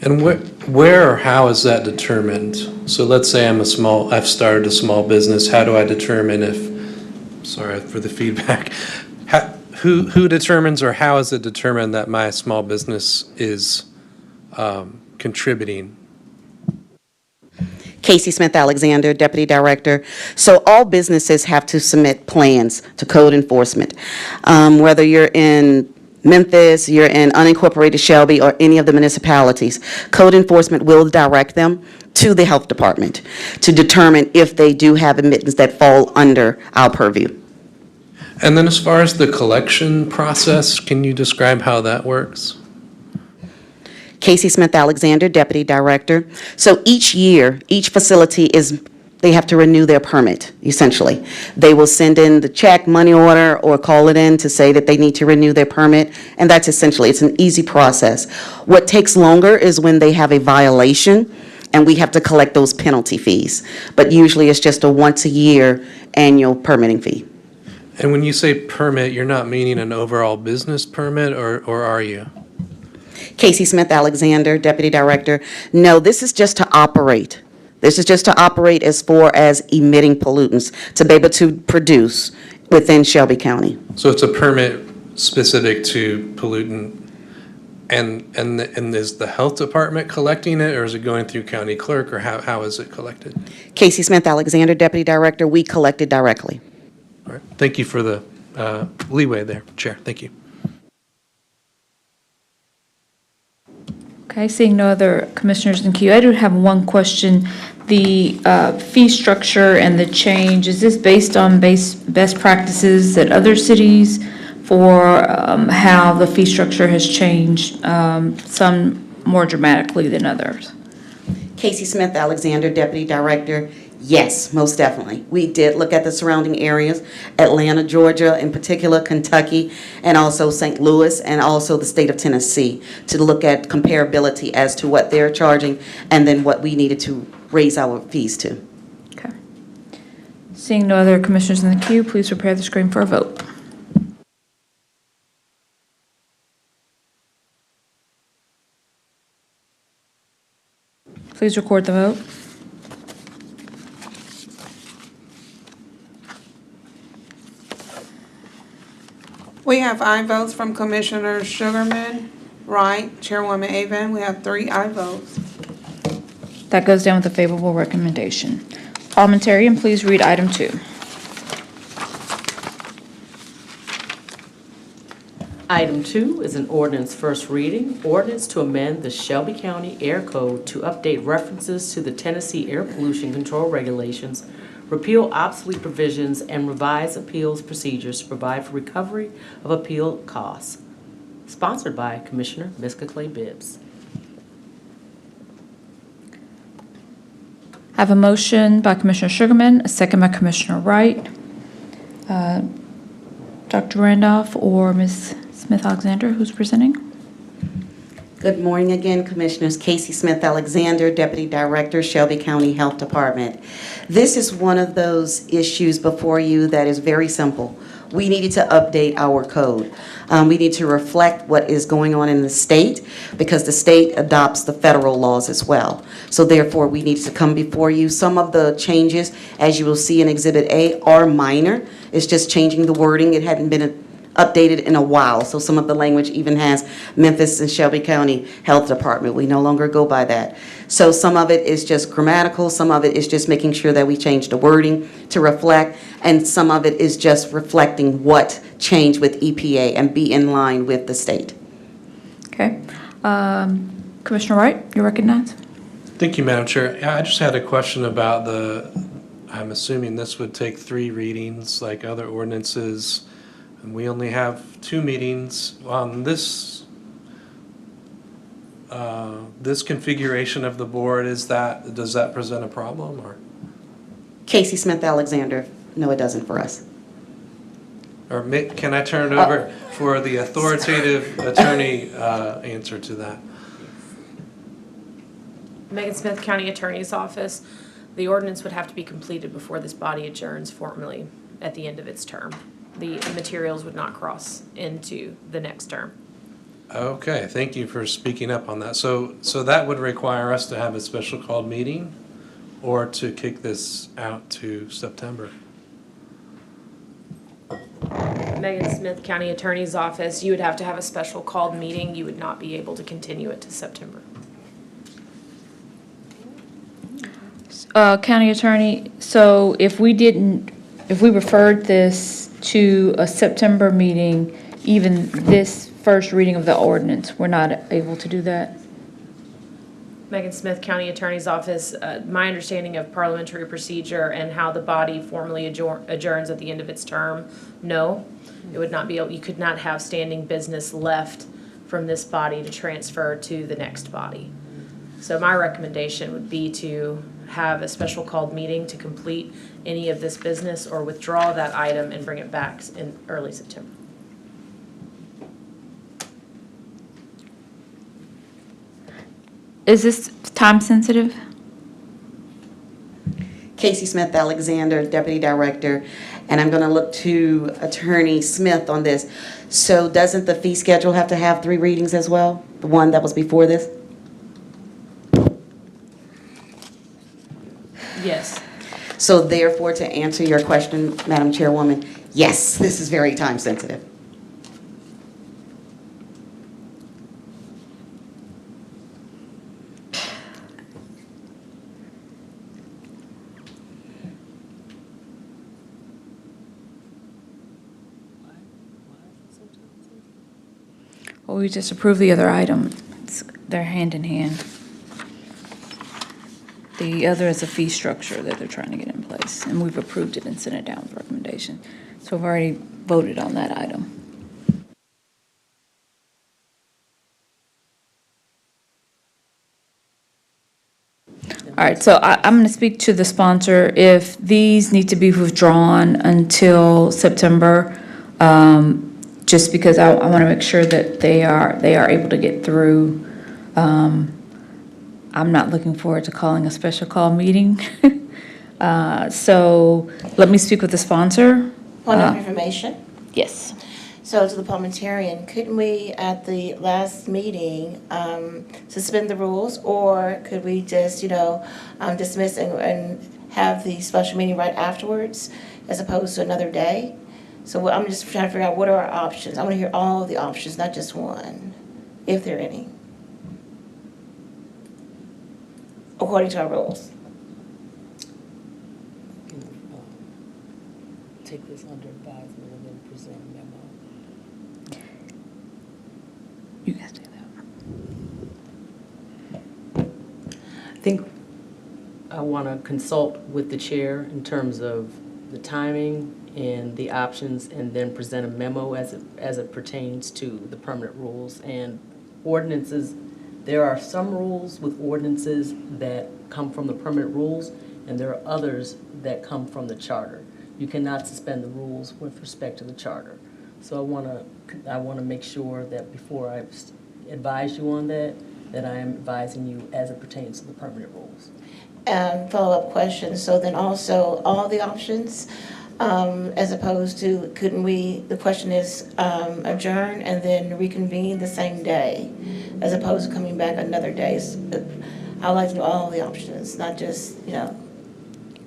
And where or how is that determined? So let's say I've started a small business. How do I determine sorry for the feedback, who determines or how is it determined that my small business is contributing? Casey Smith Alexander, Deputy Director. So all businesses have to submit plans to code enforcement. Whether you're in Memphis, you're in unincorporated Shelby, or any of the municipalities, code enforcement will direct them to the health department to determine if they do have emittents that fall under our purview. And then as far as the collection process, can you describe how that works? Casey Smith Alexander, Deputy Director. So each year, each facility they have to renew their permit, essentially. They will send in the check, money order, or call it in to say that they need to renew their permit, and that's essentially, it's an easy process. What takes longer is when they have a violation, and we have to collect those penalty fees. But usually it's just a once-a-year annual permitting fee. And when you say permit, you're not meaning an overall business permit, or are you? Casey Smith Alexander, Deputy Director. No, this is just to operate. This is just to operate as far as emitting pollutants, to be able to produce within Shelby County. So it's a permit specific to pollutant, and is the health department collecting it, or is it going through county clerk, or how is it collected? Casey Smith Alexander, Deputy Director. We collect it directly. All right. Thank you for the leeway there, Chair. Thank you. Okay, seeing no other commissioners in queue, I do have one question. The fee structure and the change, is this based on best practices at other cities for how the fee structure has changed, some more dramatically than others? Casey Smith Alexander, Deputy Director. Yes, most definitely. We did look at the surrounding areas, Atlanta, Georgia, in particular, Kentucky, and also St. Louis, and also the state of Tennessee, to look at comparability as to what they're charging and then what we needed to raise our fees to. Okay. Seeing no other commissioners in the queue, please prepare the screen for a vote. Please record the vote. We have aye votes from Commissioner Sugarman, Wright, Chairwoman Avon. We have 3 aye votes. That goes down with a favorable recommendation. Parliamentarian, please read item 2. Item 2 is an ordinance first reading, ordinance to amend the Shelby County Air Code to update references to the Tennessee Air Pollution Control Regulations, repeal obsolete provisions, and revise appeals procedures to provide for recovery of appeal costs. Sponsored by Commissioner Miska Clay Bibbs. I have a motion by Commissioner Sugarman, a second by Commissioner Wright. Dr. Randolph or Ms. Smith-Alexander, who's presenting? Good morning again, Commissioners. Casey Smith Alexander, Deputy Director, Shelby County Health Department. This is one of those issues before you that is very simple. We needed to update our code. We need to reflect what is going on in the state because the state adopts the federal laws as well. So therefore, we need to come before you. Some of the changes, as you will see in Exhibit A, are minor. It's just changing the wording. It hadn't been updated in a while. So some of the language even has Memphis and Shelby County Health Department. We no longer go by that. So some of it is just grammatical, some of it is just making sure that we change the wording to reflect, and some of it is just reflecting what changed with EPA and be in line with the state. Okay. Commissioner Wright, you're recognized. Thank you, Madam Chair. I just had a question about I'm assuming this would take 3 readings like other ordinances, and we only have 2 meetings on this configuration of the board. Does that present a problem, or? Casey Smith Alexander, no, it doesn't for us. Or can I turn it over for the authoritative attorney answer to that? Megan Smith, County Attorney's Office. The ordinance would have to be completed before this body adjourns formally at the end of its term. The materials would not cross into the next term. Okay, thank you for speaking up on that. So that would require us to have a special called meeting or to kick this out to September? Megan Smith, County Attorney's Office, you would have to have a special called meeting. You would not be able to continue it to September. County Attorney, so if we referred this to a September meeting, even this first reading of the ordinance, we're not able to do that? Megan Smith, County Attorney's Office, my understanding of parliamentary procedure and how the body formally adjourns at the end of its term, no. It would not be, you could not have standing business left from this body to transfer to the next body. So my recommendation would be to have a special called meeting to complete any of this business or withdraw that item and bring it back in early September. Is this time sensitive? Casey Smith Alexander, Deputy Director, and I'm going to look to Attorney Smith on this. So doesn't the fee schedule have to have 3 readings as well? The one that was before this? Yes. So therefore, to answer your question, Madam Chairwoman, yes, this is very time sensitive. Well, we just approved the other item. They're hand in hand. The other is a fee structure that they're trying to get in place, and we've approved it and sent it down with recommendation. So we've already voted on that item. All right, so I'm going to speak to the sponsor. If these need to be withdrawn until September, just because I want to make sure that they are able to get through. I'm not looking forward to calling a special call meeting. So let me speak with the sponsor. Point of information. Yes. So to the parliamentarian, couldn't we, at the last meeting, suspend the rules? Or could we just, dismiss and have the special meeting right afterwards as opposed to another day? So I'm just trying to figure out what are our options. I want to hear all of the options, not just one, if there are any, according to our rules. Take this under advisement and then present a memo. You guys do that. I think I want to consult with the chair in terms of the timing and the options, and then present a memo as it pertains to the permanent rules and ordinances. There are some rules with ordinances that come from the permanent rules, and there are others that come from the charter. You cannot suspend the rules with respect to the charter. So I want to make sure that before I advise you on that I am advising you as it pertains to the permanent rules. Follow-up question, so then also all the options, as opposed to, couldn't we, the question is adjourn and then reconvene the same day, as opposed to coming back another day? I'd like to know all the options, not just, Yeah,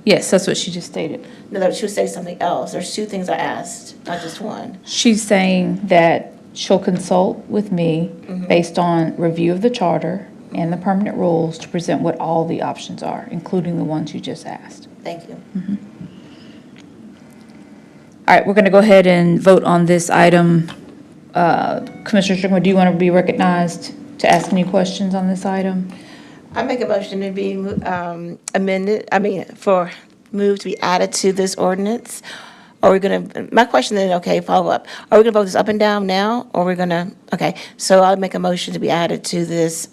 Yes, that's what she just stated. No, that she would say something else. There's two things I asked, not just one. She's saying that she'll consult with me based on review of the charter and the permanent rules to present what all the options are, including the ones you just asked. Thank you. All right, we're going to go ahead and vote on this item. Commissioner Strickland, do you want to be recognized to ask any questions on this item? I make a motion to be moved to be added to this ordinance. Are we gonna, my question then, okay, follow up. Are we gonna vote this up and down now, or we're gonna, okay, so I'll make a motion to be added to this,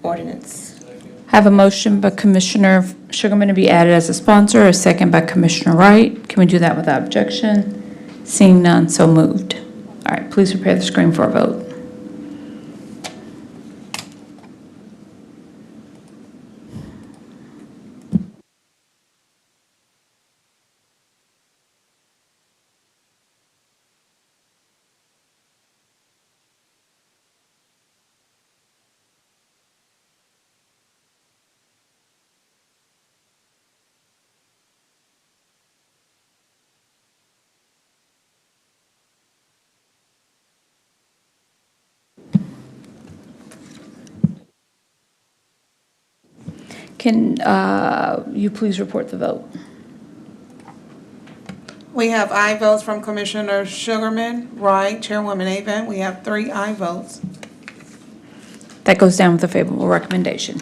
ordinance. Have a motion by Commissioner Sugarman to be added as a sponsor, a second by Commissioner Wright. Can we do that without objection? Seeing none, so moved. All right, please prepare the screen for a vote. Can you please report the vote? We have aye votes from Commissioner Sugarman, Wright, Chairwoman Avent. We have 3 aye votes. That goes down with a favorable recommendation.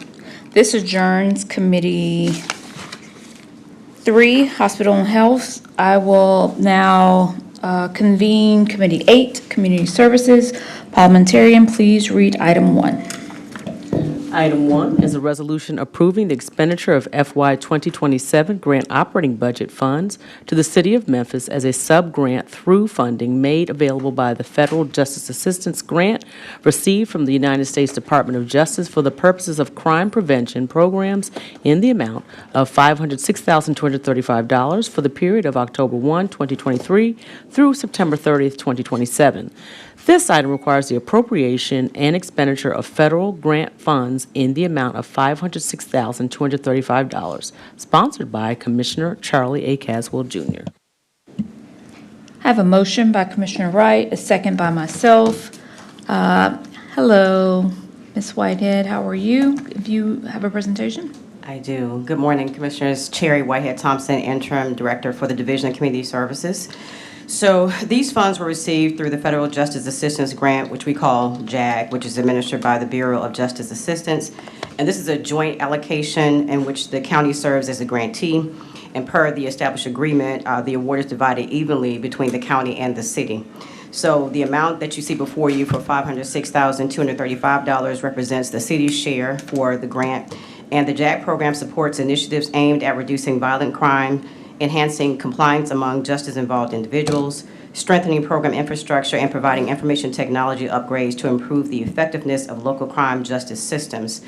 This adjourns Committee 3, Hospital and Health. I will now convene Committee 8, Community Services. Parliamentarian, please read item 1. Item 1 is a resolution approving the expenditure of FY 2027 grant operating budget funds to the City of Memphis as a sub-grant through funding made available by the Federal Justice Assistance Grant received from the United States Department of Justice for the purposes of crime prevention programs in the amount of $506,235 for the period of October 1, 2023 through September 30th, 2027. This item requires the appropriation and expenditure of federal grant funds in the amount of $506,235, sponsored by Commissioner Charlie A. Caswell, Jr. I have a motion by Commissioner Wright, a second by myself. Hello, Ms. Whitehead, how are you? If you have a presentation? I do. Good morning, Commissioners. Cherry Whitehead Thompson, Interim Director for the Division of Community Services. So these funds were received through the Federal Justice Assistance Grant, which we call JAG, which is administered by the Bureau of Justice Assistance. And this is a joint allocation in which the county serves as a grantee. And per the established agreement, the award is divided evenly between the county and the city. So the amount that you see before you for $506,235 represents the city's share for the grant. And the JAG program supports initiatives aimed at reducing violent crime, enhancing compliance among justice-involved individuals, strengthening program infrastructure, and providing information technology upgrades to improve the effectiveness of local crime justice systems.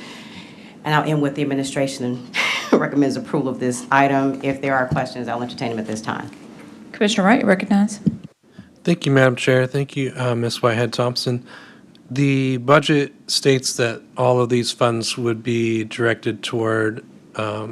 And I'll end with the administration recommends approval of this item. If there are questions, I'll entertain them at this time. Commissioner Wright, recognize. Thank you, Madam Chair. Thank you, Ms. Whitehead Thompson. The budget states that all of these funds would be directed toward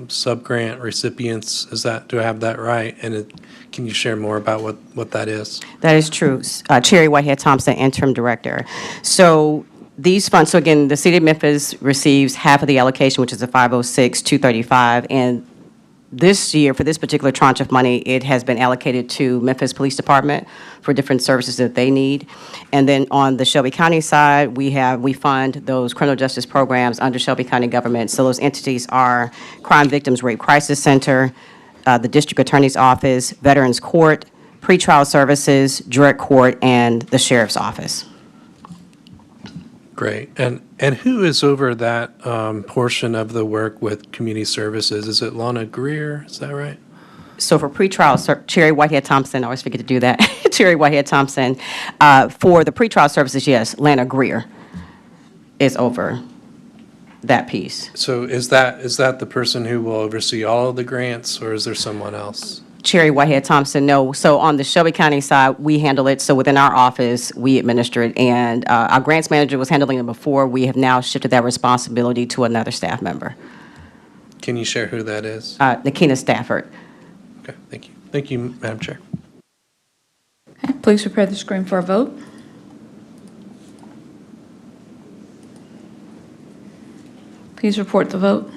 sub-grant recipients. Do I have that right? And can you share more about what that is? That is true. Cherry Whitehead Thompson, Interim Director. So these funds, so again, the City of Memphis receives half of the allocation, which is the $506,235, and this year, for this particular tranche of money, it has been allocated to Memphis Police Department for different services that they need. And then on the Shelby County side, we fund those criminal justice programs under Shelby County government. So those entities are Crime Victims Rape Crisis Center, the District Attorney's Office, Veterans Court, Pretrial Services, Drug Court, and the Sheriff's Office. Great. And who is over that portion of the work with community services? Is it Lana Greer? Is that right? So for pretrial, Cherry Whitehead Thompson, I always forget to do that. Cherry Whitehead Thompson. For the pretrial services, yes, Lana Greer is over that piece. So is that the person who will oversee all of the grants, or is there someone else? Cherry Whitehead Thompson, no. So on the Shelby County side, we handle it. So within our office, we administer it. And our grants manager was handling it before. We have now shifted that responsibility to another staff member. Can you share who that is? Nakina Stafford. Okay, thank you. Thank you, Madam Chair. Okay, please prepare the screen for a vote. Please report the vote.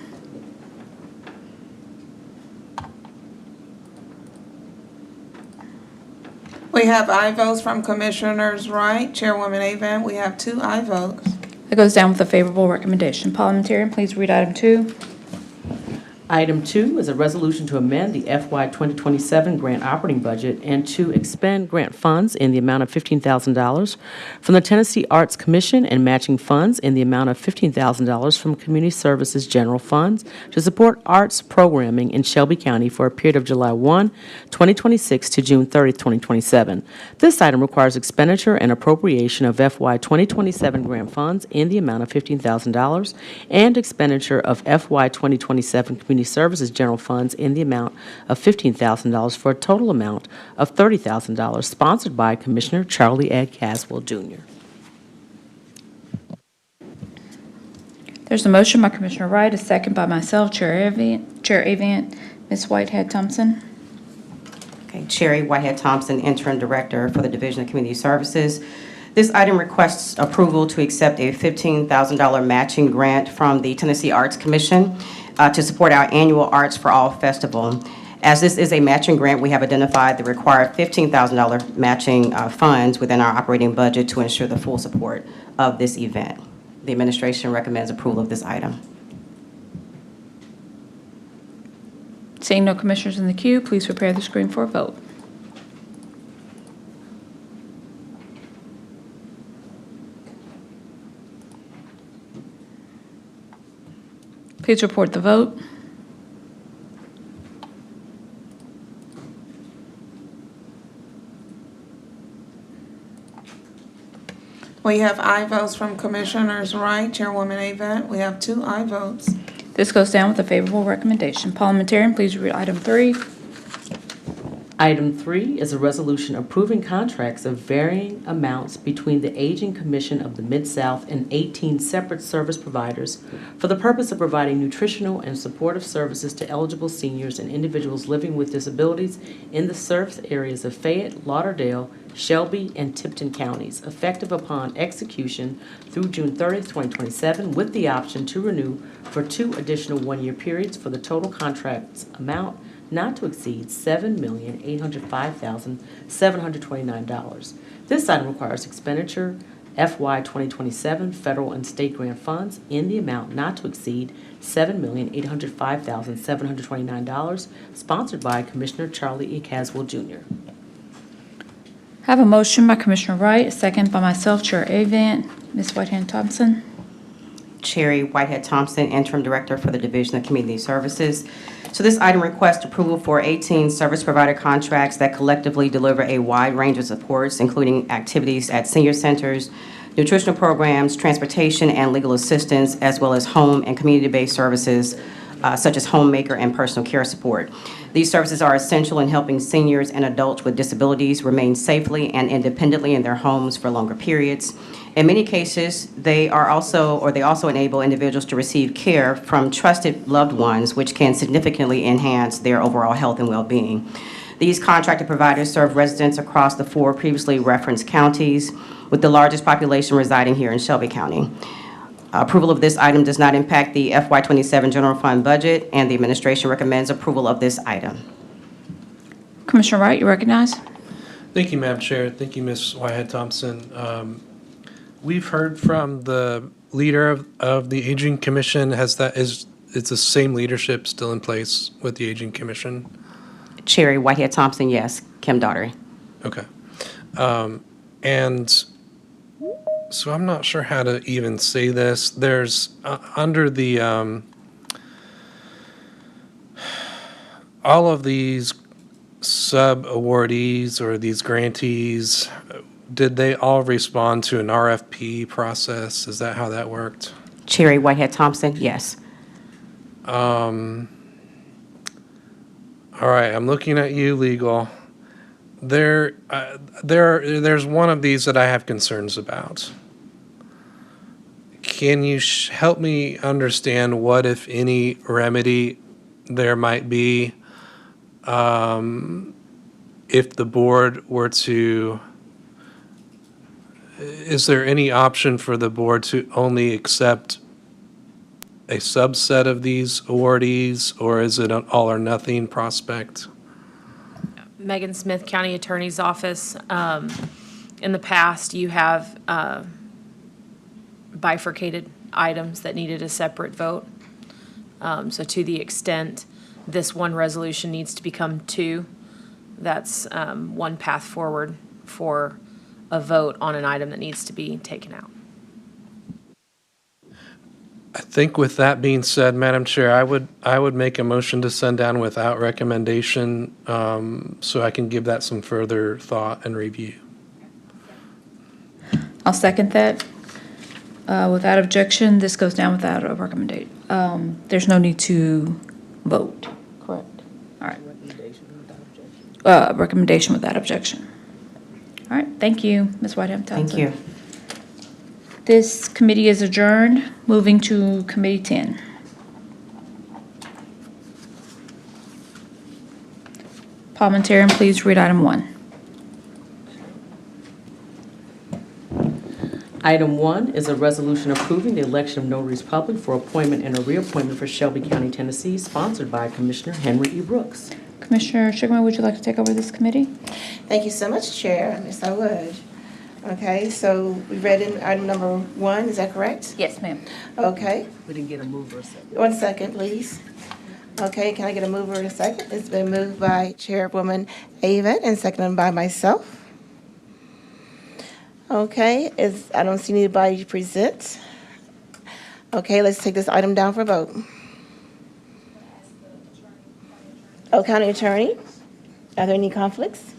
We have aye votes from Commissioners Wright, Chairwoman Avent. We have 2 aye votes. That goes down with a favorable recommendation. Parliamentarian, please read item 2. Item 2 is a resolution to amend the FY 2027 grant operating budget and to expend grant funds in the amount of $15,000 from the Tennessee Arts Commission and matching funds in the amount of $15,000 from Community Services General Funds to support arts programming in Shelby County for a period of July 1, 2026 to June 30, 2027. This item requires expenditure and appropriation of FY 2027 grant funds in the amount of $15,000 and expenditure of FY 2027 Community Services General Funds in the amount of $15,000 for a total amount of $30,000, sponsored by Commissioner Charlie Ed Caswell, Jr. There's a motion by Commissioner Wright, a second by myself, Chair Avent. Ms. Whitehead Thompson. Okay, Cherry Whitehead Thompson, Interim Director for the Division of Community Services. This item requests approval to accept a $15,000 matching grant from the Tennessee Arts Commission to support our annual Arts for All festival. As this is a matching grant, we have identified the required $15,000 matching funds within our operating budget to ensure the full support of this event. The administration recommends approval of this item. Seeing no commissioners in the queue, please prepare the screen for a vote. Please report the vote. We have aye votes from Commissioners Wright, Chairwoman Avent. We have 2 aye votes. This goes down with a favorable recommendation. Parliamentarian, please read item 3. Item 3 is a resolution approving contracts of varying amounts between the Aging Commission of the Mid-South and 18 separate service providers for the purpose of providing nutritional and supportive services to eligible seniors and individuals living with disabilities in the service areas of Fayette, Lauderdale, Shelby, and Tipton counties, effective upon execution through June 30, 2027, with the option to renew for 2 additional one-year periods for the total contract's amount not to exceed $7,805,729. This item requires expenditure FY 2027 federal and state grant funds in the amount not to exceed $7,805,729, sponsored by Commissioner Charlie E. Caswell, Jr. I have a motion by Commissioner Wright, a second by myself, Chair Avent. Ms. Whitehead Thompson. Cherry Whitehead Thompson, Interim Director for the Division of Community Services. So this item requests approval for 18 service provider contracts that collectively deliver a wide range of supports, including activities at senior centers, nutritional programs, transportation and legal assistance, as well as home and community-based services such as homemaker and personal care support. These services are essential in helping seniors and adults with disabilities remain safely and independently in their homes for longer periods. In many cases, they also enable individuals to receive care from trusted loved ones, which can significantly enhance their overall health and well-being. These contracted providers serve residents across the 4 previously referenced counties, with the largest population residing here in Shelby County. Approval of this item does not impact the FY 27 general fund budget, and the administration recommends approval of this item. Commissioner Wright, you recognize. Thank you, Madam Chair. Thank you, Ms. Whitehead Thompson. We've heard from the leader of the Aging Commission. It's the same leadership still in place with the Aging Commission? Cherry Whitehead Thompson, yes. Kim Daughtery. Okay. And so I'm not sure how to even say this. There's under the all of these sub-awardees or these grantees, did they all respond to an RFP process? Is that how that worked? Cherry Whitehead Thompson, yes. All right, I'm looking at you, legal. There's one of these that I have concerns about. can you help me understand what, if any, remedy there might be if the board were to, is there any option for the board to only accept a subset of these awardees, or is it an all or nothing prospect? Megan Smith, County Attorney's Office. In the past, you have bifurcated items that needed a separate vote. So to the extent this one resolution needs to become two, that's one path forward for a vote on an item that needs to be taken out. I think with that being said, Madam Chair, I would make a motion to send down without recommendation, so I can give that some further thought and review. I'll second that. Without objection, this goes down without a recommendation. There's no need to vote, correct? All right. Recommendation without objection. All right, thank you, Ms. Whitehead Townsend. Thank you. This committee is adjourned. Moving to Committee 10. Parliamentarian, please read item 1. Item 1 is a resolution approving the election of notaries public for appointment and a reappointment for Shelby County, Tennessee, sponsored by Commissioner Henry E. Brooks. Commissioner Sugarman, would you like to take over this committee? Thank you so much, Chair. Yes, I would. Okay, so we read in item number 1, is that correct? Yes, ma'am. Okay. We didn't get a mover or second. 1 second, please. Okay, can I get a mover in a second? It's been moved by Chairwoman Avent and seconded by myself. Okay, I don't see anybody to present. Okay, let's take this item down for a vote. Oh, County Attorney, are there any conflicts?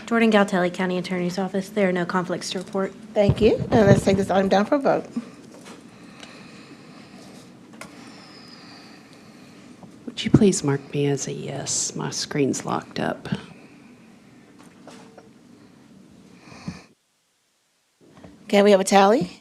Jordan Galtelli, County Attorney's Office. There are no conflicts to report. Thank you. And let's take this item down for a vote. Would you please mark me as a yes? My screen's locked up. Can we have a tally?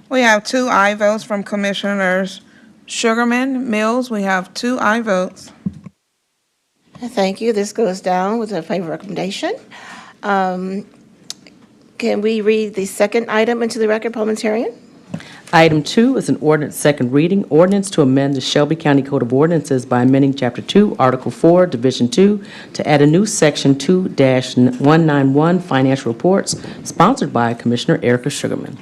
We have 2 aye votes from Commissioners Sugarman, Mills. We have 2 aye votes. Thank you. This goes down with a favor recommendation. Can we read the second item into the record, parliamentarian? Item 2 is an ordinance second reading, ordinance to amend the Shelby County Code of Ordinances by amending Chapter 2, Article 4, Division 2, to add a new Section 2-191, Financial Reports, sponsored by Commissioner Erica Sugarman.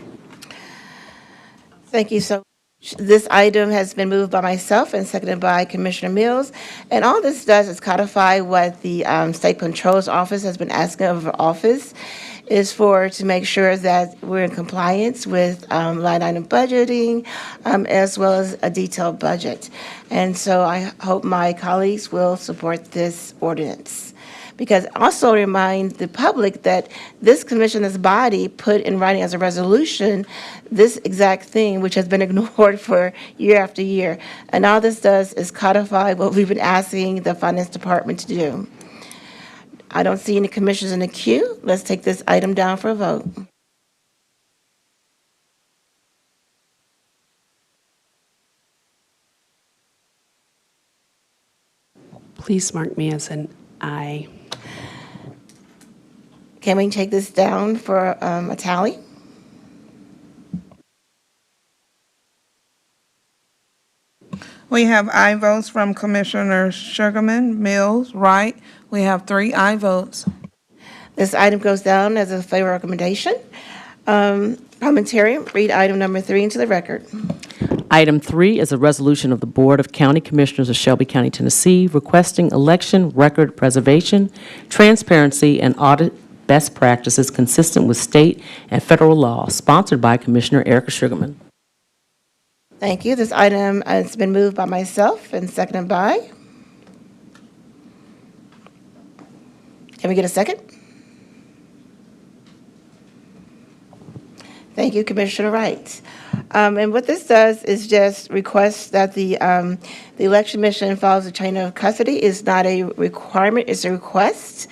Thank you so much. This item has been moved by myself and seconded by Commissioner Mills. And all this does is codify what the State Controller's Office has been asking of our office, is to make sure that we're in compliance with line item budgeting, as well as a detailed budget. And so I hope my colleagues will support this ordinance. Because also remind the public that this commission, this body, put in writing as a resolution this exact thing, which has been ignored for year after year. And all this does is codify what we've been asking the Finance Department to do. I don't see any commissioners in the queue. Let's take this item down for a vote. Please mark me as an aye. Can we take this down for a tally? We have aye votes from Commissioners Sugarman, Mills, Wright. We have 3 aye votes. This item goes down as a favor recommendation. Parliamentarian, read item number 3 into the record. Item 3 is a resolution of the Board of County Commissioners of Shelby County, Tennessee, requesting election record preservation, transparency, and audit best practices consistent with state and federal law, sponsored by Commissioner Erica Sugarman. Thank you. This item has been moved by myself and seconded by. Can we get a second? Thank you, Commissioner Wright. And what this does is just request that the election mission follows the chain of custody. It's not a requirement, it's a request.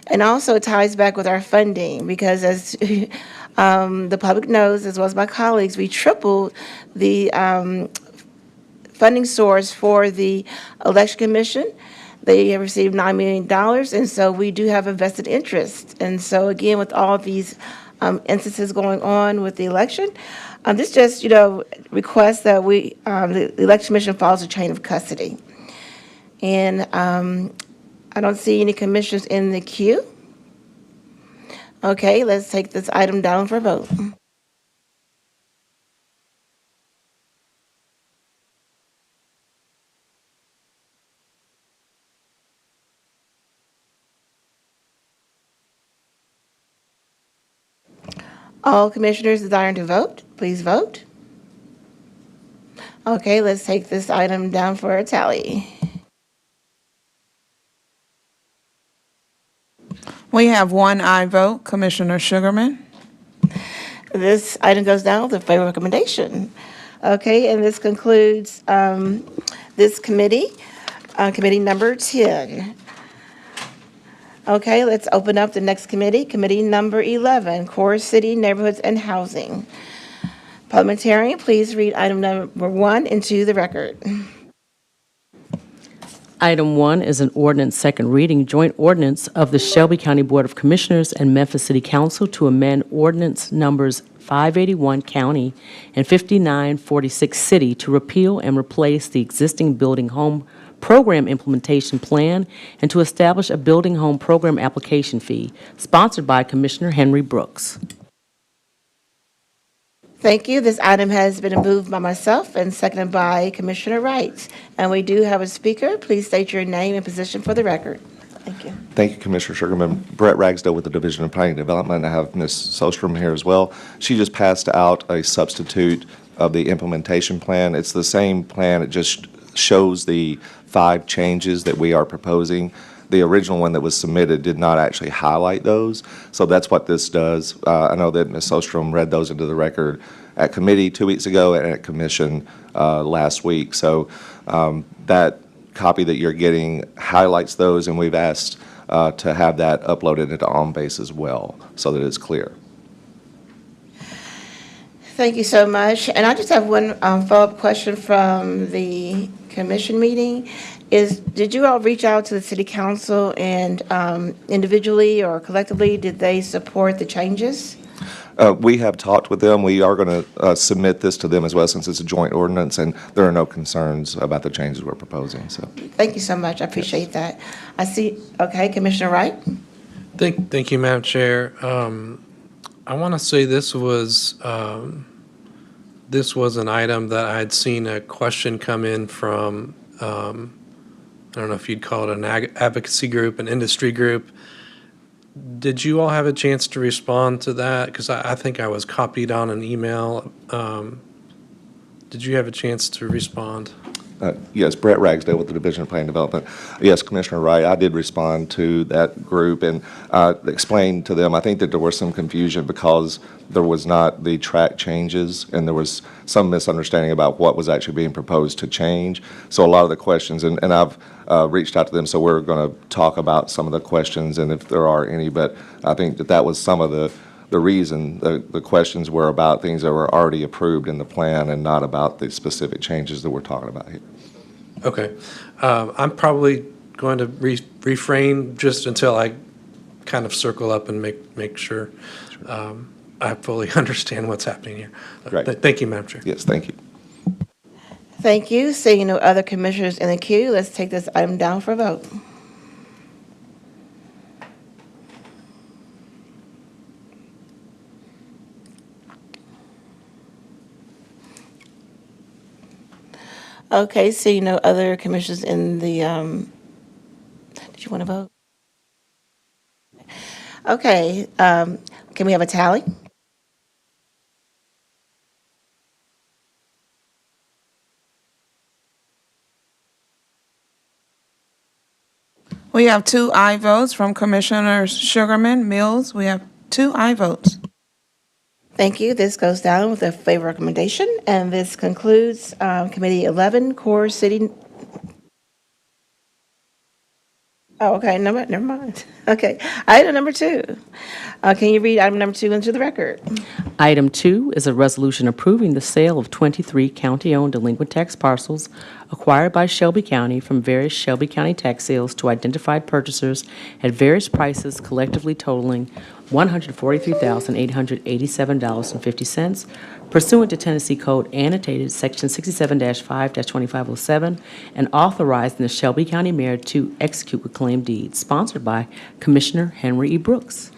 And also ties back with our funding, because as the public knows, as well as my colleagues, we tripled the funding source for the election commission. They have received $9 million, and so we do have a vested interest. And so again, with all of these instances going on with the election, this just, requests that the election commission follows the chain of custody. And I don't see any commissioners in the queue. Okay, let's take this item down for a vote. All commissioners desiring to vote, please vote. Okay, let's take this item down for a tally. We have one aye vote, Commissioner Sugarman. This item goes down with a favorable recommendation. Okay, and this concludes this committee, committee number 10. Okay, let's open up the next committee, committee number 11, Core City Neighborhoods and Housing. Parliamentarian, please read item number 1 into the record. Item 1 is an ordinance second reading, joint ordinance of the Shelby County Board of Commissioners and Memphis City Council to amend ordinance numbers 581 County and 5946 City to repeal and replace the existing building home program implementation plan and to establish a building home program application fee, sponsored by Commissioner Henry Brooks. Thank you. This item has been moved by myself and seconded by Commissioner Wright. And we do have a speaker. Please state your name and position for the record. Thank you. Thank you, Commissioner Sugarman. Brett Ragsdale with the Division of Planning and Development. I have Ms. Sostrom here as well. She just passed out a substitute of the implementation plan. It's the same plan. It just shows the 5 changes that we are proposing. The original one that was submitted did not actually highlight those, so that's what this does. I know that Ms. Sostrom read those into the record at committee 2 weeks ago and at commission last week. So that copy that you're getting highlights those, and we've asked to have that uploaded into OnBase as well, so that it's clear. Thank you so much. And I just have one follow-up question from the commission meeting. Did you all reach out to the city council and individually or collectively, did they support the changes? We have talked with them. We are going to submit this to them as well, since it's a joint ordinance, and there are no concerns about the changes we're proposing. So, thank you so much. I appreciate that. I see. Okay, Commissioner Wright. Thank you, Madam Chair. I want to say this was an item that I had seen a question come in from. I don't know if you'd call it an advocacy group, an industry group. Did you all have a chance to respond to that? Because I think I was copied on an email. Did you have a chance to respond? Yes, Brett Ragsdale with the Division of Planning and Development. Yes, Commissioner Wright, I did respond to that group and explained to them, I think that there was some confusion because there was not the track changes, and there was some misunderstanding about what was actually being proposed to change. So a lot of the questions, and I've reached out to them, so we're going to talk about some of the questions and if there are any, but I think that was some of the reason the questions were about things that were already approved in the plan and not about the specific changes that we're talking about here. Okay. I'm probably going to refrain just until I kind of circle up and make sure I fully understand what's happening here. Great. Thank you, Madam Chair. Yes, thank you. Thank you. Seeing no other commissioners in the queue, let's take this item down for a vote. Okay, seeing no other commissioners in the, did you want to vote? Okay, can we have a tally? We have 2 aye votes from Commissioners Sugarman, Mills. We have 2 aye votes. Thank you. This goes down with a favor recommendation, and this concludes Committee 11, Core City. Oh, okay, never mind. Okay, item number 2. Can you read item number 2 into the record? Item 2 is a resolution approving the sale of 23 county-owned delinquent tax parcels acquired by Shelby County from various Shelby County tax sales to identified purchasers at various prices collectively totaling $143,887.50 pursuant to Tennessee Code annotated Section 67-5-2507 and authorizing the Shelby County Mayor to execute with claim deeds, sponsored by Commissioner Henry E. Brooks.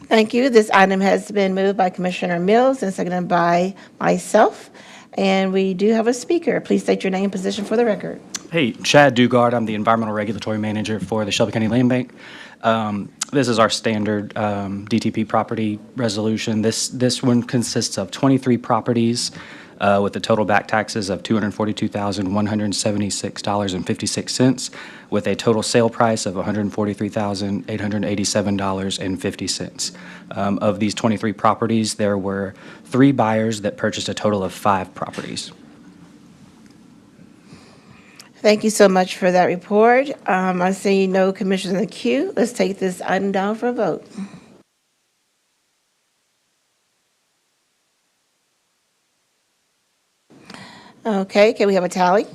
Thank you. This item has been moved by Commissioner Mills and seconded by myself. And we do have a speaker. Please state your name and position for the record. Hey, Chad Dugard. I'm the Environmental Regulatory Manager for the Shelby County Land Bank. This is our standard DTP property resolution. This one consists of 23 properties with the total back taxes of $242,176.56, with a total sale price of $143,887.50. Of these 23 properties, there were 3 buyers that purchased a total of 5 properties. Thank you so much for that report. I see no commissioners in the queue. Let's take this item down for a vote. Okay, can we have a tally?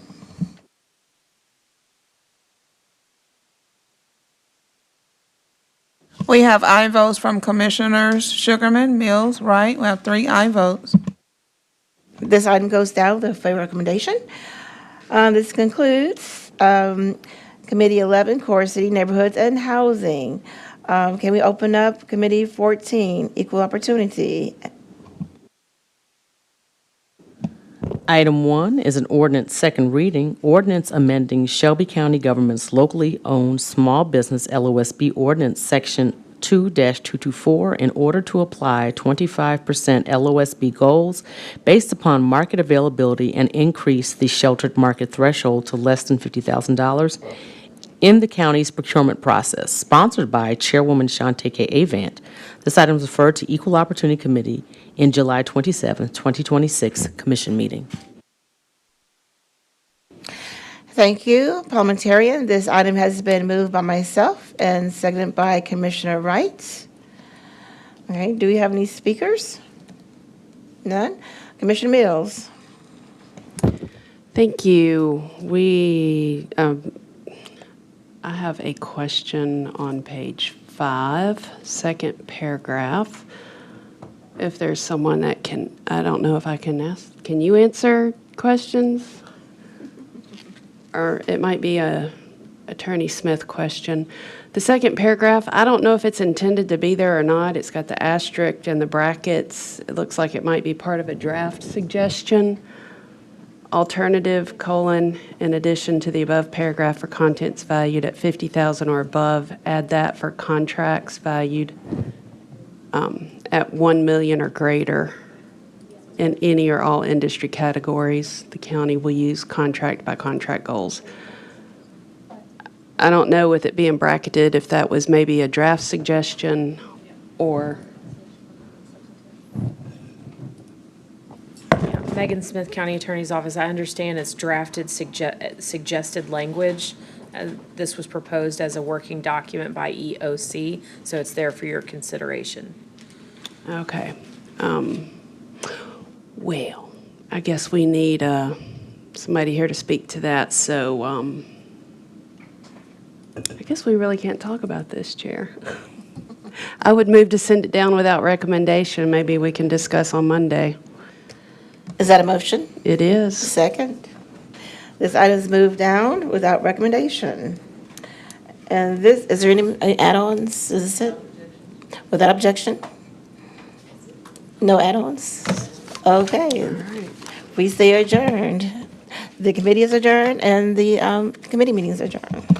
We have aye votes from Commissioners Sugarman, Mills, Wright. We have 3 aye votes. This item goes down with a favor recommendation. This concludes Committee 11, Core City Neighborhoods and Housing. Can we open up Committee 14, Equal Opportunity? Item 1 is an ordinance second reading, ordinance amending Shelby County Government's locally owned small business LOSB ordinance section 2-224 in order to apply 25% LOSB goals based upon market availability and increase the sheltered market threshold to less than $50,000 in the county's procurement process, sponsored by Chairwoman Shante K. Avant. This item is referred to Equal Opportunity Committee in July 27, 2026 Commission meeting. Thank you, parliamentarian. This item has been moved by myself and seconded by Commissioner Wright. Okay, do we have any speakers? None? Commissioner Mills. Thank you. I have a question on page 5, second paragraph. If there's someone that can, I don't know if I can ask, can you answer questions? Or it might be a Attorney Smith question. The second paragraph, I don't know if it's intended to be there or not. It's got the asterisk and the brackets. It looks like it might be part of a draft suggestion. Alternative, in addition to the above paragraph for contents valued at $50,000 or above, add that for contracts valued at $1 million or greater in any or all industry categories. The county will use contract by contract goals. I don't know with it being bracketed if that was maybe a draft suggestion or. Megan Smith, County Attorney's Office. I understand it's drafted suggested language. This was proposed as a working document by EOC, so it's there for your consideration. Okay. Well, I guess we need somebody here to speak to that, so I guess we really can't talk about this, Chair. I would move to send it down without recommendation. Maybe we can discuss on Monday. Is that a motion? It is. Second. This item is moved down without recommendation. And this, is there any add-ons? Is this it? Without objection? No add-ons? Okay. We stay adjourned. The committee is adjourned and the committee meeting is adjourned.